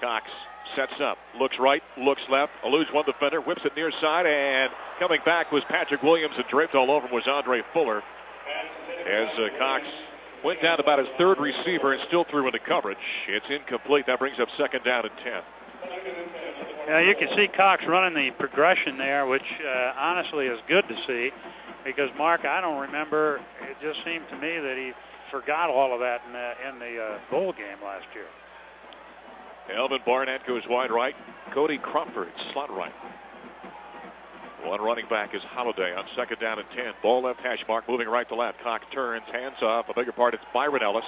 Cox sets up, looks right, looks left, eludes one defender, whips it near side, and coming back was Patrick Williams, and draped all over him was Andre Fuller. As Cox went down about his third receiver and still threw into coverage. It's incomplete. That brings up second down and 10. Yeah, you can see Cox running the progression there, which honestly is good to see, because Mark, I don't remember. It just seemed to me that he forgot all of that in the bowl game last year. Elvin Barnett goes wide right. Cody Crawford, slot right. One running back is Holiday on second down and 10. Ball left hash mark, moving right to left. Cox turns, hands off. A bigger part, it's Byron Ellis.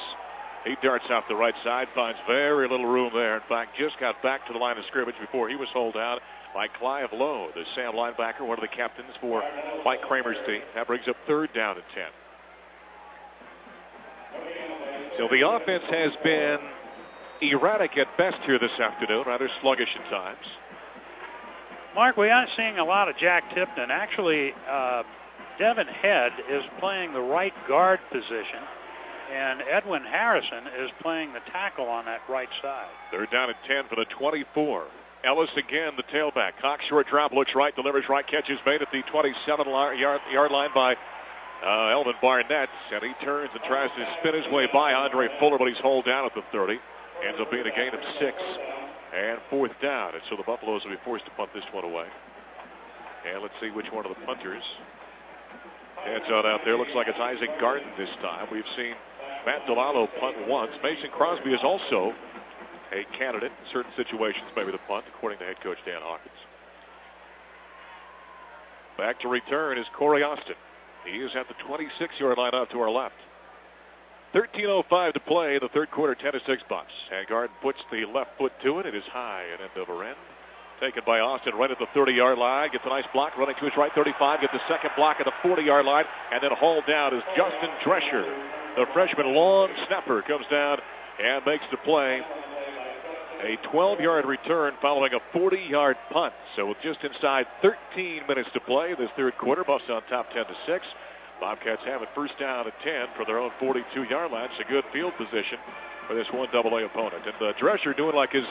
He darts out the right side, finds very little room there. In fact, just got back to the line of scrimmage before he was holed out by Clive Lowe, the Sam linebacker, one of the captains for Mike Kramer's team. That brings up third down and 10. So the offense has been erratic at best here this afternoon, rather sluggish at times. Mark, we aren't seeing a lot of Jack Tipton. Actually, Devin Head is playing the right guard position, and Edwin Harrison is playing the tackle on that right side. Third down and 10 for the 24. Ellis again, the tailback. Cox short drop, looks right, delivers right, catches made at the 27-yard line by Elvin Barnett, and he turns and tries to spin his way by Andre Fuller, but he's hauled down at the 30. Ends up being a gain of 6 and fourth down, and so the Buffaloes will be forced to punt this one away. And let's see which one of the punters heads out there. Looks like it's Isaac Garden this time. We've seen Matt Delano punt once. Mason Crosby is also a candidate in certain situations, maybe the punt, according to head coach Dan Hawkins. Back to return is Corey Austin. He is at the 26-yard line out to our left. 13:05 to play in the third quarter, 10-6 Buffs. And Garden puts the left foot to it. It is high and end over end. Taken by Austin right at the 30-yard line. Gets a nice block, running to his right 35. Gets a second block at the 40-yard line. And then hauled down is Justin Drescher. The freshman long snapper comes down and makes the play. A 12-yard return following a 40-yard punt. So with just inside 13 minutes to play this third quarter, Buffs on top 10-6. Bobcats have it first down at 10 for their own 42-yard line. It's a good field position for this 1AA opponent. And Drescher doing like his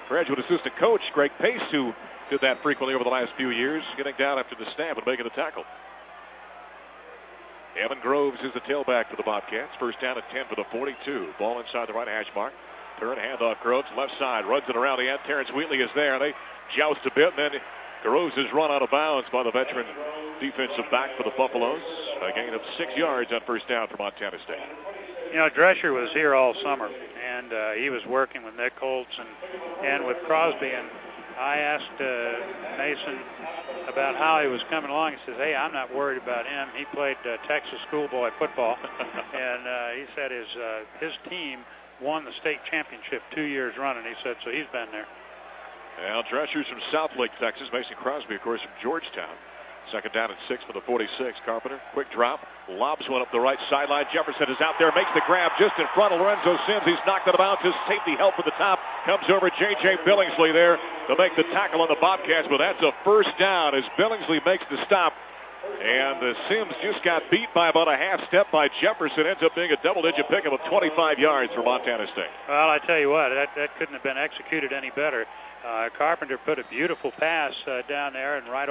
graduate assistant coach, Greg Pace, who did that frequently over the last few years, getting down after the snap and making the tackle. Evan Groves is the tailback for the Bobcats. First down at 10 for the 42. Ball inside the right hash mark. Turn, handoff, Groves, left side, runs it around the end. Terrence Wheatley is there. They joust a bit, and then Groves is run out of bounds by the veteran defensive back for the Buffaloes. A gain of 6 yards on first down for Montana State. You know, Drescher was here all summer, and he was working with Nick Holtz and with Crosby. And I asked Mason about how he was coming along. He says, hey, I'm not worried about him. He played Texas schoolboy football, and he said his team won the state championship 2 years running. He said, so he's been there. Well, Drescher's from Southlake, Texas. Mason Crosby, of course, from Georgetown. Second down and 6 for the 46. Carpenter, quick drop, lobs one up the right sideline. Jefferson is out there, makes the grab just in front of Lorenzo Sims. He's knocked out of bounds. His safety help at the top comes over J.J. Billingsley there to make the tackle on the Bobcats, but that's a first down as Billingsley makes the stop. And Sims just got beat by about a half step by Jefferson. Ends up being a double-digit pickup of 25 yards for Montana State. Well, I tell you what, that couldn't have been executed any better. Carpenter put a beautiful pass down there and right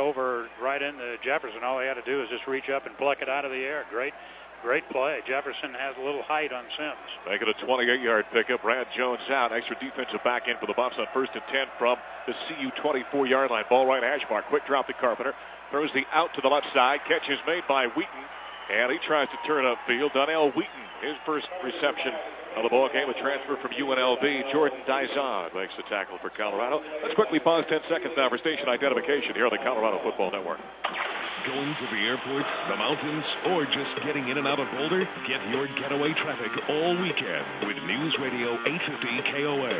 into Jefferson. All he had to do is just reach up and pluck it out of the air. Great play. Jefferson has a little height on Sims. Make it a 28-yard pickup. Brad Jones out. Extra defensive back in for the Buffs on first and 10 from the CU 24-yard line. Ball right hash mark. Quick drop to Carpenter. Throws the out to the left side. Catch is made by Wheaton. And he tries to turn upfield. Donnell Wheaton, his first reception of the ball game, a transfer from UNLV. Jordan Dizon makes the tackle for Colorado. Let's quickly pause 10 seconds now for station identification here on the Colorado Football Network. Going to the airport, the mountains, or just getting in and out of Boulder? Get your getaway traffic all weekend with News Radio 850 KOA.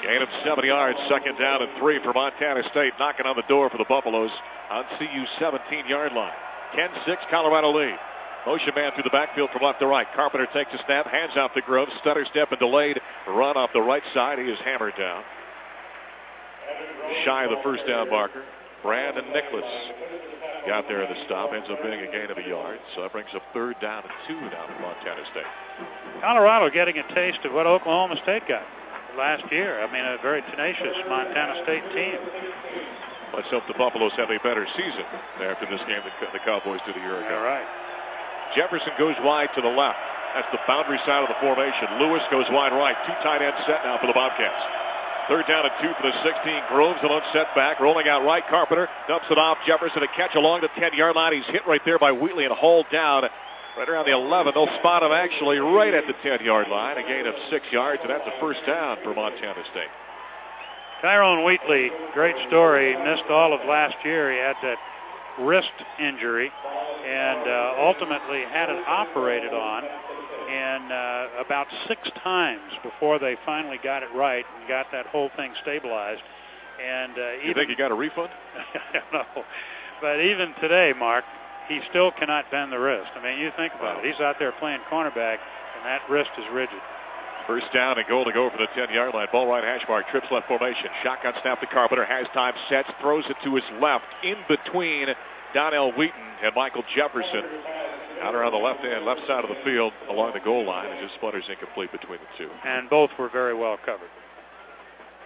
Gain of 7 yards, second down and 3 for Montana State, knocking on the door for the Buffaloes on CU 17-yard line. 10-6 Colorado lead. Motion man through the backfield from left to right. Carpenter takes a snap, hands off to Groves, stutter step and delayed run off the right side. He is hammered down. Shy of the first down marker. Brandon Nicholas got there at the stop. Ends up being a gain of a yard. So that brings up third down and 2 now for Montana State. Colorado getting a taste of what Oklahoma State got last year. I mean, a very tenacious Montana State team. Let's hope the Buffaloes have a better season after this game than the Cowboys did a year ago. All right. Jefferson goes wide to the left. That's the boundary side of the formation. Lewis goes wide right. 2 tight ends set now for the Bobcats. Third down and 2 for the 16. Groves alone set back. Rolling out right. Carpenter dumps it off. Jefferson a catch along the 10-yard line. He's hit right there by Wheatley and hauled down Right around the 11. They'll spot him actually right at the 10-yard line. A gain of 6 yards, and that's a first down for Montana State. Tyrone Wheatley, great story. He missed all of last year. He had that wrist injury and ultimately had it operated on. And about 6 times before they finally got it right and got that whole thing stabilized. And you think he got a refund? I don't know. But even today, Mark, he still cannot bend the wrist. I mean, you think about it. He's out there playing cornerback, and that wrist is rigid. First down and goal to go for the 10-yard line. Ball right hash mark, trips left formation. Shotgun snap to Carpenter, has time, sets, throws it to his left, in between Donnell Wheaton and Michael Jefferson. Out around the left side of the field along the goal line. It just sputters incomplete between the two. And both were very well covered.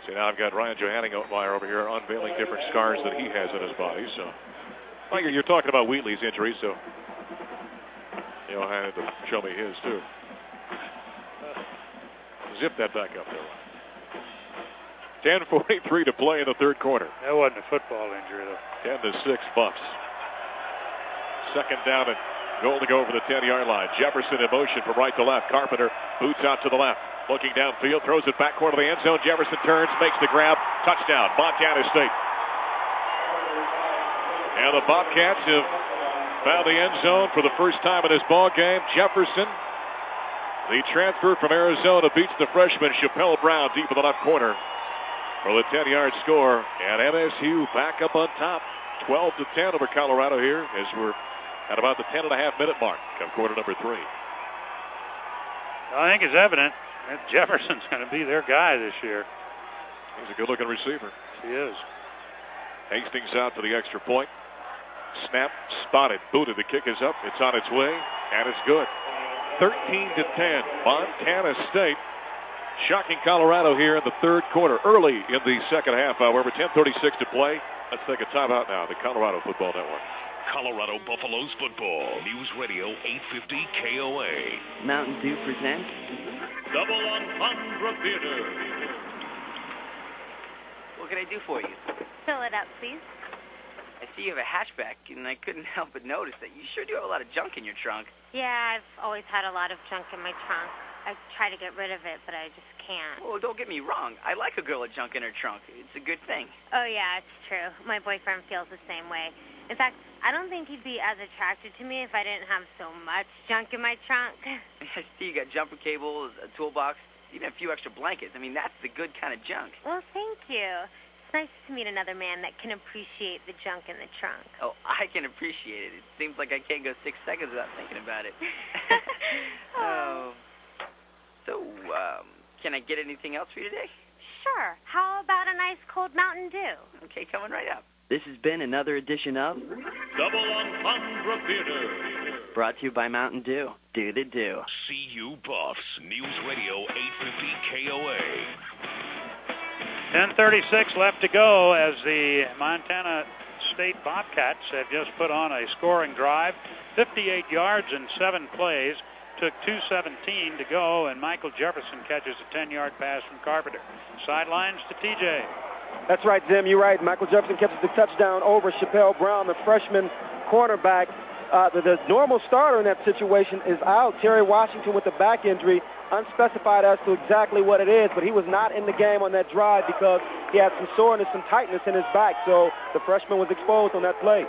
So now I've got Ryan Johanning-Ottmeyer over here unveiling different scars that he has in his body. So you're talking about Wheatley's injury, so Johanning had to show me his too. Zip that back up there. 10:43 to play in the third quarter. That wasn't a football injury, though. 10-6 Buffs. Second down and goal to go for the 10-yard line. Jefferson in motion from right to left. Carpenter boots out to the left. Looking downfield, throws it back corner of the end zone. Jefferson turns, makes the grab. Touchdown, Montana State. And the Bobcats have found the end zone for the first time in this ball game. Jefferson, the transfer from Arizona, beats the freshman Chappelle Brown deep in the left corner for the 10-yard score. And MSU back up on top, 12-10 over Colorado here as we're at about the 10.5-minute mark of quarter number 3. I think it's evident that Jefferson's going to be their guy this year. He's a good-looking receiver. He is. Hastings out to the extra point. Snap, spotted, booted. The kick is up. It's on its way, and it's good. 13-10. Montana State shocking Colorado here in the third quarter. Early in the second half, however. 10:36 to play. Let's take a timeout now. The Colorado Football Network. Colorado Buffaloes football. News Radio 850 KOA. Mountain Dew presents Double Entendre Theater. What can I do for you? Fill it up, please. I see you have a hatchback, and I couldn't help but notice that you sure do have a lot of junk in your trunk. Yeah, I've always had a lot of junk in my trunk. I try to get rid of it, but I just can't. Well, don't get me wrong. I like a girl with junk in her trunk. It's a good thing. Oh, yeah, it's true. My boyfriend feels the same way. In fact, I don't think he'd be as attracted to me if I didn't have so much junk in my trunk. I see you got jumper cables, a toolbox, even a few extra blankets. I mean, that's the good kind of junk. Well, thank you. It's nice to meet another man that can appreciate the junk in the trunk. Oh, I can appreciate it. It seems like I can't go 6 seconds without thinking about it. So, can I get anything else for you today? Sure. How about a nice cold Mountain Dew? Okay, coming right up. This has been another edition of Double Entendre Theater. Brought to you by Mountain Dew. Do the do. CU Buffs. News Radio 850 KOA. 10:36 left to go as the Montana State Bobcats have just put on a scoring drive. 58 yards in 7 plays. Took 2:17 to go, and Michael Jefferson catches a 10-yard pass from Carpenter. Sidelines to TJ. That's right, Jim. You're right. Michael Jefferson catches the touchdown over Chappelle Brown, the freshman cornerback. The normal starter in that situation is out. Terry Washington with a back injury, unspecified as to exactly what it is, but he was not in the game on that drive because he had some soreness, some tightness in his back, so the freshman was exposed on that play.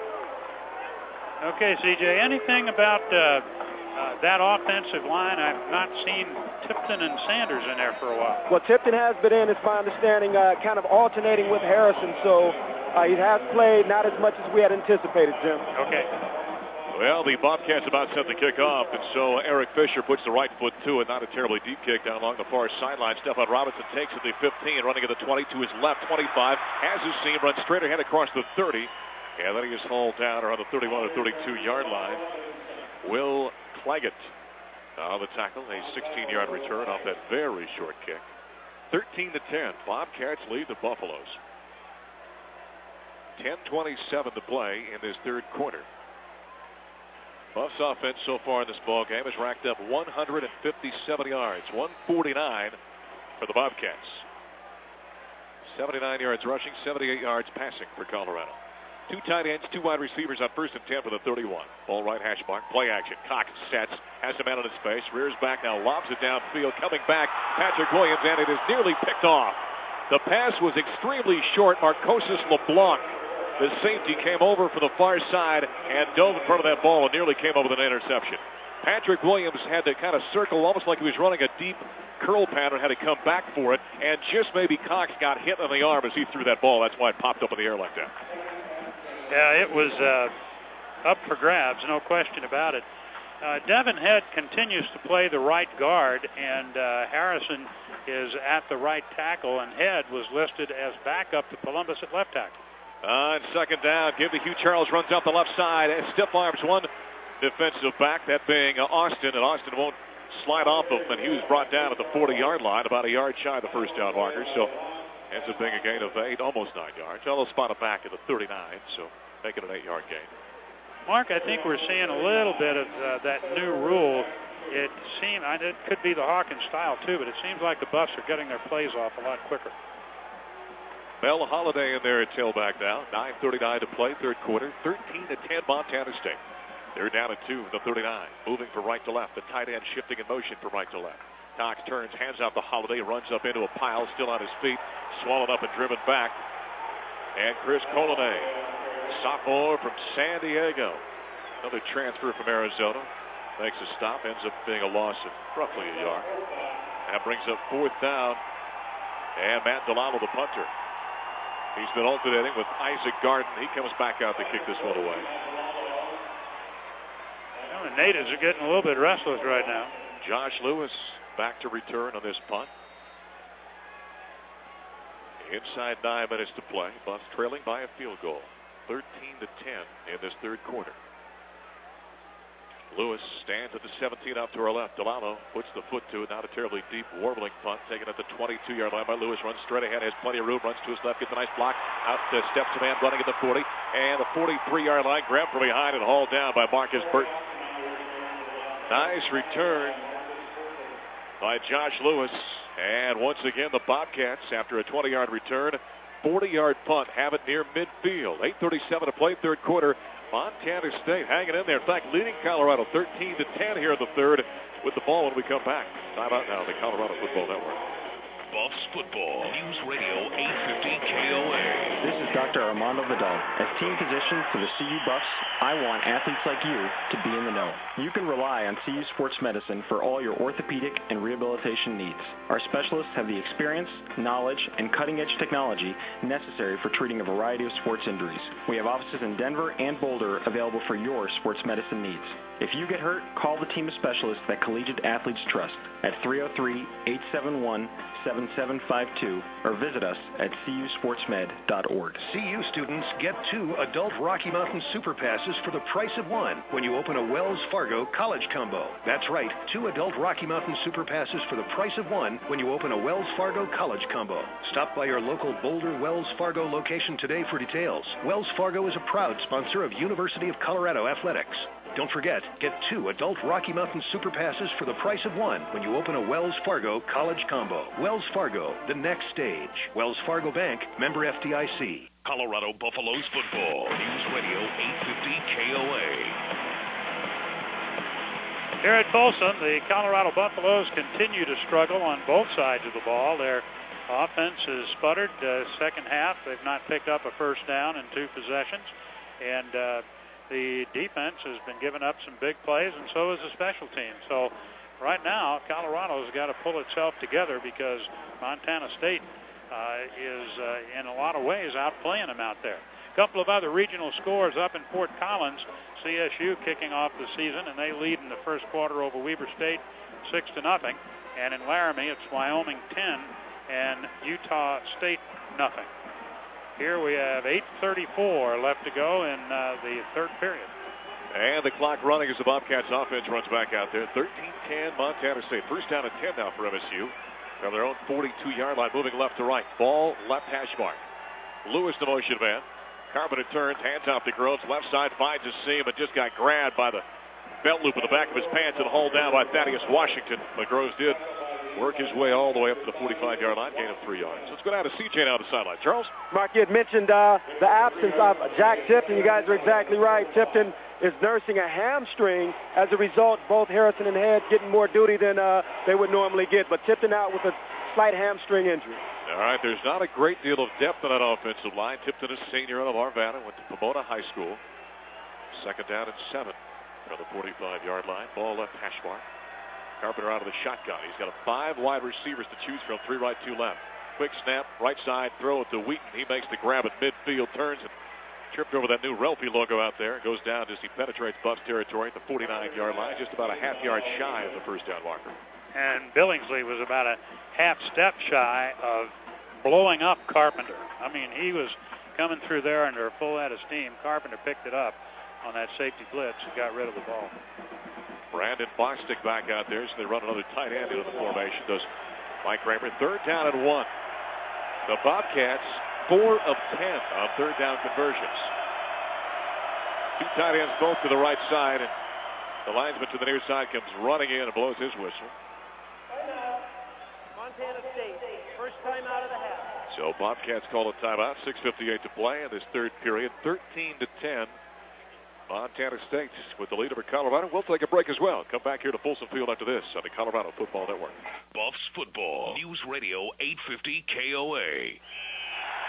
Okay, CJ, anything about that offensive line? I've not seen Tipton and Sanders in there for a while. Well, Tipton has been in, it's my understanding, kind of alternating with Harrison, so he has played not as much as we had anticipated, Jim. Okay. Well, the Bobcats about set the kick off, and so Eric Fisher puts the right foot to it. Not a terribly deep kick down along the far sideline. Stephon Robinson takes it to the 15, running at the 20 to his left, 25. Has his seam, runs straight ahead across the 30, and then he is hauled down around the 31 or 32-yard line. Will Claggett on the tackle, a 16-yard return off that very short kick. 13-10, Bobcats lead the Buffaloes. 10:27 to play in this third quarter. Buffs offense so far in this ball game has racked up 157 yards, 149 for the Bobcats. 79 yards rushing, 78 yards passing for Colorado. 2 tight ends, 2 wide receivers on 1st and 10 for the 31. Ball right hash mark. Play action. Cox sets. Has a man in his face. Rears back now. Lobs it downfield. Coming back. Patrick Williams, and it is nearly picked off. The pass was extremely short. Marcoses LeBlanc, the safety, came over from the far side and dove in front of that ball and nearly came over with an interception. Patrick Williams had to kind of circle almost like he was running a deep curl pattern, had to come back for it, and just maybe Cox got hit on the arm as he threw that ball. That's why it popped up in the air like that. Yeah, it was up for grabs, no question about it. Devin Head continues to play the right guard, and Harrison is at the right tackle, and Head was listed as backup to Columbus at left tackle. On 2nd down, give to Hugh Charles, runs out the left side, and stiff arms one defensive back, that being Austin, and Austin won't slide off of him, and he was brought down at the 40-yard line, about a yard shy of the first down marker, so ends up being a gain of 8, almost 9 yards. Well, they'll spot it back at the 39, so make it an 8-yard gain. Mark, I think we're seeing a little bit of that new rule. It could be the Hawkins style, too, but it seems like the Buffs are getting their plays off a lot quicker. Mel Holiday in there at tailback now. 9:39 to play, 3rd quarter. 13-10 Montana State. They're down at 2 in the 39. Moving from right to left. The tight end shifting in motion from right to left. Cox turns, hands out to Holiday, runs up into a pile, still on his feet, swallowed up and driven back. And Chris Colonnay, sophomore from San Diego, another transfer from Arizona, makes a stop, ends up being a loss of roughly a yard. That brings up 4th down, and Matt Delano, the punter. He's been alternating with Isaac Garden. He comes back out to kick this one away. Well, the natives are getting a little bit restless right now. Josh Lewis back to return on this punt. Inside 9 minutes to play. Buffs trailing by a field goal. 13-10 in this 3rd quarter. Lewis stands at the 17 up to our left. Delano puts the foot to it. Not a terribly deep, warbling punt. Taken at the 22-yard line by Lewis. Runs straight ahead. Has plenty of room. Runs to his left. Gets a nice block. Out steps a man running at the 40. And the 43-yard line. Grabbed from behind and hauled down by Marcus Burton. Nice return by Josh Lewis. And once again, the Bobcats, after a 20-yard return, 40-yard punt, have it near midfield. 8:37 to play, 3rd quarter. Montana State hanging in there. In fact, leading Colorado 13-10 here in the 3rd with the ball when we come back. Time out now, the Colorado Football Network. Buffs Football, News Radio 850 KOA. This is Dr. Armando Vidal. As team physician for the CU Buffs, I want athletes like you to be in the know. You can rely on CU Sports Medicine for all your orthopedic and rehabilitation needs. Our specialists have the experience, knowledge, and cutting-edge technology necessary for treating a variety of sports injuries. We have offices in Denver and Boulder available for your sports medicine needs. If you get hurt, call the team of specialists that collegiate athletes trust at 303-871-7752 or visit us at cusportsmed.org. CU students get 2 adult Rocky Mountain Super Passes for the price of 1 when you open a Wells Fargo College Combo. That's right, 2 adult Rocky Mountain Super Passes for the price of 1 when you open a Wells Fargo College Combo. Stop by your local Boulder Wells Fargo location today for details. Wells Fargo is a proud sponsor of University of Colorado Athletics. Don't forget, get 2 adult Rocky Mountain Super Passes for the price of 1 when you open a Wells Fargo College Combo. Wells Fargo, the next stage. Wells Fargo Bank, member FDIC. Colorado Buffaloes football. News Radio 850 KOA. Here at Folsom, the Colorado Buffaloes continue to struggle on both sides of the ball. Their offense has sputtered. Second half, they've not picked up a first down in 2 possessions. And the defense has been giving up some big plays, and so has the special team. So right now, Colorado's got to pull itself together because Montana State is, in a lot of ways, outplaying them out there. A couple of other regional scores up in Fort Collins. CSU kicking off the season, and they lead in the first quarter over Weber State 6-0. And in Laramie, it's Wyoming 10 and Utah State 0. Here we have 8:34 left to go in the 3rd period. And the clock running as the Bobcats offense runs back out there. 13-10 Montana State. First down and 10 now for MSU. From their own 42-yard line, moving left to right. Ball left hash mark. Lewis the motion man. Carpenter turns, hands off to Groves. Left side finds a seam and just got grabbed by the belt loop in the back of his pants and hauled down by Thaddeus Washington. But Groves did work his way all the way up to the 45-yard line, gain of 3 yards. Let's go down to CJ now to the sideline. Charles? Mark, you had mentioned the absence of Jack Tipton. You guys are exactly right. Tipton is nursing a hamstring. As a result, both Harrison and Head getting more duty than they would normally get. But Tipton out with a slight hamstring injury. All right, there's not a great deal of depth on that offensive line. Tipton is senior out of Arvada, went to Pomona High School. 2nd down and 7 from the 45-yard line. Ball left hash mark. Carpenter out of the shotgun. He's got 5 wide receivers to choose from, 3 right, 2 left. Quick snap, right side, throw it to Wheaton. He makes the grab at midfield, turns and tripped over that new Relfi logo out there. Goes down as he penetrates Buffs territory at the 49-yard line, just about a half yard shy of the first down marker. And Billingsley was about a half step shy of blowing up Carpenter. I mean, he was coming through there under a full head of steam. Carpenter picked it up on that safety blitz and got rid of the ball. Brandon Bostic back out there, so they run another tight end into the formation. Does Mike Kramer. 3rd down and 1. The Bobcats 4 of 10 on 3rd down conversions. 2 tight ends both to the right side, and the linesman to the near side comes running in and blows his whistle. Montana State, first time out of the half. So Bobcats call a timeout. 6:58 to play in this 3rd period. 13-10. Montana State with the lead over Colorado. We'll take a break as well. Come back here to Folsom Field after this on the Colorado Football Network. Buffs Football, News Radio 850 KOA.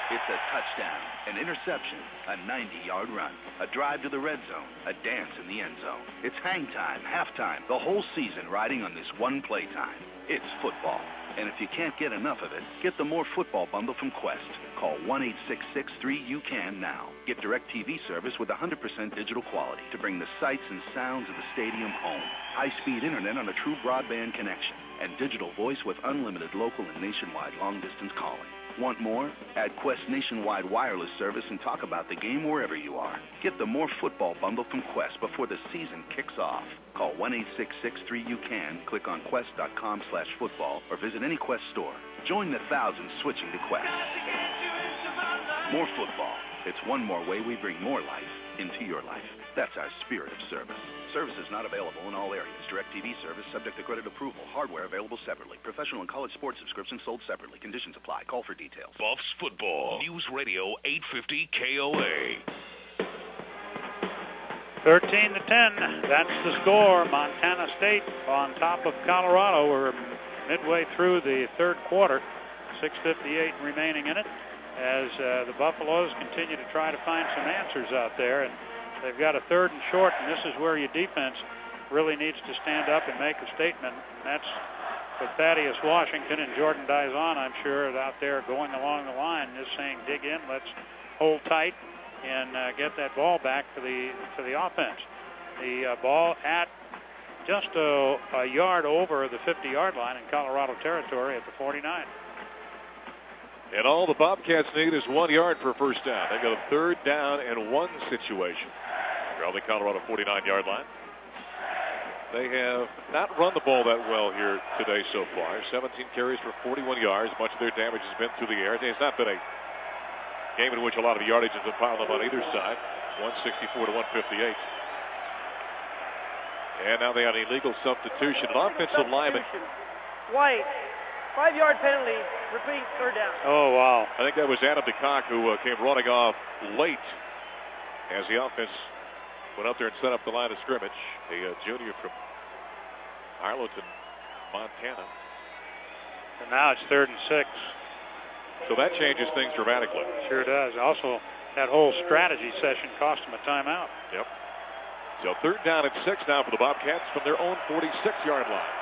It's a touchdown, an interception, a 90-yard run, a drive to the red zone, a dance in the end zone. It's hang time, halftime, the whole season riding on this one play time. It's football. And if you can't get enough of it, get the More Football Bundle from Quest. Call 1-866-3-YOU-CAN now. Get DirecTV service with 100% digital quality to bring the sights and sounds of the stadium home. High-speed internet on a true broadband connection. And digital voice with unlimited local and nationwide long-distance calling. Want more? Add Quest nationwide wireless service and talk about the game wherever you are. Get the More Football Bundle from Quest before the season kicks off. Call 1-866-3-YOU-CAN, click on quest.com/football, or visit any Quest store. Join the thousands switching to Quest. More football. It's one more way we bring more life into your life. That's our spirit of service. Service is not available in all areas. DirecTV service subject to credit approval. Hardware available separately. Professional and college sports subscriptions sold separately. Conditions apply. Call for details. Buffs Football, News Radio 850 KOA. 13-10. That's the score. Montana State on top of Colorado. We're midway through the 3rd quarter. 6:58 remaining in it as the Buffaloes continue to try to find some answers out there. And they've got a 3rd and short, and this is where your defense really needs to stand up and make a statement. And that's with Thaddeus Washington and Jordan Dizon, I'm sure, out there going along the line, just saying, dig in, let's hold tight and get that ball back to the offense. The ball at just a yard over the 50-yard line in Colorado territory at the 49. And all the Bobcats need is 1 yard for a first down. They've got a 3rd down and 1 situation around the Colorado 49-yard line. They have not run the ball that well here today so far. 17 carries for 41 yards. Much of their damage has been through the air. It's not been a game in which a lot of yardage has been piled up on either side. 164 to 158. And now they have an illegal substitution. An offensive lineman. White. 5-yard penalty. Repeat, 3rd down. Oh, wow. I think that was Adam DeCock who came running off late as the offense went out there and set up the line of scrimmage. A junior from Arlington, Montana. And now it's 3rd and 6. So that changes things dramatically. Sure does. Also, that whole strategy session cost them a timeout. Yep. So 3rd down and 6 now for the Bobcats from their own 46-yard line.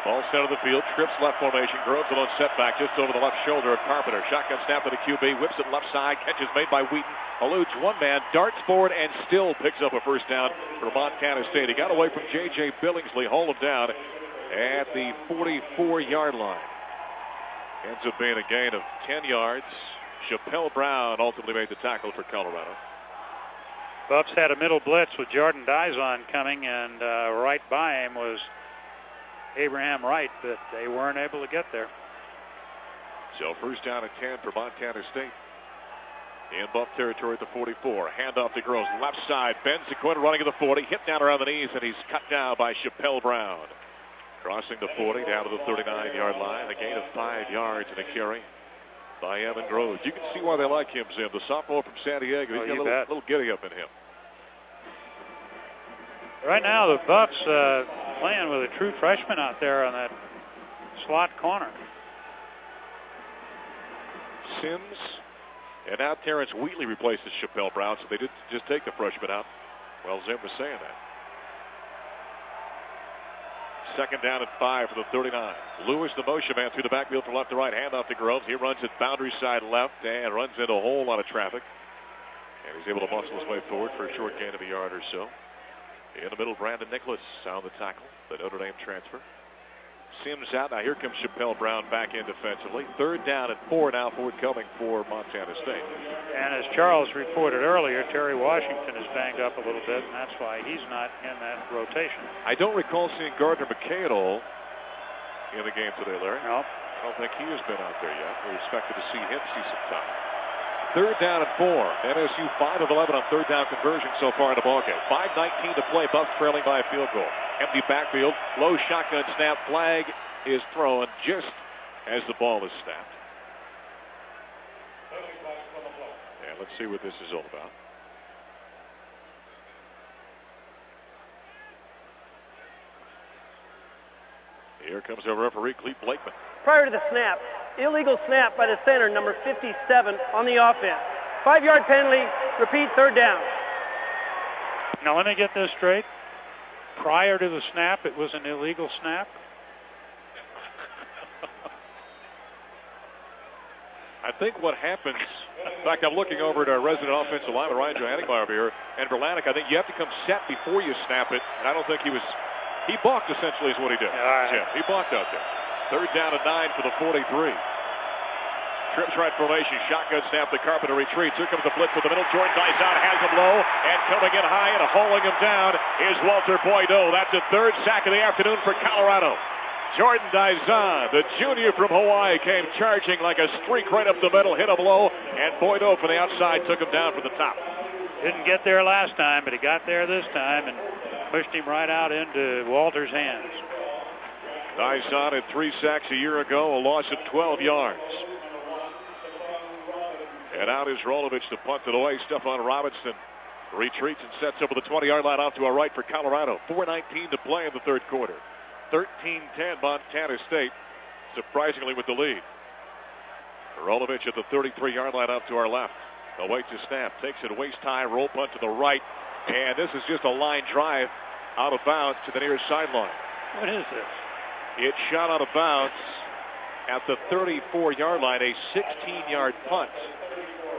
Ball center of the field, trips left formation, Groves alone setback just over the left shoulder of Carpenter. Shotgun snap to the QB, whips it left side, catch is made by Wheaton, eludes one man, darts forward, and still picks up a first down for Montana State. He got away from J.J. Billingsley, hauled him down at the 44-yard line. Ends up being a gain of 10 yards. Chappelle Brown ultimately made the tackle for Colorado. Buffs had a middle blitz with Jordan Dizon coming, and right by him was Abraham Wright, but they weren't able to get there. So first down and 10 for Montana State. In Buff territory at the 44. Handoff to Groves. Left side. Ben Sequin running at the 40. Hit down around the knees, and he's cut down by Chappelle Brown. Crossing the 40 down to the 39-yard line. A gain of 5 yards and a carry by Evan Rhodes. You can see why they like him, Zim. The sophomore from San Diego. He's got a little giddy up in him. Right now, the Buffs playing with a true freshman out there on that slot corner. Sims, and now Terrence Wheatley replaces Chappelle Brown, so they didn't just take the freshman out. Well, Zim was saying that. Second down and 5 for the 39. Lewis, the motion man, through the backfield from left to right. Handoff to Groves. He runs it boundary side left and runs into a whole lot of traffic. And he's able to muscle his way forward for a short gain of a yard or so. In the middle, Brandon Nicholas on the tackle, the Notre Dame transfer. Sims out. Now here comes Chappelle Brown back in defensively. Third down and 4 now forthcoming for Montana State. And as Charles reported earlier, Terry Washington is banged up a little bit, and that's why he's not in that rotation. I don't recall seeing Gardner McKay at all in the game today, Larry. No. I don't think he has been out there yet. We're expected to see him see some time. Third down and 4. NSU 5 of 11 on third down conversion so far in the ballgame. 5:19 to play. Buffs trailing by a field goal. Empty backfield. Low shotgun snap. Flag is thrown just as the ball is snapped. And let's see what this is all about. Here comes our referee, Clete Blakeman. Prior to the snap, illegal snap by the center, number 57, on the offense. 5-yard penalty, repeat, third down. Now let me get this straight. Prior to the snap, it was an illegal snap? I think what happens, in fact, I'm looking over at our resident offensive lineman, Ryan Johannemeyer over here, and Verlanik, I think you have to come set before you snap it, and I don't think he balked essentially is what he did. Right. Yeah, he balked out there. Third down and 9 for the 43. Trips right formation, shotgun snap, the Carpenter retreats. Here comes the blitz with the middle. Jordan Dizon has him low, and coming in high and hauling him down is Walter Boydo. That's the third sack of the afternoon for Colorado. Jordan Dizon, the junior from Hawaii, came charging like a streak right up the middle, hit him low, and Boydo from the outside took him down for the top. Didn't get there last time, but he got there this time and pushed him right out into Walter's hands. Dizon had 3 sacks a year ago, a loss of 12 yards. And out is Rolovich to punt it away. Stephon Robinson retreats and sets over the 20-yard line off to our right for Colorado. 4:19 to play in the third quarter. 13-10 Montana State, surprisingly with the lead. Rolovich at the 33-yard line up to our left. Awaits his snap, takes it waist high, roll punt to the right. And this is just a line drive out of bounds to the near sideline. What is this? It's shot out of bounds at the 34-yard line, a 16-yard punt.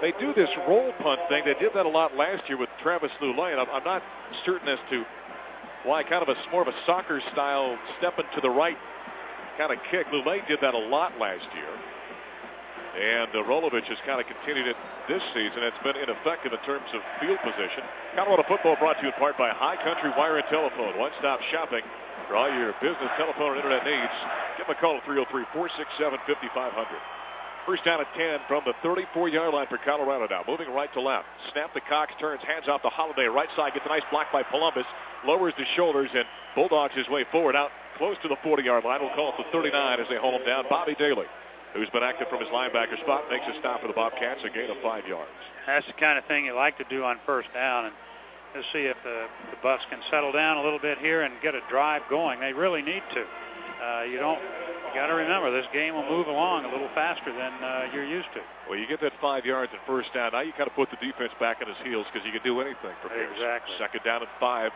They do this roll punt thing. They did that a lot last year with Travis Lulay. I'm not certain as to why, kind of more of a soccer style stepping to the right kind of kick. Lulay did that a lot last year. And Rolovich has kind of continued it this season. It's been ineffective in terms of field position. Colorado football brought to you in part by High Country Wire and Telephone. One-stop shopping for all your business, telephone, and internet needs. Give them a call at 303-467-5500. First down at 10 from the 34-yard line for Colorado now. Moving right to left. Snap to Cox, turns, hands off to Holiday. Right side, gets a nice block by Columbus. Lowers the shoulders and bulldogs his way forward out close to the 40-yard line. We'll call it the 39 as they hold him down. Bobby Daly, who's been active from his linebacker spot, makes a stop for the Bobcats, a gain of 5 yards. That's the kind of thing you like to do on first down, and let's see if the Buffs can settle down a little bit here and get a drive going. They really need to. You got to remember, this game will move along a little faster than you're used to. Well, you get that 5 yards and first down. Now you kind of put the defense back on his heels because you can do anything from here. Exactly. Second down and 5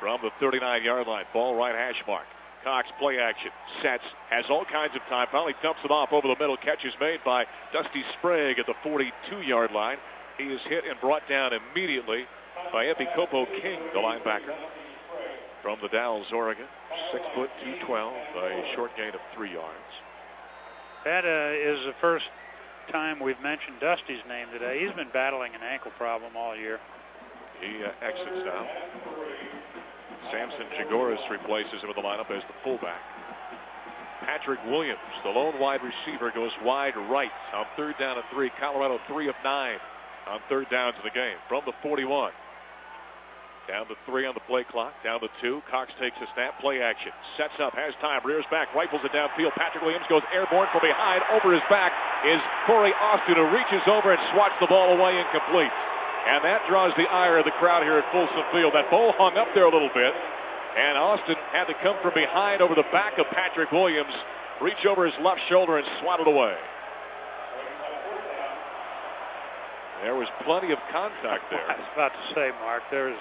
from the 39-yard line. Ball right hash mark. Cox play action, sets, has all kinds of time, finally dumps it off over the middle. Catch is made by Dusty Sprague at the 42-yard line. He is hit and brought down immediately by Epikopo King, the linebacker from the Dalles, Oregon. 6 foot 212, a short gain of 3 yards. That is the first time we've mentioned Dusty's name today. He's been battling an ankle problem all year. He exits now. Samson Jagoras replaces him in the lineup as the fullback. Patrick Williams, the lone wide receiver, goes wide right on third down and 3. Colorado 3 of 9 on third downs in the game from the 41. Down to 3 on the play clock. Down to 2. Cox takes a snap. Play action. Sets up. Has time. Rears back. Rifles it downfield. Patrick Williams goes airborne from behind. Over his back is Corey Austin, who reaches over and swats the ball away incomplete. And that draws the ire of the crowd here at Folsom Field. That ball hung up there a little bit. And Austin had to come from behind over the back of Patrick Williams, reach over his left shoulder and swat it away. There was plenty of contact there. I was about to say, Mark, there's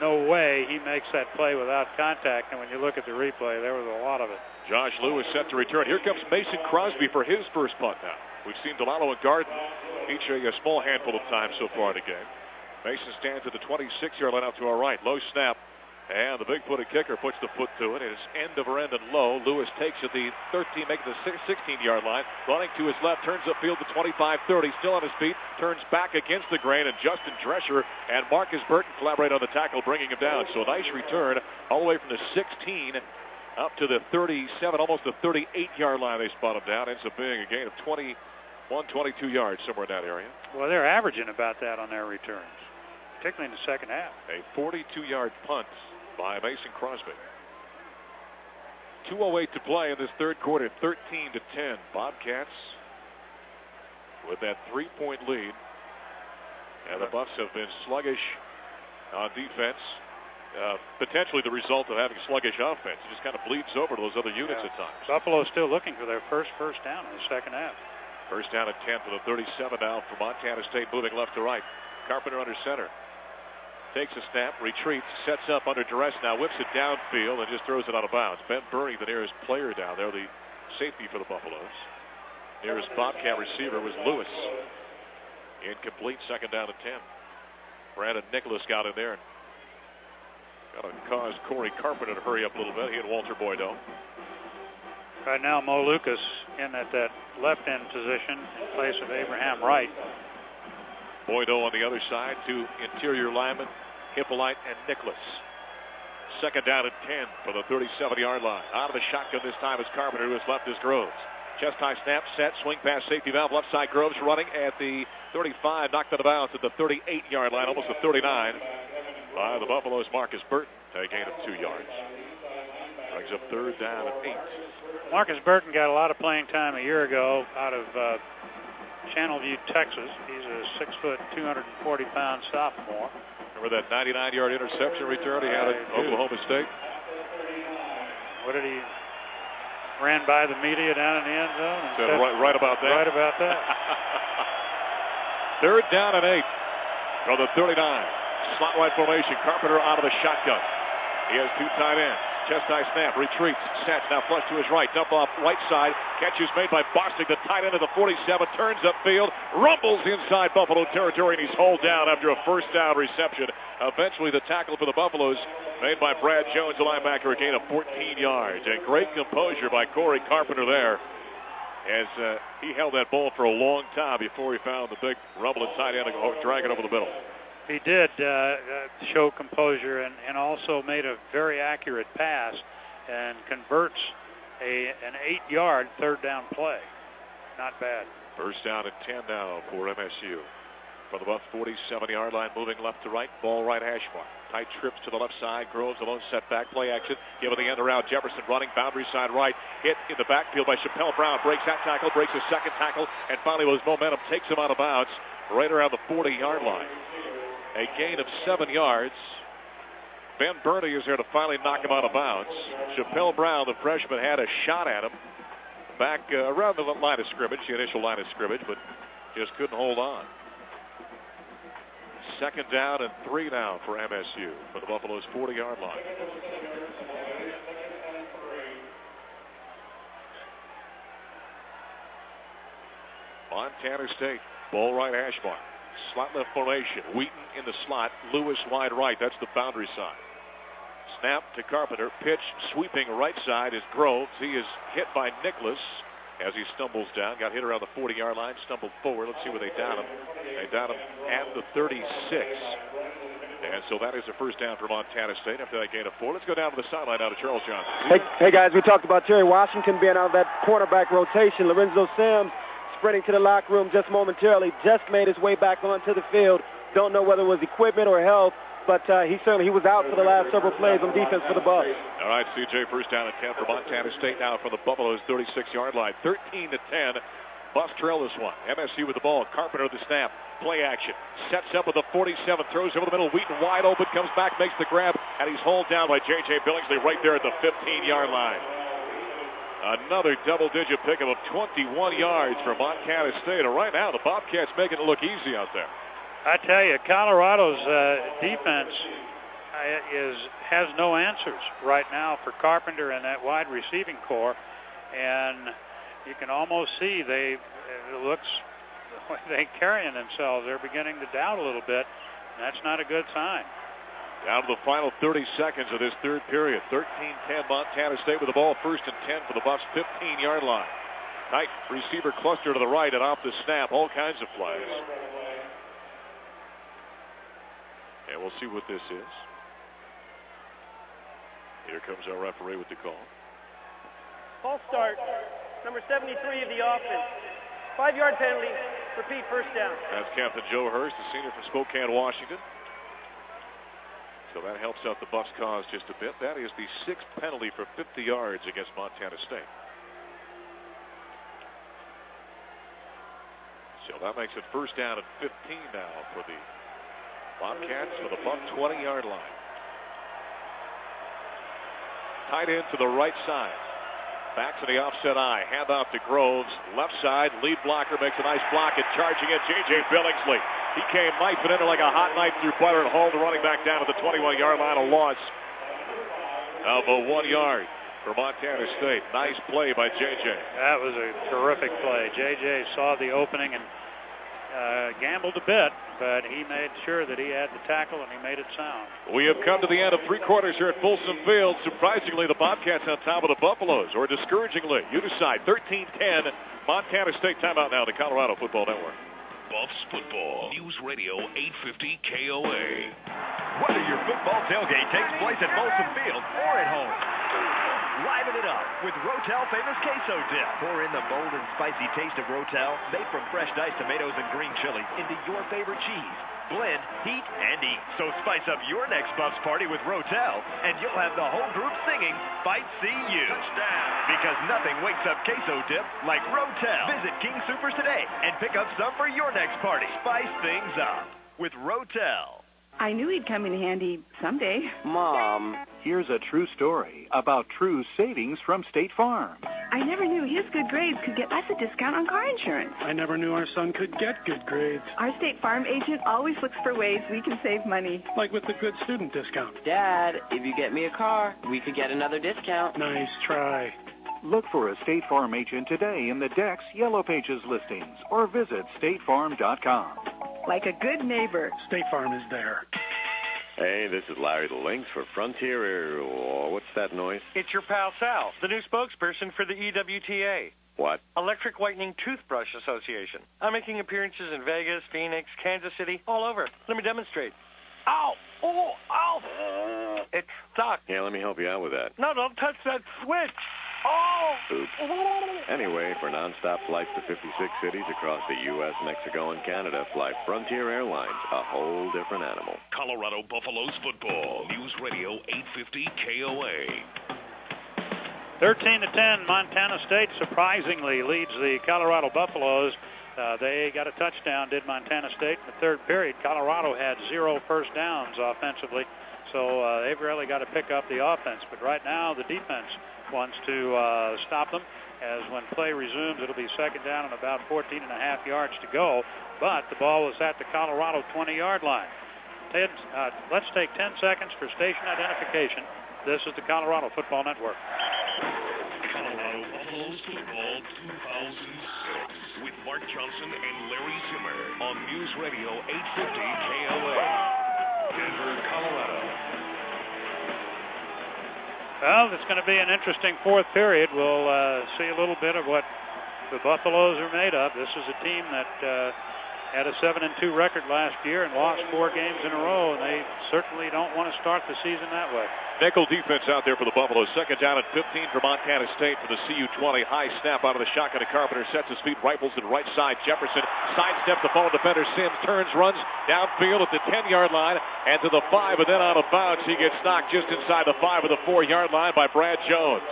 no way he makes that play without contact, and when you look at the replay, there was a lot of it. Josh Lewis set to return. Here comes Mason Crosby for his first punt now. We've seen Delano and Garden each a small handful of times so far in the game. Mason stands at the 26-yard line out to our right. Low snap. And the big-footed kicker puts the foot to it. It is end over end and low. Lewis takes at the 13, making the 16-yard line. Running to his left, turns upfield to 25-30. Still on his feet, turns back against the grain. And Justin Drescher and Marcus Burton collaborate on the tackle, bringing him down. So a nice return all the way from the 16 up to the 37, almost the 38-yard line. They spot him down. Ends up being a gain of 21, 22 yards, somewhere in that area. Well, they're averaging about that on their returns, particularly in the second half. A 42-yard punt by Mason Crosby. 2:08 to play in this third quarter, 13-10. Bobcats with that 3-point lead. And the Buffs have been sluggish on defense. Potentially the result of having sluggish offense. It just kind of bleeds over to those other units at times. Buffalo's still looking for their first down in the second half. First down at 10 for the 37 now for Montana State, moving left to right. Carpenter under center. Takes a snap, retreats, sets up under duress now, whips it downfield, and just throws it out of bounds. Ben Burney, the nearest player down there, the safety for the Buffaloes. Nearest Bobcat receiver was Lewis. Incomplete, second down at 10. Brandon Nicholas got in there and got to cause Corey Carpenter to hurry up a little bit. He and Walter Boydo. Right now, Mo Lucas in at that left end position in place of Abraham Wright. Boydo on the other side, two interior linemen, Hippolyte and Nicholas. Second down at 10 for the 37-yard line. Out of the shotgun this time is Carpenter, who has left is Groves. Chest high snap, set, swing pass, safety valve, left side. Groves running at the 35, knocked out of bounds at the 38-yard line, almost the 39. By the Buffaloes, Marcus Burton, a gain of 2 yards. Brings up third down at 8. Marcus Burton got a lot of playing time a year ago out of Channelview, Texas. He's a 6', 240-pound sophomore. Remember that 99-yard interception return he had at Oklahoma State? What did he ran by the media down in the end zone? And said right about that. Right about that. Third down and 8 from the 39. Slot wide formation. Carpenter out of the shotgun. He has two tight ends. Chest high snap, retreats, sets, now flush to his right, dump off right side, catch is made by Bostic, the tight end of the 47, turns upfield, rumbles inside Buffalo territory, and he's hauled down after a first down reception. Eventually the tackle for the Buffaloes made by Brad Jones, the linebacker, a gain of 14 yards. And great composure by Corey Carpenter there, as he held that ball for a long time before he found the big rumbling tight end and drag it over the middle. He did show composure and also made a very accurate pass and converts an 8-yard third down play. Not bad. First down at 10 now for MSU. From the Buff 47-yard line, moving left to right, ball right hash mark. Tight trips to the left side. Groves alone setback, play action. Giving the end around. Jefferson running, boundary side right. Hit in the backfield by Chappelle Brown. Breaks that tackle, breaks his second tackle, and finally with his momentum takes him out of bounds right around the 40-yard line. A gain of 7 yards. Ben Burney is there to finally knock him out of bounds. Chappelle Brown, the freshman, had a shot at him back around the line of scrimmage, the initial line of scrimmage, but just couldn't hold on. Second down and 3 now for MSU for the Buffalo's 40-yard line. Montana State, ball right hash mark. Slot left formation. Wheaton in the slot. Lewis wide right. That's the boundary side. Snap to Carpenter. Pitch sweeping right side is Groves. He is hit by Nicholas as he stumbles down. Got hit around the 40-yard line. Stumbled forward. Let's see where they down him. They down him at the 36. And so that is a first down for Montana State after that gain of 4. Let's go down to the sideline now to Charles Johnson. Hey guys, we talked about Terry Washington being out of that cornerback rotation. Lorenzo Sims sprinting to the locker room just momentarily, just made his way back onto the field Don't know whether it was equipment or health, but he was out for the last several plays on defense for the Buffs. All right, CJ, first down and 10 for Montana State now from the Buffaloes' 36-yard line. 13-10. Buffs trail this one. MSU with the ball. Carpenter the snap. Play action. Sets up with the 47. Throws over the middle. Wheaton wide open. Comes back. Makes the grab. And he's hauled down by J.J. Billingsley right there at the 15-yard line. Another double-digit pickup of 21 yards for Montana State. And right now, the Bobcats making it look easy out there. I tell you, Colorado's defense has no answers right now for Carpenter and that wide receiving core. And you can almost see it looks the way they're carrying themselves. They're beginning to doubt a little bit, and that's not a good sign. Down to the final 30 seconds of this third period. 13-10 Montana State with the ball. First and 10 for the Buffs' 15-yard line. Tight receiver cluster to the right and off the snap. All kinds of plays. And we'll see what this is. Here comes our referee with the call. False start. Number 73 of the offense. 5-yard penalty. Repeat, first down. That's Captain Joe Hurst, the senior from Spokane, Washington. So that helps out the Buffs' cause just a bit. That is the 6th penalty for 50 yards against Montana State. So that makes it first down and 15 now for the Bobcats for the Buff 20-yard line. Tight end to the right side. Back to the offset eye. Hand off to Groves. Left side. Lead blocker makes a nice block and charging it. J.J. Billingsley. He came knifing into like a hot knife through butter and hauled the running back down to the 21-yard line. A loss of 1 yard for Montana State. Nice play by J.J. That was a terrific play. J.J. saw the opening and gambled a bit, but he made sure that he had the tackle and he made it sound. We have come to the end of 3 quarters here at Folsom Field. Surprisingly, the Bobcats on top of the Buffaloes, or discouragingly, you decide. 13-10, Montana State timeout now, the Colorado Football Network. Buffs football. News Radio 850 KOA. Whether your football tailgate takes place at Folsom Field or at home, liven it up with Rotel Famous Queso Dip. Pour in the bold and spicy taste of Rotel, made from fresh diced tomatoes and green chilies, into your favorite cheese. Blend, heat, and eat. So spice up your next Buffs party with Rotel, and you'll have the whole group singing Fight CU. Because nothing wakes up Queso Dip like Rotel. Visit King Soopers today and pick up some for your next party. Spice things up with Rotel. I knew he'd come in handy someday. Mom, here's a true story about true savings from State Farm. I never knew his good grades could get us a discount on car insurance. I never knew our son could get good grades. Our State Farm agent always looks for ways we can save money. Like with the good student discount. Dad, if you get me a car, we could get another discount. Nice try. Look for a State Farm agent today in the Dex Yellow Pages listings or visit statefarm.com. Like a good neighbor. State Farm is there. Hey, this is Larry the Lynx for Frontier. Oh, what's that noise? It's your pal Sal, the new spokesperson for the EWTA. What? Electric Whitening Toothbrush Association. I'm making appearances in Vegas, Phoenix, Kansas City, all over. Let me demonstrate. Ow! Oh, ow! It's stuck. Yeah, let me help you out with that. No, don't touch that switch. Oh! Oops. Anyway, for nonstop flights to 56 cities across the U.S., Mexico, and Canada, fly Frontier Airlines, a whole different animal. Colorado Buffaloes football. News Radio 850 KOA. 13-10, Montana State surprisingly leads the Colorado Buffaloes. They got a touchdown, did Montana State, in the third period. Colorado had 0 first downs offensively, so they've really got to pick up the offense. But right now, the defense wants to stop them, as when play resumes, it'll be second down and about 14.5 yards to go. But the ball was at the Colorado 20-yard line. Let's take 10 seconds for station identification. This is the Colorado Football Network. Colorado Buffaloes football 2006 with Mark Johnson and Larry Zimmer on News Radio 850 KOA. Denver, Colorado. Well, it's going to be an interesting fourth period. We'll see a little bit of what the Buffaloes are made of. This is a team that had a 7-2 record last year and lost 4 games in a row, and they certainly don't want to start the season that way. Nickel defense out there for the Buffaloes. Second down and 15 for Montana State for the CU20. High snap out of the shotgun to Carpenter. Sets his feet, rifles to the right side. Jefferson sidesteps the fallen defender. Sims turns, runs downfield at the 10-yard line and to the 5, and then out of bounds. He gets knocked just inside the 5 of the 4-yard line by Brad Jones.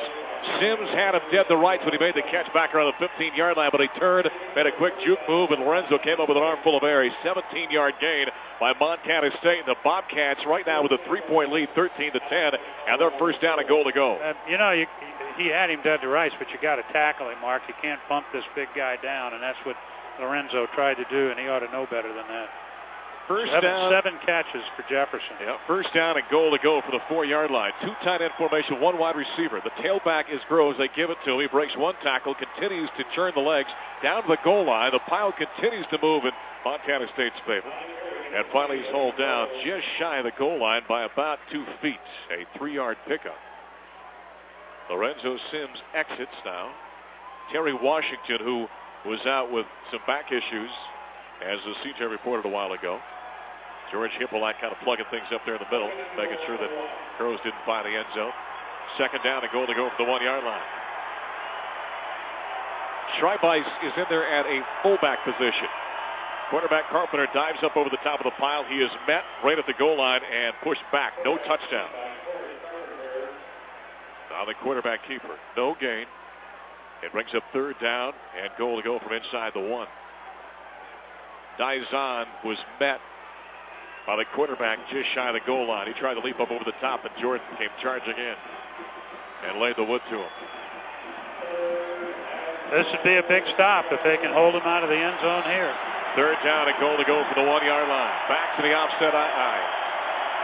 Sims had him dead to rights when he made the catch back around the 15-yard line, but he turned, made a quick juke move, and Lorenzo came up with an armful of air. A 17-yard gain by Montana State. The Bobcats right now with a 3-point lead, 13-10, and their first down and goal to go. He had him dead to rights, but you got to tackle him, Mark. You can't bump this big guy down, and that's what Lorenzo tried to do, and he ought to know better than that. First down. 7 catches for Jefferson. Yeah, first down and goal to go for the 4-yard line. 2 tight end formation, 1 wide receiver. The tailback is Groves. They give it to him. He breaks 1 tackle, continues to turn the legs down to the goal line. The pile continues to move in Montana State's favor. And finally he's hauled down just shy of the goal line by about 2 feet. A 3-yard pickup. Lorenzo Sims exits now. Terry Washington, who was out with some back issues, as the CJ reported a while ago. George Hippolyte kind of plugging things up there in the middle, making sure that Groves didn't find the end zone. Second down and goal to go for the 1-yard line. Schreibeis is in there at a fullback position. Quarterback Carpenter dives up over the top of the pile. He is met right at the goal line and pushed back. No touchdown. Now the quarterback keeper. No gain. It brings up third down and goal to go from inside the 1. Dizon was met by the quarterback just shy of the goal line. He tried to leap up over the top, and Jordan came charging in and laid the wood to him. This would be a big stop if they can hold him out of the end zone here. Third down and goal to go for the 1-yard line. Back to the offset I.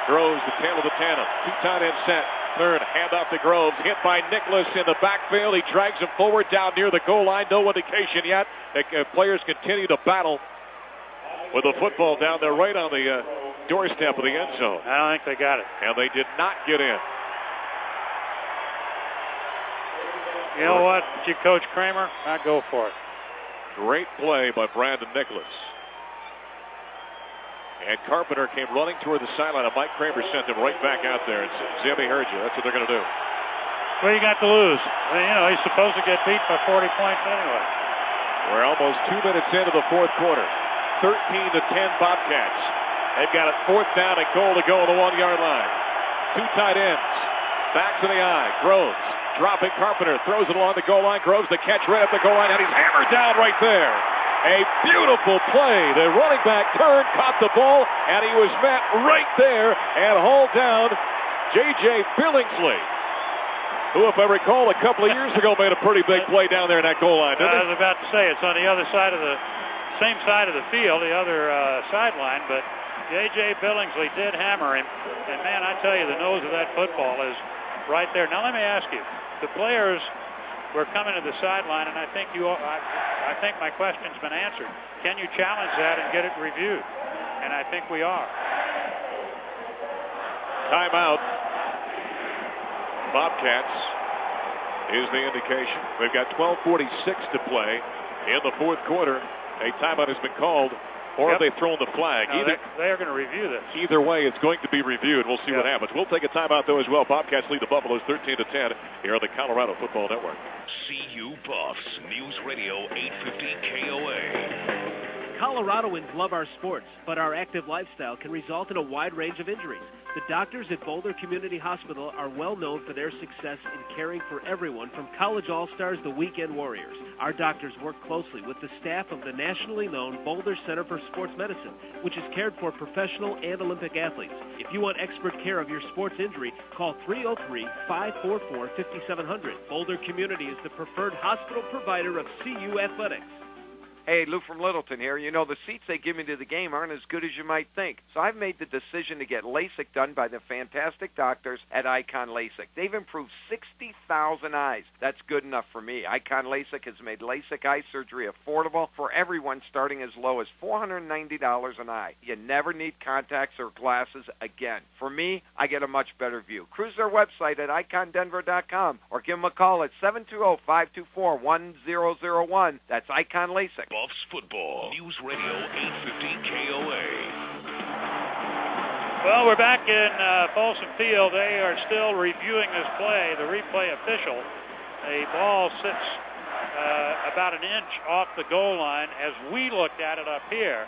Groves, the tail of the tandem. 2 tight end set. Third, handoff to Groves. Hit by Nicholas in the backfield. He drags him forward down near the goal line. No indication yet. The players continue to battle with the football down there right on the doorstep of the end zone. I don't think they got it. And they did not get in. You know what, Coach Kramer? I'd go for it. Great play by Brandon Nicholas. And Carpenter came running toward the sideline, and Mike Kramer sent him right back out there. And Zimmy heard you. That's what they're going to do. Well, you got to lose. Well, he's supposed to get beat by 40 points anyway. We're almost 2 minutes into the fourth quarter. 13-10 Bobcats. They've got it fourth down and goal to go on the 1-yard line. 2 tight ends. Back to the eye. Groves dropping Carpenter. Throws it along the goal line. Groves the catch right at the goal line, and he's hammered down right there. A beautiful play. The running back turned, caught the ball, and he was met right there and hauled down. J.J. Billingsley, who, if I recall, a couple of years ago made a pretty big play down there in that goal line, didn't he? I was about to say, it's on the other side of the same side of the field, the other sideline, but J.J. Billingsley did hammer him. And, man, I tell you, the nose of that football is right there. Now, let me ask you, the players were coming to the sideline, and I think my question's been answered. Can you challenge that and get it reviewed? And I think we are. Timeout. Bobcats is the indication. We've got 12:46 to play in the fourth quarter. A timeout has been called, or have they thrown the flag? No, they are going to review this. Either way, it's going to be reviewed. We'll see what happens. We'll take a timeout, though, as well. Bobcats lead the Buffaloes 13-10 here on the Colorado Football Network. CU Buffs, News Radio 850 KOA. Coloradoans love our sports, but our active lifestyle can result in a wide range of injuries. The doctors at Boulder Community Hospital are well known for their success in caring for everyone from college all-stars to weekend warriors. Our doctors work closely with the staff of the nationally known Boulder Center for Sports Medicine, which has cared for professional and Olympic athletes. If you want expert care of your sports injury, call 303-544-5700. Boulder Community is the preferred hospital provider of CU Athletics. Hey, Lou from Littleton here. You know, the seats they give me to the game aren't as good as you might think. So I've made the decision to get LASIK done by the fantastic doctors at Icon LASIK. They've improved 60,000 eyes. That's good enough for me. Icon LASIK has made LASIK eye surgery affordable for everyone, starting as low as $490 an eye. You never need contacts or glasses again. For me, I get a much better view. Cruise their website at icondenver.com or give them a call at 720-524-1001. That's Icon LASIK. Buffs football. News Radio 850 KOA. Well, we're back in Folsom Field. They are still reviewing this play. The replay official. A ball sits about an inch off the goal line. As we looked at it up here,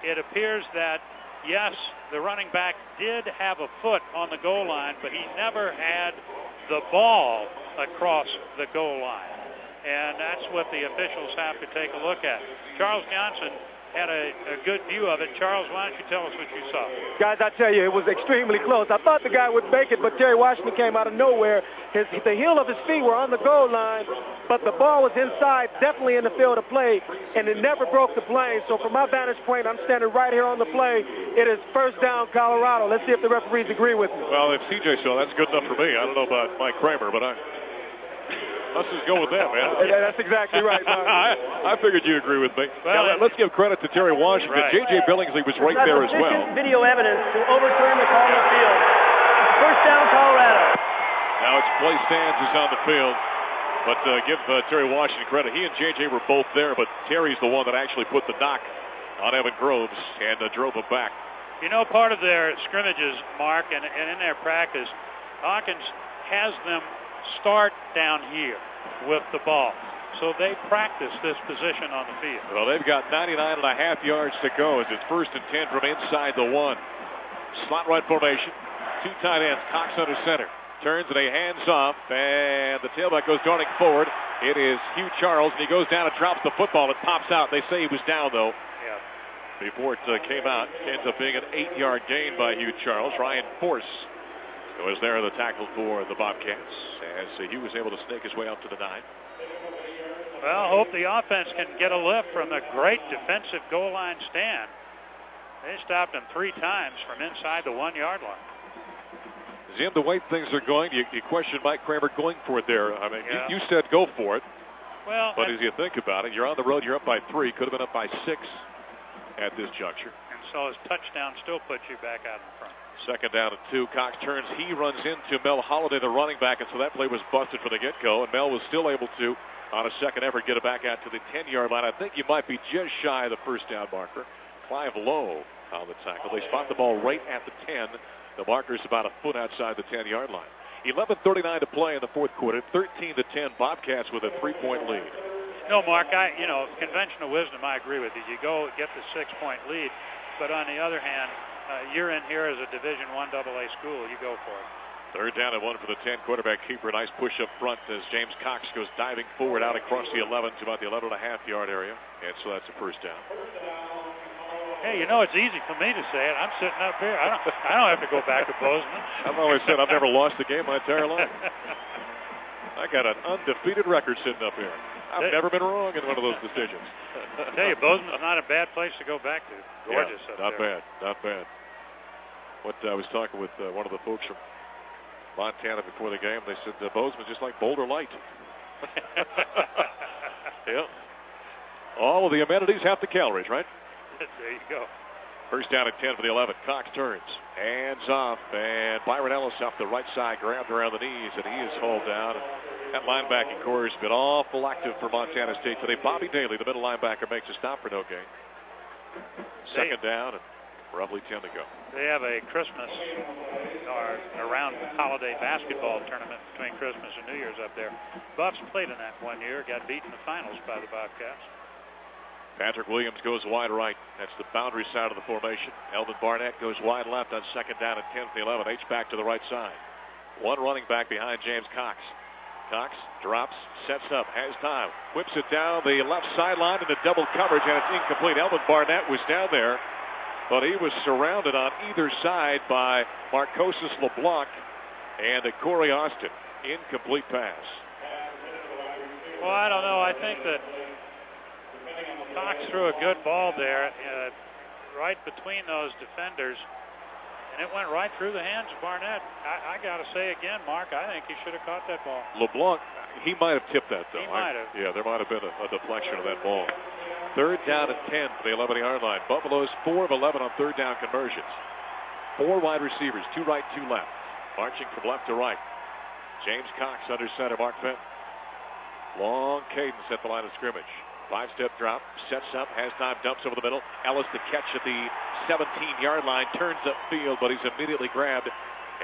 it appears that, yes, the running back did have a foot on the goal line, but he never had the ball across the goal line. And that's what the officials have to take a look at. Charles Johnson had a good view of it. Charles, why don't you tell us what you saw? Guys, I tell you, it was extremely close. I thought the guy would make it, but Terry Washington came out of nowhere. The heel of his feet were on the goal line, but the ball was inside, definitely in the field of play, and it never broke the plane. So from my vantage point, I'm standing right here on the play. It is first down, Colorado. Let's see if the referees agree with me. Well, if CJ saw, that's good enough for me. I don't know about Mike Kramer, but let's just go with that, man. That's exactly right, Mark. I figured you agree with me. Well, let's give credit to Terry Washington. Right. J.J. Billingsley was right there as well. Video evidence to overturn the call on the field. First down, Colorado. Now it's Clay Stans who's on the field. But give Terry Washington credit. He and J.J. were both there, but Terry's the one that actually put the knock on Evan Groves and drove him back. You know, part of their scrimmages, Mark, and in their practice, Hawkins has them start down here with the ball. So they practice this position on the field. Well, they've got 99.5 yards to go as it's 1st and 10 from inside the 1. Slot right formation. 2 tight ends. Cox under center. Turns and he hands off, and the tailback goes darting forward. It is Hugh Charles, and he goes down and drops the football. It pops out. They say he was down, though. Yeah. Before it came out, it ends up being an 8-yard gain by Hugh Charles. Ryan Force was there in the tackle for the Bobcats as he was able to snake his way up to the 9. Well, I hope the offense can get a lift from the great defensive goal line stand. They stopped him 3 times from inside the 1-yard line. Jim, the way things are going, you question Mike Kramer going for it there. I mean, yeah. you said go for it. Well, but as you think about it, you're on the road, you're up by 3, could have been up by 6 at this juncture. And so his touchdown still puts you back out in front. 2nd down and 2. Cox turns. He runs into Mel Holliday, the running back, and so that play was busted for the get-go. And Mel was still able to, on a second effort, get it back out to the 10-yard line. I think you might be just shy of the first down marker. Clive Lowe on the tackle. They spot the ball right at the 10. The marker's about a foot outside the 10-yard line. 11:39 to play in the 4th quarter. 13-10. Bobcats with a 3-point lead. No, Mark, conventional wisdom, I agree with you. You go get the 6-point lead, but on the other hand, you're in here as a Division I AA school. You go for it. 3rd down and 1 for the 10. Quarterback keeper. Nice push up front as James Cox goes diving forward out across the 11 to about the 11.5-yard area. And so that's a first down. Hey, it's easy for me to say it. I'm sitting up here. I don't have to go back to Bozeman. I've always said I've never lost a game my entire life. I got an undefeated record sitting up here. I've never been wrong in one of those decisions. I tell you, Bozeman's not a bad place to go back to. Gorgeous up there. Not bad. I was talking with one of the folks from Montana before the game. They said Bozeman's just like Boulder Light. Yeah. All of the amenities, half the calories, right? There you go. First down and 10 for the 11. Cox turns. Hands off. And Byron Ellis off the right side, grabbed around the knees, and he is hauled down. That linebacking core has been awful active for Montana State today. Bobby Daly, the middle linebacker, makes a stop for no gain. 2nd down and roughly 10 to go. They have a Christmas or around holiday basketball tournament between Christmas and New Year's up there. Buffs played in that one year, got beat in the finals by the Bobcats. Patrick Williams goes wide right. That's the boundary side of the formation. Elvin Barnett goes wide left on 2nd down and 10 for the 11. H-back to the right side. One running back behind James Cox. Cox drops, sets up, has time, whips it down the left sideline into double coverage, and it's incomplete. Elvin Barnett was down there, but he was surrounded on either side by Marcosis LeBlanc and Corey Austin. Incomplete pass. Well, I don't know. I think that Cox threw a good ball there right between those defenders, and it went right through the hands of Barnett. I got to say again, Mark, I think he should have caught that ball. LeBlanc, he might have tipped that, though. He might have. Yeah, there might have been a deflection of that ball. 3rd down and 10 for the 11-yard line. Buffalo's 4 of 11 on 3rd down conversions. 4 wide receivers, 2 right, 2 left. Marching from left to right. James Cox under center, Mark Fenton. Long cadence at the line of scrimmage. 5-step drop, sets up, has time, dumps over the middle. Ellis the catch at the 17-yard line, turns upfield, but he's immediately grabbed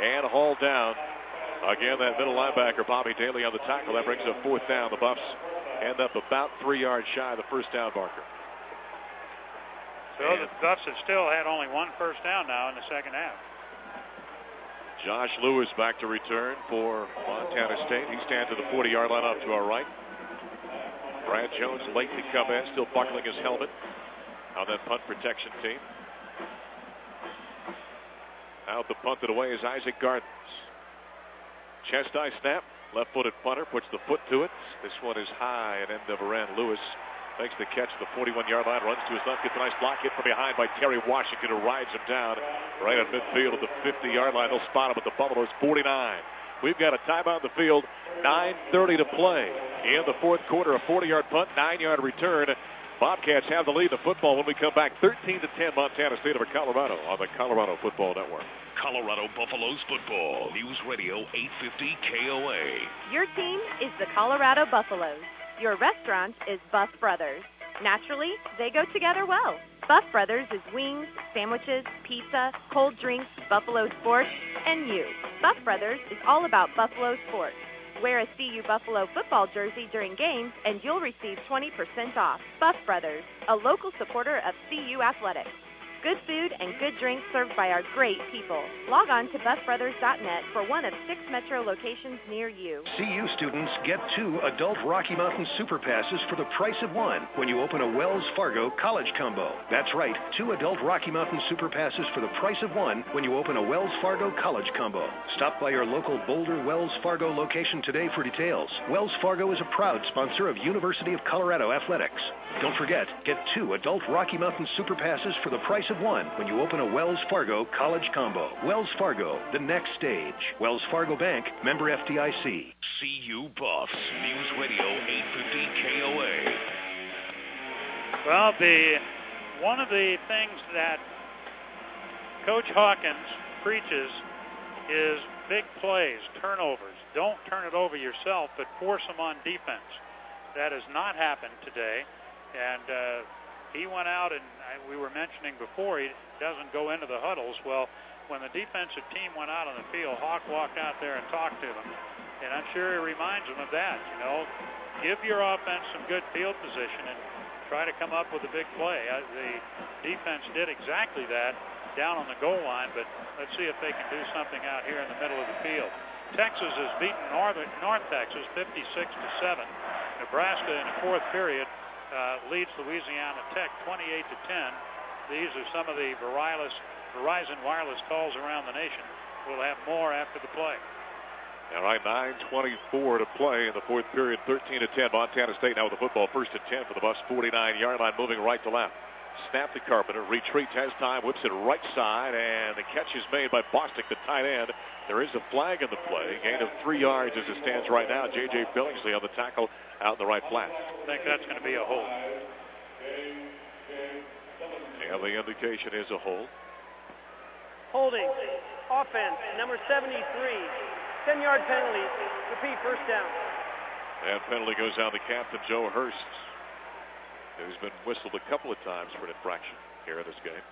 and hauled down. Again, that middle linebacker, Bobby Daly, on the tackle. That brings up 4th down. The Buffs end up about 3 yards shy of the first down marker. So the Buffs have still had only 1 first down now in the second half. Josh Lewis back to return for Montana State. He stands at the 40-yard line up to our right. Brad Jones late to come in, still buckling his helmet on that punt protection team. Out the punt it away is Isaac Gardens. Chest high snap, left-footed punter puts the foot to it. This one is high at end over end. Lewis makes the catch at the 41-yard line, runs to his left, gets a nice block hit from behind by Terry Washington, who rides him down right at midfield at the 50-yard line. They'll spot him at the Buffaloes 49. We've got a timeout in the field, 9:30 to play in the fourth quarter. A 40-yard punt, 9-yard return. Bobcats have the lead in the football when we come back. 13-10 Montana State over Colorado on the Colorado Football Network. Colorado Buffaloes football. News Radio 850 KOA. Your team is the Colorado Buffaloes. Your restaurant is Buff Brothers. Naturally, they go together well. Buff Brothers is wings, sandwiches, pizza, cold drinks, Buffalo sports, and you. Buff Brothers is all about Buffalo sports. Wear a CU Buffalo football jersey during games and you'll receive 20% off. Buff Brothers, a local supporter of CU athletics. Good food and good drinks served by our great people. Log on to buffbrothers.net for one of 6 metro locations near you. CU students get 2 adult Rocky Mountain Super Passes for the price of 1 when you open a Wells Fargo College Combo. That's right, 2 adult Rocky Mountain Super Passes for the price of 1 when you open a Wells Fargo College Combo. Stop by your local Boulder Wells Fargo location today for details. Wells Fargo is a proud sponsor of University of Colorado Athletics. Don't forget, get 2 adult Rocky Mountain Super Passes for the price of 1 when you open a Wells Fargo College Combo. Wells Fargo, the next stage. Wells Fargo Bank, member FDIC. CU Buffs, News Radio 850 KOA. Well, one of the things that Coach Hawkins preaches is big plays, turnovers. Don't turn it over yourself, but force them on defense. That has not happened today. And he went out, and we were mentioning before, he doesn't go into the huddles. Well, when the defensive team went out on the field, Hawk walked out there and talked to them. And I'm sure he reminds them of that, you know. Give your offense some good field position and try to come up with a big play. The defense did exactly that down on the goal line, but let's see if they can do something out here in the middle of the field. Texas has beaten North Texas 56-7. Nebraska in the fourth period leads Louisiana Tech 28-10. These are some of the Verizon wireless calls around the nation. We'll have more after the play. All right, 9:24 to play in the fourth period, 13-10. Montana State now with the football, 1st and 10 for the Buffs, 49-yard line, moving right to left. Snap to Carpenter, retreats, has time, whips it right side, and the catch is made by Bostic, the tight end. There is a flag in the play, gain of 3 yards as it stands right now. J.J. Billingsley on the tackle out in the right flat. I think that's going to be a hold. And the indication is a hold. Holding, offense, number 73, 10-yard penalty, repeat, first down. And penalty goes down to captain Joe Hurst, who's been whistled a couple of times for an infraction here in this game.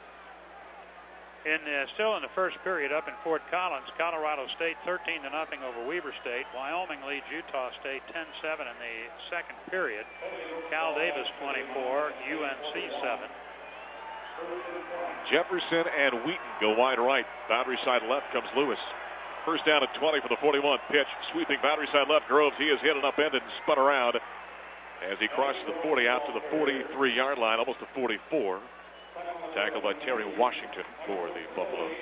Still in the first period up in Fort Collins, Colorado State 13-0 over Weber State. Wyoming leads Utah State 10-7 in the second period. Cal Davis 24, UNC 7. Jefferson and Wheaton go wide right. Boundary side left comes Lewis. First down at 20 for the 41. Pitch, sweeping boundary side left. Groves, he is hit an upend and spun around as he crosses the 40 out to the 43-yard line, almost the 44. Tackled by Terry Washington for the Buffaloes.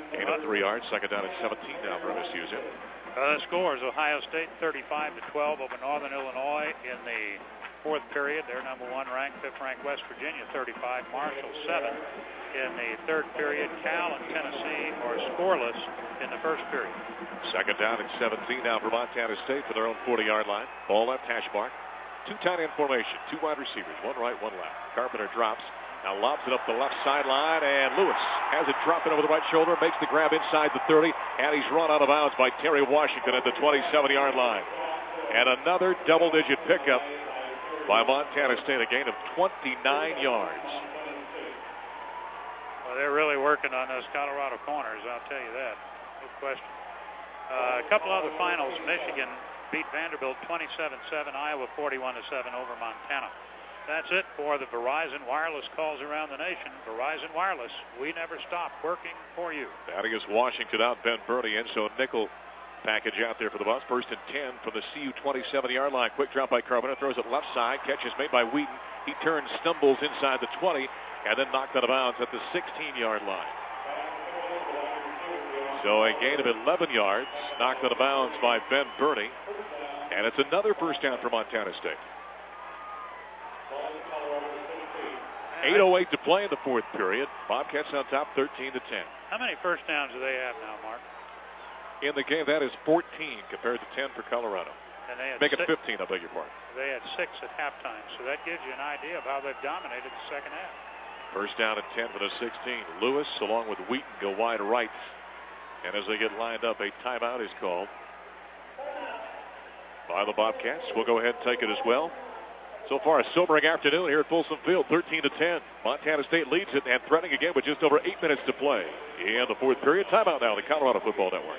Gain of 3 yards, second down at 17 now for MSU's in. The score is Ohio State 35-12 over Northern Illinois in the fourth period. They're number 1 ranked, 5th ranked West Virginia 35, Marshall 7. In the third period, Cal and Tennessee are scoreless in the first period. Second down at 17 now for Montana State for their own 40-yard line. Ball left, hash mark. 2 tight end formation, 2 wide receivers, 1 right, 1 left. Carpenter drops. Now lobs it up the left sideline, and Lewis has it dropping over the right shoulder, makes the grab inside the 30, and he's run out of bounds by Terry Washington at the 27-yard line. And another double-digit pickup by Montana State, a gain of 29 yards. Well, they're really working on those Colorado corners, I'll tell you that. No question. A couple other finals. Michigan beat Vanderbilt 27-7, Iowa 41-7 over Montana. That's it for the Verizon Wireless calls around the nation. Verizon Wireless, we never stop working for you. Batting is Washington out, Ben Birdie in, so nickel package out there for the Buffs. First and 10 from the CU 27-yard line. Quick drop by Carpenter, throws it left side. Catch is made by Wheaton. He turns, stumbles inside the 20, and then knocked out of bounds at the 16-yard line. So a gain of 11 yards, knocked out of bounds by Ben Birdie, and it's another first down for Montana State. 8:08 to play in the fourth period. Bobcats on top, 13-10. How many first downs do they have now, Mark? In the game, that is 14 compared to 10 for Colorado. And they had Make it 15, I beg your pardon. They had 6 at halftime, so that gives you an idea of how they've dominated the second half. First down and 10 for the 16. Lewis, along with Wheaton, go wide right. And as they get lined up, a timeout is called by the Bobcats. We'll go ahead and take it as well. So far, a sobering afternoon here at Folsom Field, 13-10. Montana State leads it and threatening again with just over 8 minutes to play in the fourth period. Timeout now, the Colorado Football Network.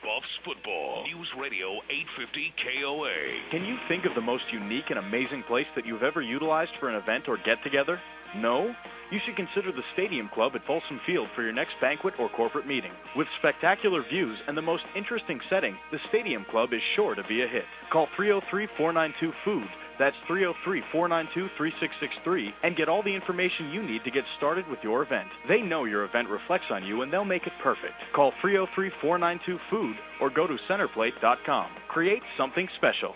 Buffs Football, News Radio 850 KOA. Can you think of the most unique and amazing place that you've ever utilized for an event or get-together? No? You should consider the Stadium Club at Folsom Field for your next banquet or corporate meeting. With spectacular views and the most interesting setting, the Stadium Club is sure to be a hit. Call 303-492-FOOD. That's 303-492-3663 and get all the information you need to get started with your event. They know your event reflects on you and they'll make it perfect. Call 303-492-FOOD or go to centerplate.com. Create something special.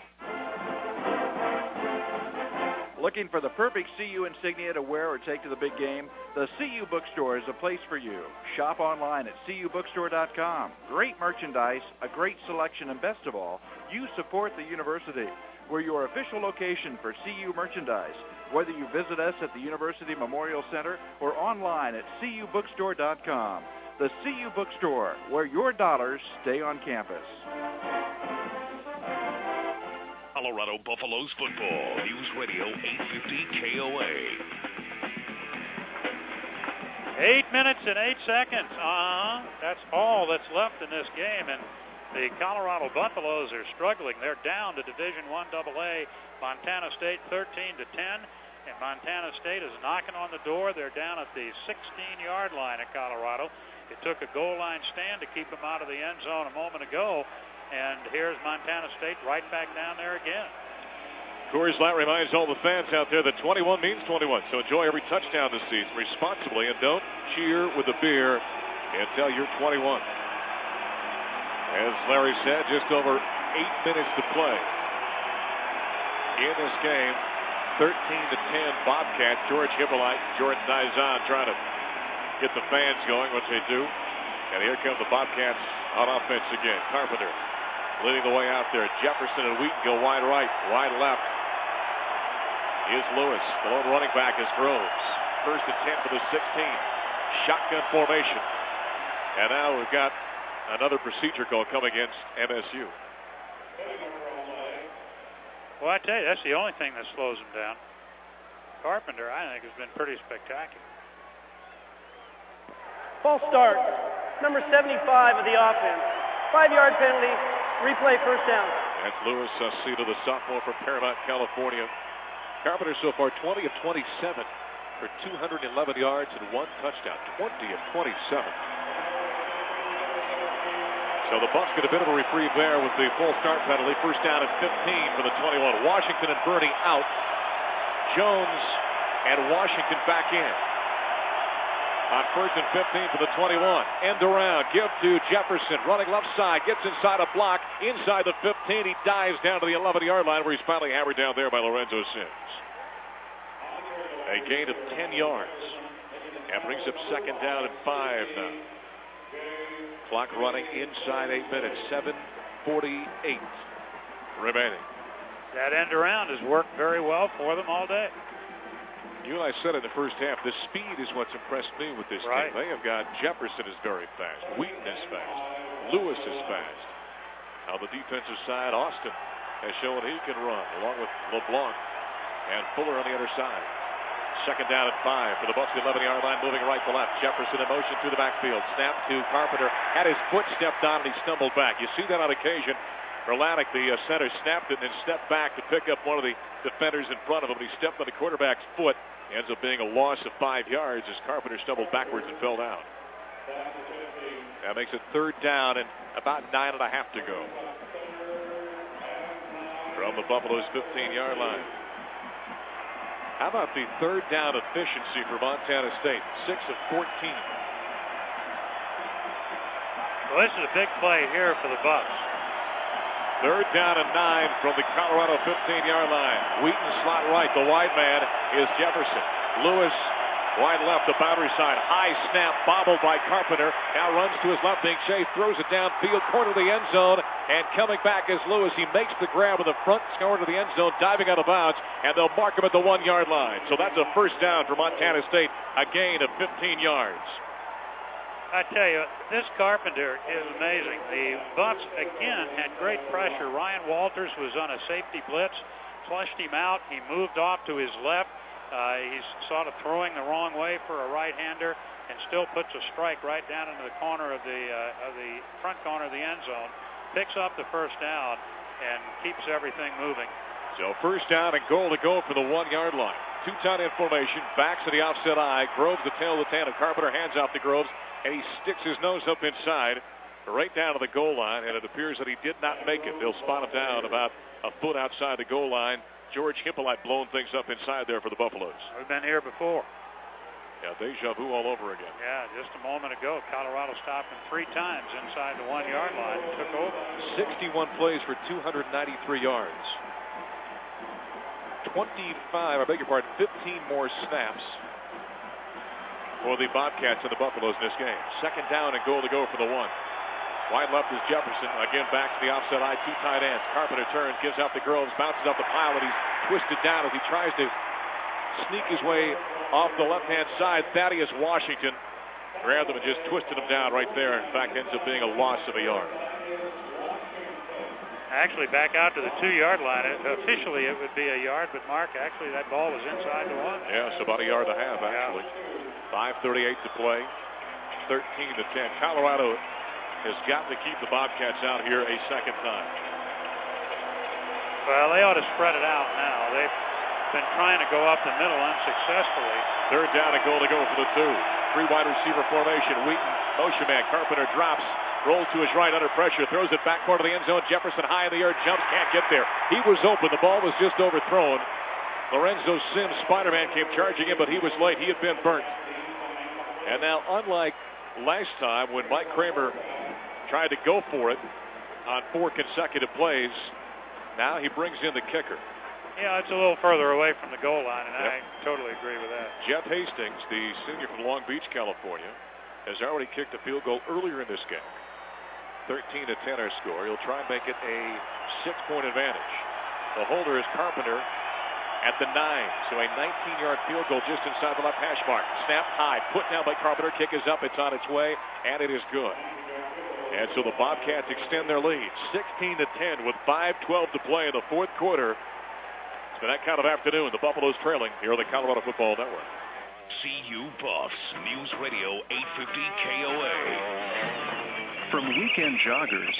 Looking for the perfect CU insignia to wear or take to the big game? The CU Bookstore is a place for you. Shop online at cubookstore.com. Great merchandise, a great selection, and best of all, you support the university. We're your official location for CU merchandise. Whether you visit us at the University Memorial Center or online at cubookstore.com. The CU Bookstore, where your dollars stay on campus. Colorado Buffaloes football, News Radio 850 KOA. 8 minutes and 8 seconds. That's all that's left in this game, and the Colorado Buffaloes are struggling. They're down to Division I AA. Montana State 13-10, and Montana State is knocking on the door. They're down at the 16-yard line at Colorado. It took a goal line stand to keep them out of the end zone a moment ago. And here's Montana State right back down there again. Coors Light reminds all the fans out there that 21 means 21. So enjoy every touchdown this season responsibly and don't cheer with the beer until you're 21. As Larry said, just over 8 minutes to play in this game. 13-10 Bobcats. George Hippolyte, Jordan Dizon trying to get the fans going, which they do. And here come the Bobcats on offense again. Carpenter leading the way out there. Jefferson and Wheaton go wide right, wide left. Is Lewis. The lone running back is Groves. First and 10 for the 16. Shotgun formation. And now we've got another procedure call coming against MSU. Well, I tell you, that's the only thing that slows them down. Carpenter, I think, has been pretty spectacular. False start. Number 75 of the offense. 5-yard penalty. Replay first down. That's Lewis Cito, the sophomore from Paramount, California. Carpenter so far 20 of 27 for 211 yards and 1 touchdown. 20 of 27. So the Buffs get a bit of a reprieve there with the full start penalty. First down at 15 for the 21. Washington and Birdie out. Jones and Washington back in. On first and 15 for the 21. End around. Give to Jefferson. Running left side. Gets inside a block. Inside the 15. He dives down to the 11-yard line where he's finally hammered down there by Lorenzo Sims. A gain of 10 yards. That brings up second down and 5 now. Clock running inside 8 minutes. 7:48 remaining. That end around has worked very well for them all day. You and I said in the first half, the speed is what's impressed me with this team. They have got Jefferson is very fast. Wheaton is fast. Lewis is fast. On the defensive side, Austin has shown he can run, along with LeBlanc And Fuller on the other side. Second down at 5 for the Bucs, the 11-yard line, moving right to left. Jefferson in motion through the backfield. Snap to Carpenter. Had his foot stepped on, and he stumbled back. You see that on occasion. Erlatic, the center, snapped it and then stepped back to pick up one of the defenders in front of him. He stepped on the quarterback's foot. Ends up being a loss of 5 yards as Carpenter stumbled backwards and fell down. That makes it third down and about 9.5 to go. From the Buffalo's 15-yard line. How about the third down efficiency for Montana State? 6 of 14. Well, this is a big play here for the Bucs. Third down and 9 from the Colorado 15-yard line. Wheaton slot right. The wide man is Jefferson. Lewis wide left, the boundary side. High snap, bobbled by Carpenter. Now runs to his left, being chased, throws it downfield, corner of the end zone, and coming back is Lewis. He makes the grab with the front corner to the end zone, diving out of bounds, and they'll mark him at the 1-yard line. So that's a first down for Montana State, a gain of 15 yards. I tell you, this Carpenter is amazing. The Bucs, again, had great pressure. Ryan Walters was on a safety blitz, flushed him out. He moved off to his left. He's sort of throwing the wrong way for a right-hander and still puts a strike right down into the corner of the front corner of the end zone. Picks up the first down and keeps everything moving. So first down and goal to go for the 1-yard line. Two tight end formation, backs to the offset eye. Groves the tail of the tandem. Carpenter hands off to Groves, and he sticks his nose up inside right down to the goal line, and it appears that he did not make it. They'll spot him down about a foot outside the goal line. George Hippolyte blowing things up inside there for the Buffaloes. We've been here before. Yeah, deja vu all over again. Yeah, just a moment ago, Colorado stopped him 3 times inside the 1-yard line and took over. 61 plays for 293 yards. 15 more snaps for the Bobcats and the Buffaloes in this game. Second down and goal to go for the 1. Wide left is Jefferson. Again, back to the offset eye. 2 tight ends. Carpenter turns, gives out to Groves, bounces up the pile, and he's twisted down as he tries to sneak his way off the left-hand side. Thaddeus Washington grabbed him and just twisted him down right there. In fact, ends up being a loss of a yard. Actually, back out to the 2-yard line. Officially, it would be a yard, but Mark, actually, that ball was inside the 1. Yeah, it's about a yard and a half, actually. Yeah. 5:38 to play. 13-10. Colorado has got to keep the Bobcats out here a second time. Well, they ought to spread it out now. They've been trying to go up the middle unsuccessfully. Third down and goal to go for the 2. 3 wide receiver formation. Wheaton, motion man. Carpenter drops, rolls to his right under pressure, throws it back corner of the end zone. Jefferson high in the air, jumps, can't get there. He was open. The ball was just overthrown. Lorenzo Sims, Spider-Man, came charging in, but he was late. He had been burnt. And now, unlike last time when Mike Kramer tried to go for it on 4 consecutive plays, now he brings in the kicker. Yeah, it's a little further away from the goal line, and I totally agree with that. Jeff Hastings, the senior from Long Beach, California, has already kicked a field goal earlier in this game. 13-10 our score. He'll try and make it a 6-point advantage. The holder is Carpenter at the 9, so a 19-yard field goal just inside the left hash mark. Snap high, put down by Carpenter. Kick is up, it's on its way, and it is good. And so the Bobcats extend their lead, 16-10 with 5:12 to play in the fourth quarter. It's been that kind of afternoon. The Buffaloes trailing here on the Colorado Football Network. CU Buffs, News Radio 850 KOA. From weekend joggers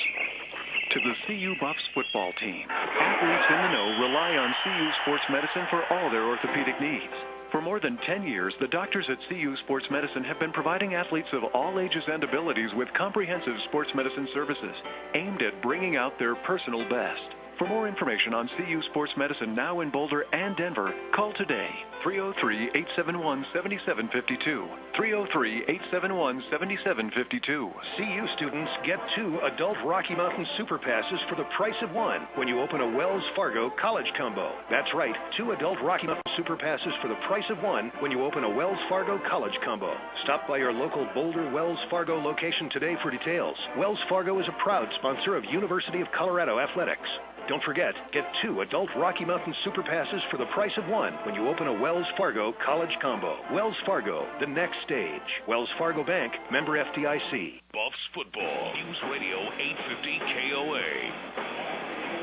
to the CU Buffs football team, athletes in the know rely on CU Sports Medicine for all their orthopedic needs. For more than 10 years, the doctors at CU Sports Medicine have been providing athletes of all ages and abilities with comprehensive sports medicine services aimed at bringing out their personal best. For more information on CU Sports Medicine now in Boulder and Denver, call today, 303-871-7752, 303-871-7752. CU students get 2 adult Rocky Mountain Super Passes for the price of 1 when you open a Wells Fargo College Combo. That's right, 2 adult Rocky Mountain Super Passes for the price of 1 when you open a Wells Fargo College Combo. Stop by your local Boulder Wells Fargo location today for details. Wells Fargo is a proud sponsor of University of Colorado Athletics. Don't forget, get 2 adult Rocky Mountain Super Passes for the price of 1 when you open a Wells Fargo College Combo. Wells Fargo, the next stage. Wells Fargo Bank, member FDIC. Buffs Football, News Radio 850 KOA.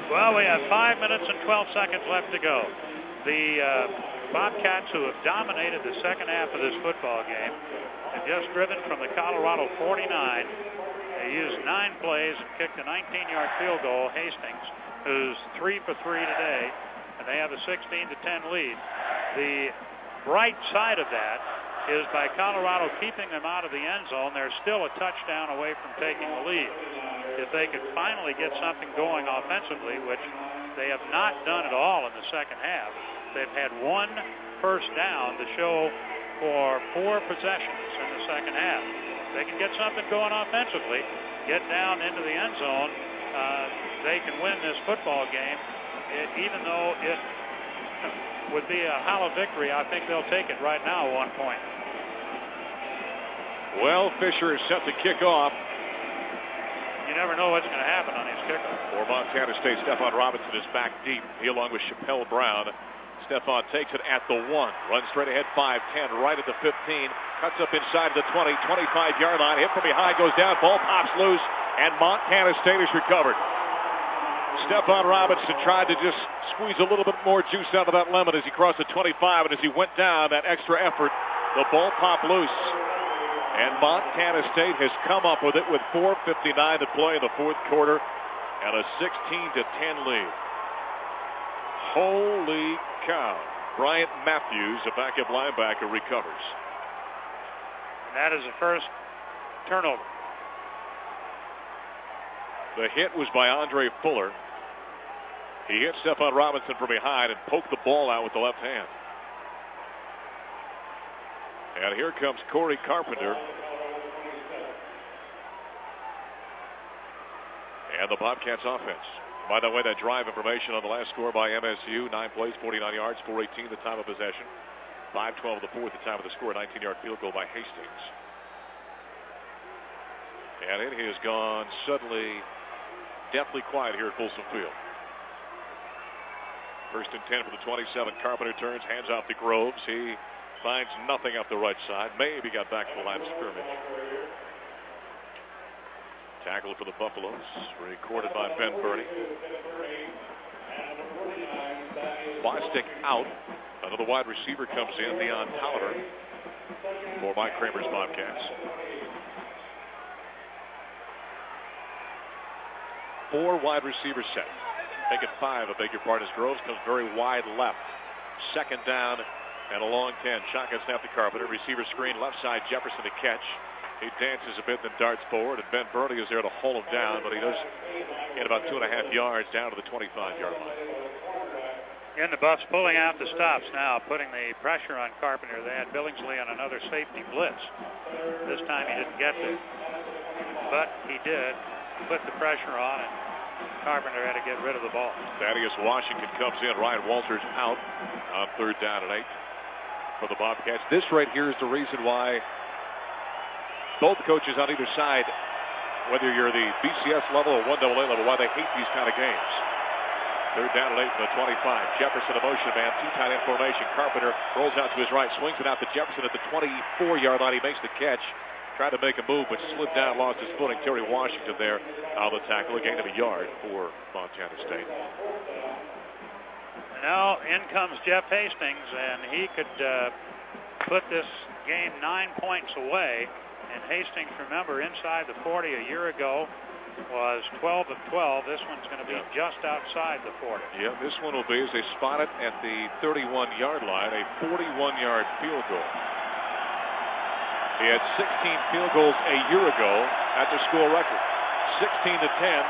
Well, we have 5 minutes and 12 seconds left to go. The Bobcats, who have dominated the second half of this football game, have just driven from the Colorado 49. They used 9 plays and kicked a 19-yard field goal. Hastings, who's 3 for 3 today, and they have a 16-10 lead. The bright side of that is by Colorado keeping them out of the end zone, they're still a touchdown away from taking the lead. If they could finally get something going offensively, which they have not done at all in the second half, they've had 1 first down to show for 4 possessions in the second half. If they can get something going offensively, get down into the end zone, they can win this football game. Even though it would be a hollow victory, I think they'll take it right now at 1 point. Well, Fisher is set to kick off. You never know what's going to happen on his kickoff. For Montana State, Stephon Robinson is back deep. He along with Chappelle Brown. Stephon takes it at the 1. Runs straight ahead, 5-10, right at the 15. Cuts up inside of the 20, 25-yard line. Hit from behind, goes down. Ball pops loose, and Montana State is recovered. Stephon Robinson tried to just squeeze a little bit more juice out of that lemon as he crossed the 25, and as he went down, that extra effort, the ball popped loose. And Montana State has come up with it with 4:59 to play in the fourth quarter and a 16-10 lead. Holy cow. Bryant Matthews, a backup linebacker, recovers. And that is the first turnover. The hit was by Andre Fuller. He hit Stephon Robinson from behind and poked the ball out with the left hand. And here comes Corey Carpenter. And the Bobcats offense. By the way, that drive information on the last score by MSU, 9 plays, 49 yards, 4:18 the time of possession. 5:12 the fourth, the time of the score, 19-yard field goal by Hastings. And it has gone suddenly deathly quiet here at Folsom Field. First and 10 for the 27. Carpenter turns, hands off to Groves. He finds nothing up the right side. Maybe got back to the line of scrimmage. Tackle for the Buffaloes, recorded by Ben Burney. Bostic out. Another wide receiver comes in, Deion Tolliver, for Mike Kramer's Bobcats. 4 wide receiver set. Make it 5, I beg your pardon, as Groves comes very wide left. Second down and a long 10. Shotgun snap to Carpenter. Receiver screen, left side, Jefferson to catch. He dances a bit, then darts forward, and Ben Burney is there to hold him down, but he does get about 2.5 yards down to the 25-yard line. And the Buffs pulling out the stops now, putting the pressure on Carpenter. They had Billingsley on another safety blitz. This time he didn't get there, but he did put the pressure on, and Carpenter had to get rid of the ball. Thaddeus Washington comes in. Ryan Walters out on 3rd down and 8 for the Bobcats. This right here is the reason why both coaches on either side, whether you're the BCS level or 1AA level, why they hate these kind of games. 3rd down and 8 from the 25. Jefferson a motion man, 2 tight end formation. Carpenter rolls out to his right, swings it out to Jefferson at the 24-yard line. He makes the catch. Tried to make a move, but slid down, lost his footing. Terry Washington there on the tackle. A gain of a yard for Montana State. Now in comes Jeff Hastings, and he could put this game 9 points away. And Hastings, remember, inside the 40 a year ago was 12 of 12. This one's going to be just outside the 40. Yeah, this one will be as they spot it at the 31-yard line, a 41-yard field goal. He had 16 field goals a year ago at the school record. 16-10.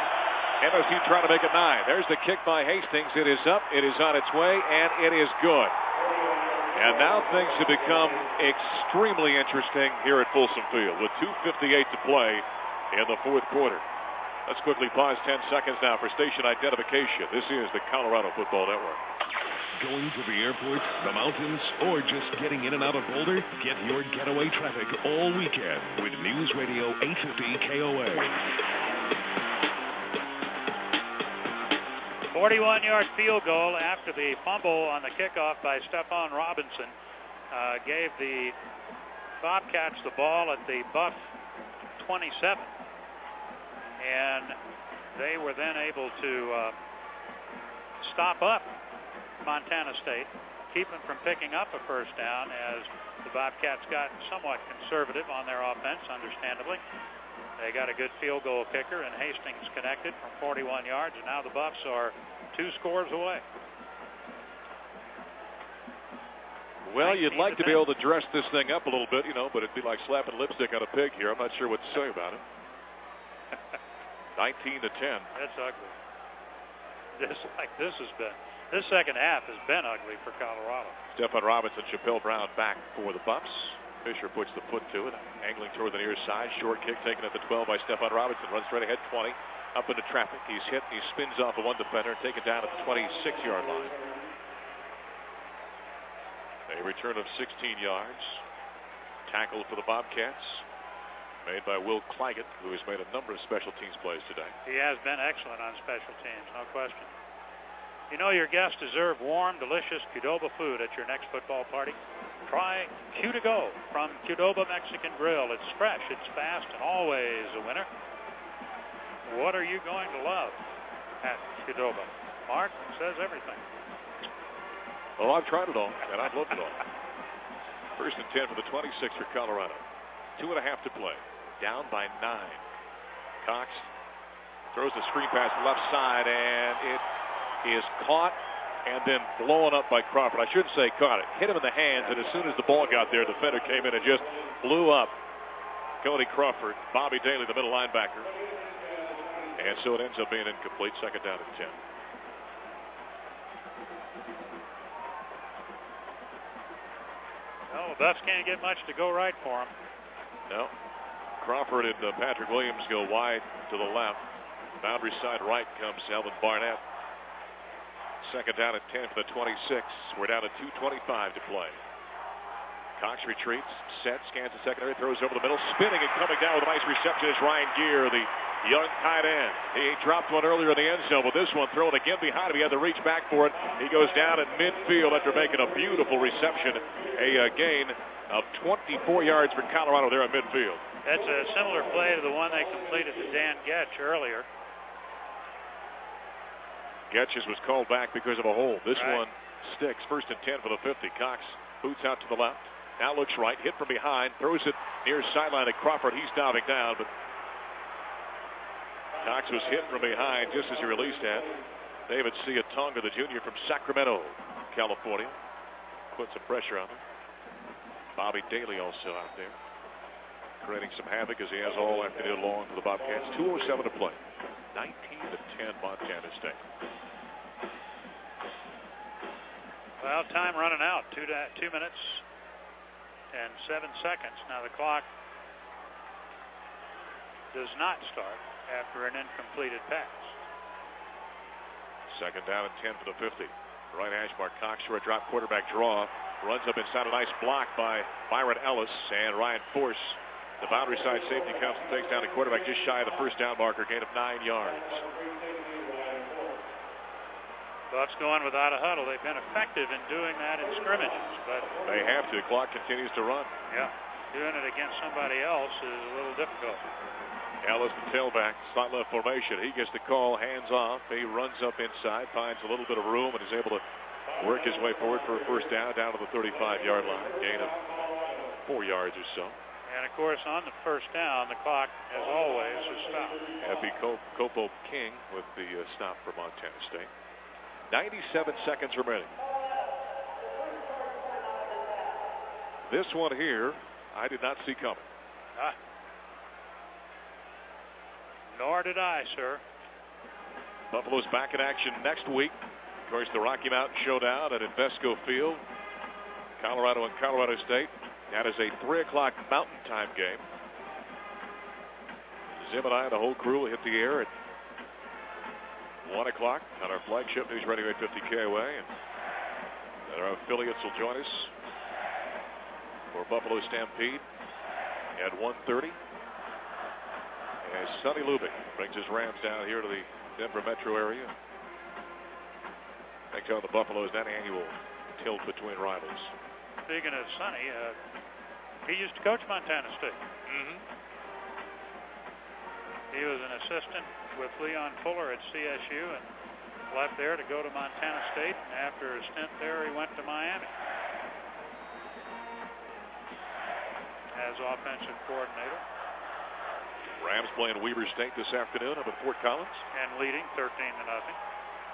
MSU trying to make it 9. There's the kick by Hastings. It is up. It is on its way, and it is good. And now things have become extremely interesting here at Folsom Field with 2:58 to play in the fourth quarter. Let's quickly pause 10 seconds now for station identification. This is the Colorado Football Network. Going to the airport, the mountains, or just getting in and out of Boulder? Get your getaway traffic all weekend with News Radio 850 KOA. 41-yard field goal after the fumble on the kickoff by Stephon Robinson gave the Bobcats the ball at the Buff 27. And they were then able to stop up Montana State, keep them from picking up a first down as the Bobcats got somewhat conservative on their offense, understandably. They got a good field goal kicker, and Hastings connected from 41 yards, and now the Buffs are 2 scores away. Well, you'd like to be able to dress this thing up a little bit, but it'd be like slapping lipstick on a pig here. I'm not sure what to say about it. 19-10. That's ugly. This second half has been ugly for Colorado. Stephen Robinson, Chappelle Brown back for the Buffs. Fisher puts the foot to it, angling toward the near side. Short kick taken at the 12 by Stephen Robinson. Runs straight ahead, 20. Up into traffic. He's hit. He spins off of one defender and taken down at the 26-yard line. A return of 16 yards. Tackle for the Bobcats. Made by Will Claggett, who has made a number of special teams plays today. He has been excellent on special teams, no question. You know your guests deserve warm, delicious Qdoba food at your next football party. Try Q2Go from Qdoba Mexican Grill. It's fresh, it's fast, and always a winner. What are you going to love at Qdoba? Mark says everything. Well, I've tried it all, and I've loved it all. First and 10 for the 26 for Colorado. 2.5 to play. Down by 9. Cox throws the screen pass left side, and it is caught and then blown up by Crawford. I shouldn't say caught it. Hit him in the hands, and as soon as the ball got there, the defender came in and just blew up Cody Crawford, Bobby Daly, the middle linebacker. And so it ends up being incomplete. Second down at 10. Well, the Buffs can't get much to go right for him. No. Crawford and Patrick Williams go wide to the left. Boundary side right comes Elvin Barnett. Second down at 10 for the 26. We're down to 2:25 to play. Cox retreats, sets, scans the secondary, throws over the middle, spinning and coming down with a nice reception is Ryan Gear, the young tight end. He dropped one earlier in the end zone, but this one thrown again behind him. He had to reach back for it. He goes down at midfield after making a beautiful reception. A gain of 24 yards for Colorado there at midfield. That's a similar play to the one they completed to Dan Getch earlier. Getch's was called back because of a hole. This one sticks. First and 10 for the 50. Cox boots out to the left. Now looks right. Hit from behind. Throws it near sideline to Crawford. He's diving down, but Cox was hit from behind just as he released that. David C. Tonga, the junior from Sacramento, California. Put some pressure on him. Bobby Daly also out there, creating some havoc as he has all afternoon long for the Bobcats. 2:07 to play. 19-10 Montana State. Well, time running out. 2 minutes and 7 seconds. Now the clock does not start after an incompleted pass. Second down and 10 for the 50. Right hash mark. Cox for a drop quarterback draw. Runs up inside, a nice block by Byron Ellis, and Ryan Force, the boundary side safety, comes and takes down the quarterback just shy of the first down marker, gain of 9 yards. Buffs going without a huddle. They've been effective in doing that in scrimmages, but they have to. The clock continues to run. Yeah, doing it against somebody else is a little difficult. Ellis, the tailback, slot left formation. He gets the call, hands off. He runs up inside, finds a little bit of room, and is able to work his way forward for a first down to the 35-yard line. Gain of 4 yards or so. And, of course, on the first down, the clock, as always, is stopped. Effie Copo King with the stop for Montana State. 97 seconds remaining. This one here, I did not see coming. Nor did I, sir. Buffalo's back in action next week. Of course, the Rocky Mountain Showdown at Invesco Field. Colorado and Colorado State. That is a 3 o'clock Mountain Time game. Zim and I and the whole crew will hit the air at 1 o'clock on our flagship News Radio 850 KOA. And our affiliates will join us for Buffalo Stampede at 1:30. As Sonny Lubick brings his Rams down here to the Denver metro area. Takes on the Buffaloes, that annual tilt between rivals. Speaking of Sonny, he used to coach Montana State. He was an assistant with Leon Fuller at CSU, and left there to go to Montana State, and after a stint there, he went to Miami as offensive coordinator. Rams playing Weber State this afternoon up at Fort Collins. And leading 13-0.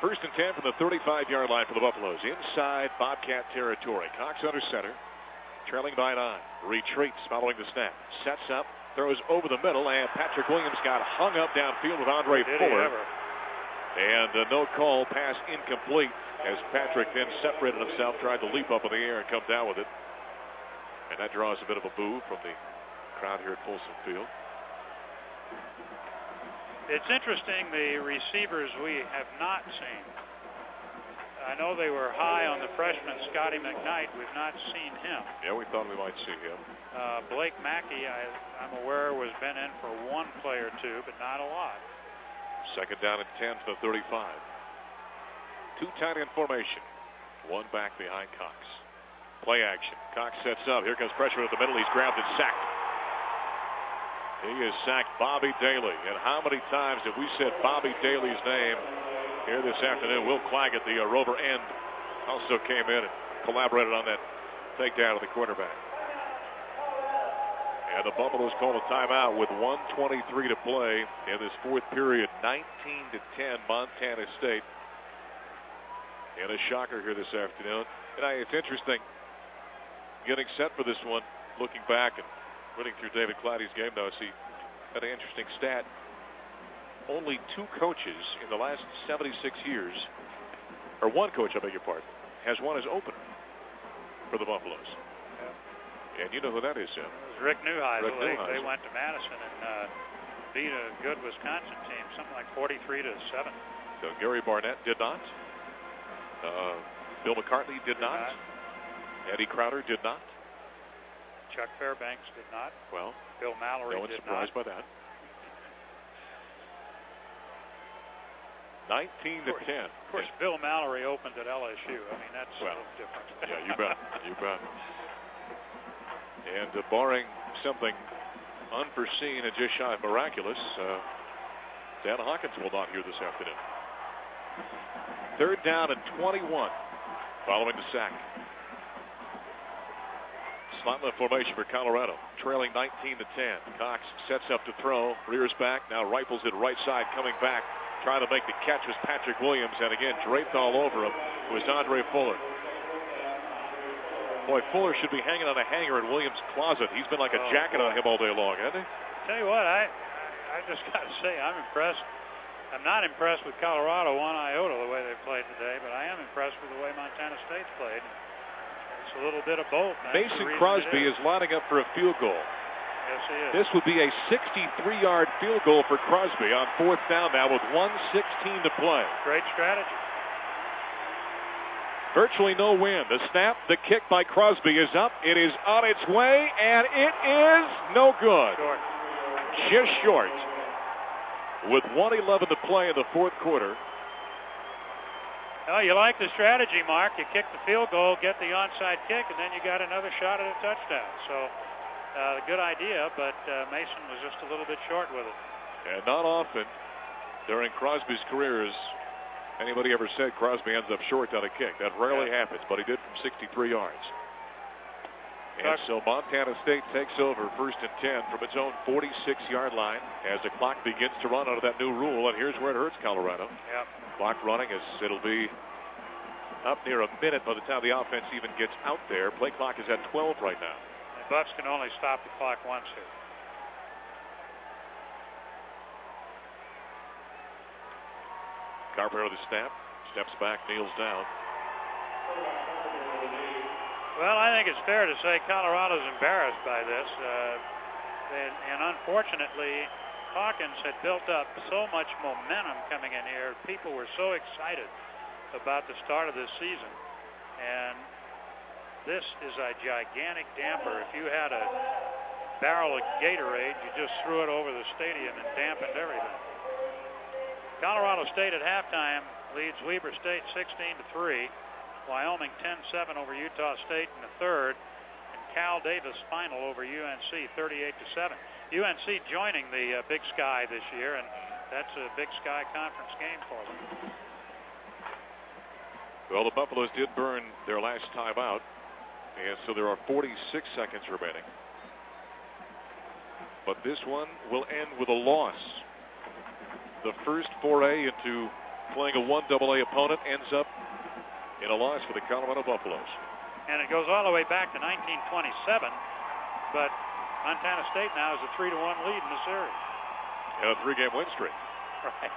First and 10 from the 35-yard line for the Buffaloes. Inside Bobcat territory. Cox under center. Trailing by 9. Retreats following the snap. Sets up. Throws over the middle. And Patrick Williams got hung up downfield with Andre Fuller. And no call. Pass incomplete as Patrick then separated himself. Tried to leap up in the air and come down with it. And that draws a bit of a boo from the crowd here at Folsom Field. It's interesting, the receivers we have not seen. I know they were high on the freshman Scotty McKnight. We've not seen him. Yeah, we thought we might see him. Blake Mackey, I'm aware, was been in for one play or two, but not a lot. Second down and 10 to the 35. Two tight end formation. One back behind Cox. Play action. Cox sets up. Here comes pressure at the middle. He's grabbed and sacked. He has sacked Bobby Daly. And how many times have we said Bobby Daly's name here this afternoon? Will Claggett, the Rover end, also came in and collaborated on that takedown of the quarterback. And the Buffaloes call a timeout with 1:23 to play in this fourth period. 19-10 Montana State. And a shocker here this afternoon. And it's interesting getting set for this one, looking back and running through David Cloudy's game notes. He had an interesting stat. Only two coaches in the last 76 years, or one coach, I beg your pardon, has won as opener for the Buffaloes. Yeah. And you know who that is, Jim? It was Rick Neuheisel. They went to Madison and beat a good Wisconsin team, something like 43-7. So Gary Barnett did not. Bill McCartney did not. Eddie Crowder did not. Chuck Fairbanks did not. Well, Bill Mallory no one's did surprised not. by that. 19-10. Of course, Bill Mallory opened at LSU. I mean, that's a little different. Yeah, you bet. You bet. And barring something unforeseen and just shy of miraculous, Dan Hawkins will not here this afternoon. Third down and 21 following the sack. Slot left formation for Colorado, trailing 19-10. Cox sets up to throw, rears back, now rifles it right side, coming back, trying to make the catch was Patrick Williams, and again draped all over him was Andre Fuller. Boy, Fuller should be hanging on a hanger in Williams' closet. He's been like a jacket on him all day long, hasn't he? Tell you what, I just got to say, I'm impressed. I'm not impressed with Colorado one iota the way they played today, but I am impressed with the way Montana State's played. It's a little bit of both. Mason Crosby is lining up for a field goal. Yes, he is. This would be a 63-yard field goal for Crosby on fourth down now with 1:16 to play. Great strategy. Virtually no wind. The snap, the kick by Crosby is up. It is on its way, and it is no good. Short. Just short. With 1:11 to play in the fourth quarter. Well, you like the strategy, Mark. You kick the field goal, get the onside kick, and then you got another shot at a touchdown. So, good idea, but Mason was just a little bit short with it. And not often during Crosby's career has anybody ever said Crosby ends up short on a kick. That rarely happens, but he did from 63 yards. And so Montana State takes over first and 10 from its own 46-yard line as the clock begins to run under that new rule, and here's where it hurts Colorado. Yep. Clock running as it'll be up near a minute by the time the offense even gets out there. Play clock is at 12 right now. The Buffs can only stop the clock once here. Carpenter with the snap, steps back, kneels down. Well, I think it's fair to say Colorado's embarrassed by this. And unfortunately, Hawkins had built up so much momentum coming in here. People were so excited about the start of this season. And this is a gigantic damper. If you had a barrel of Gatorade, you just threw it over the stadium and dampened everything. Colorado State at halftime leads Weber State 16-3. Wyoming 10-7 over Utah State in the third, and Cal Davis final over UNC 38-7. UNC joining the Big Sky this year, and that's a Big Sky conference game for them. Well, the Buffaloes did burn their last time out, and so there are 46 seconds remaining. But this one will end with a loss. The first foray into playing a 1AA opponent ends up in a loss for the Colorado Buffaloes. And it goes all the way back to 1927, but Montana State now has a 3-1 lead in the series. And a 3-game win streak. Right.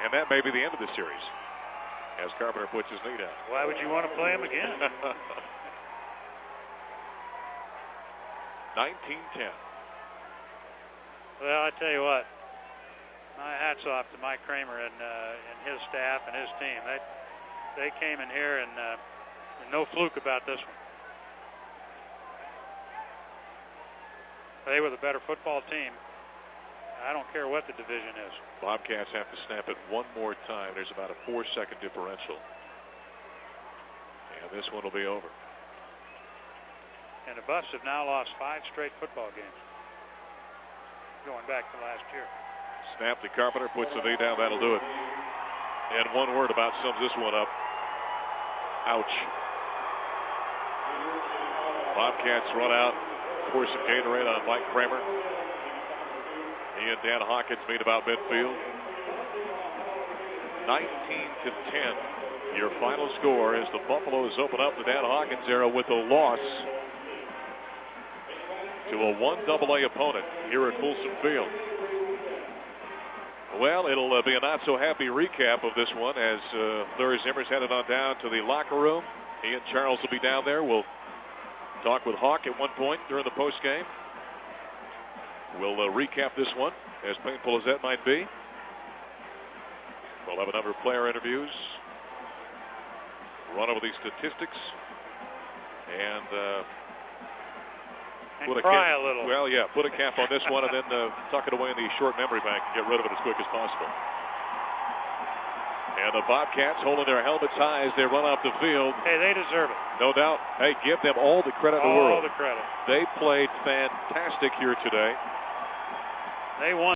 And that may be the end of the series as Carpenter puts his knee down. Why would you want to play him again? 19-10. Well, I tell you what, my hat's off to Mike Kramer and his staff and his team. They came in here and no fluke about this one. They were the better football team. I don't care what the division is. Bobcats have to snap it one more time. There's about a 4-second differential. And this one will be over. And the Buffs have now lost 5 straight football games, going back to last year. Snap to Carpenter, puts the knee down. That'll do it. And one word about sums this one up. Ouch. Bobcats run out, pour some Gatorade on Mike Kramer. He and Dan Hawkins meet about midfield. 19-10. Your final score as the Buffaloes open up the Dan Hawkins era with a loss to a 1AA opponent here at Folsom Field. Well, it'll be a not-so-happy recap of this one as Larry Zimmer's headed on down to the locker room. He and Charles will be down there. We'll talk with Hawk at one point during the postgame. We'll recap this one, as painful as that might be. We'll have a number of player interviews, run over these statistics, and put cry a a little. Well, yeah, put a cap on this one and then tuck it away in the short memory bank and get rid of it as quick as possible. And the Bobcats holding their helmets high as they run off the field. Hey, they deserve it. No doubt. Hey, give them all the credit in the world. All the credit. They played fantastic here today. They won.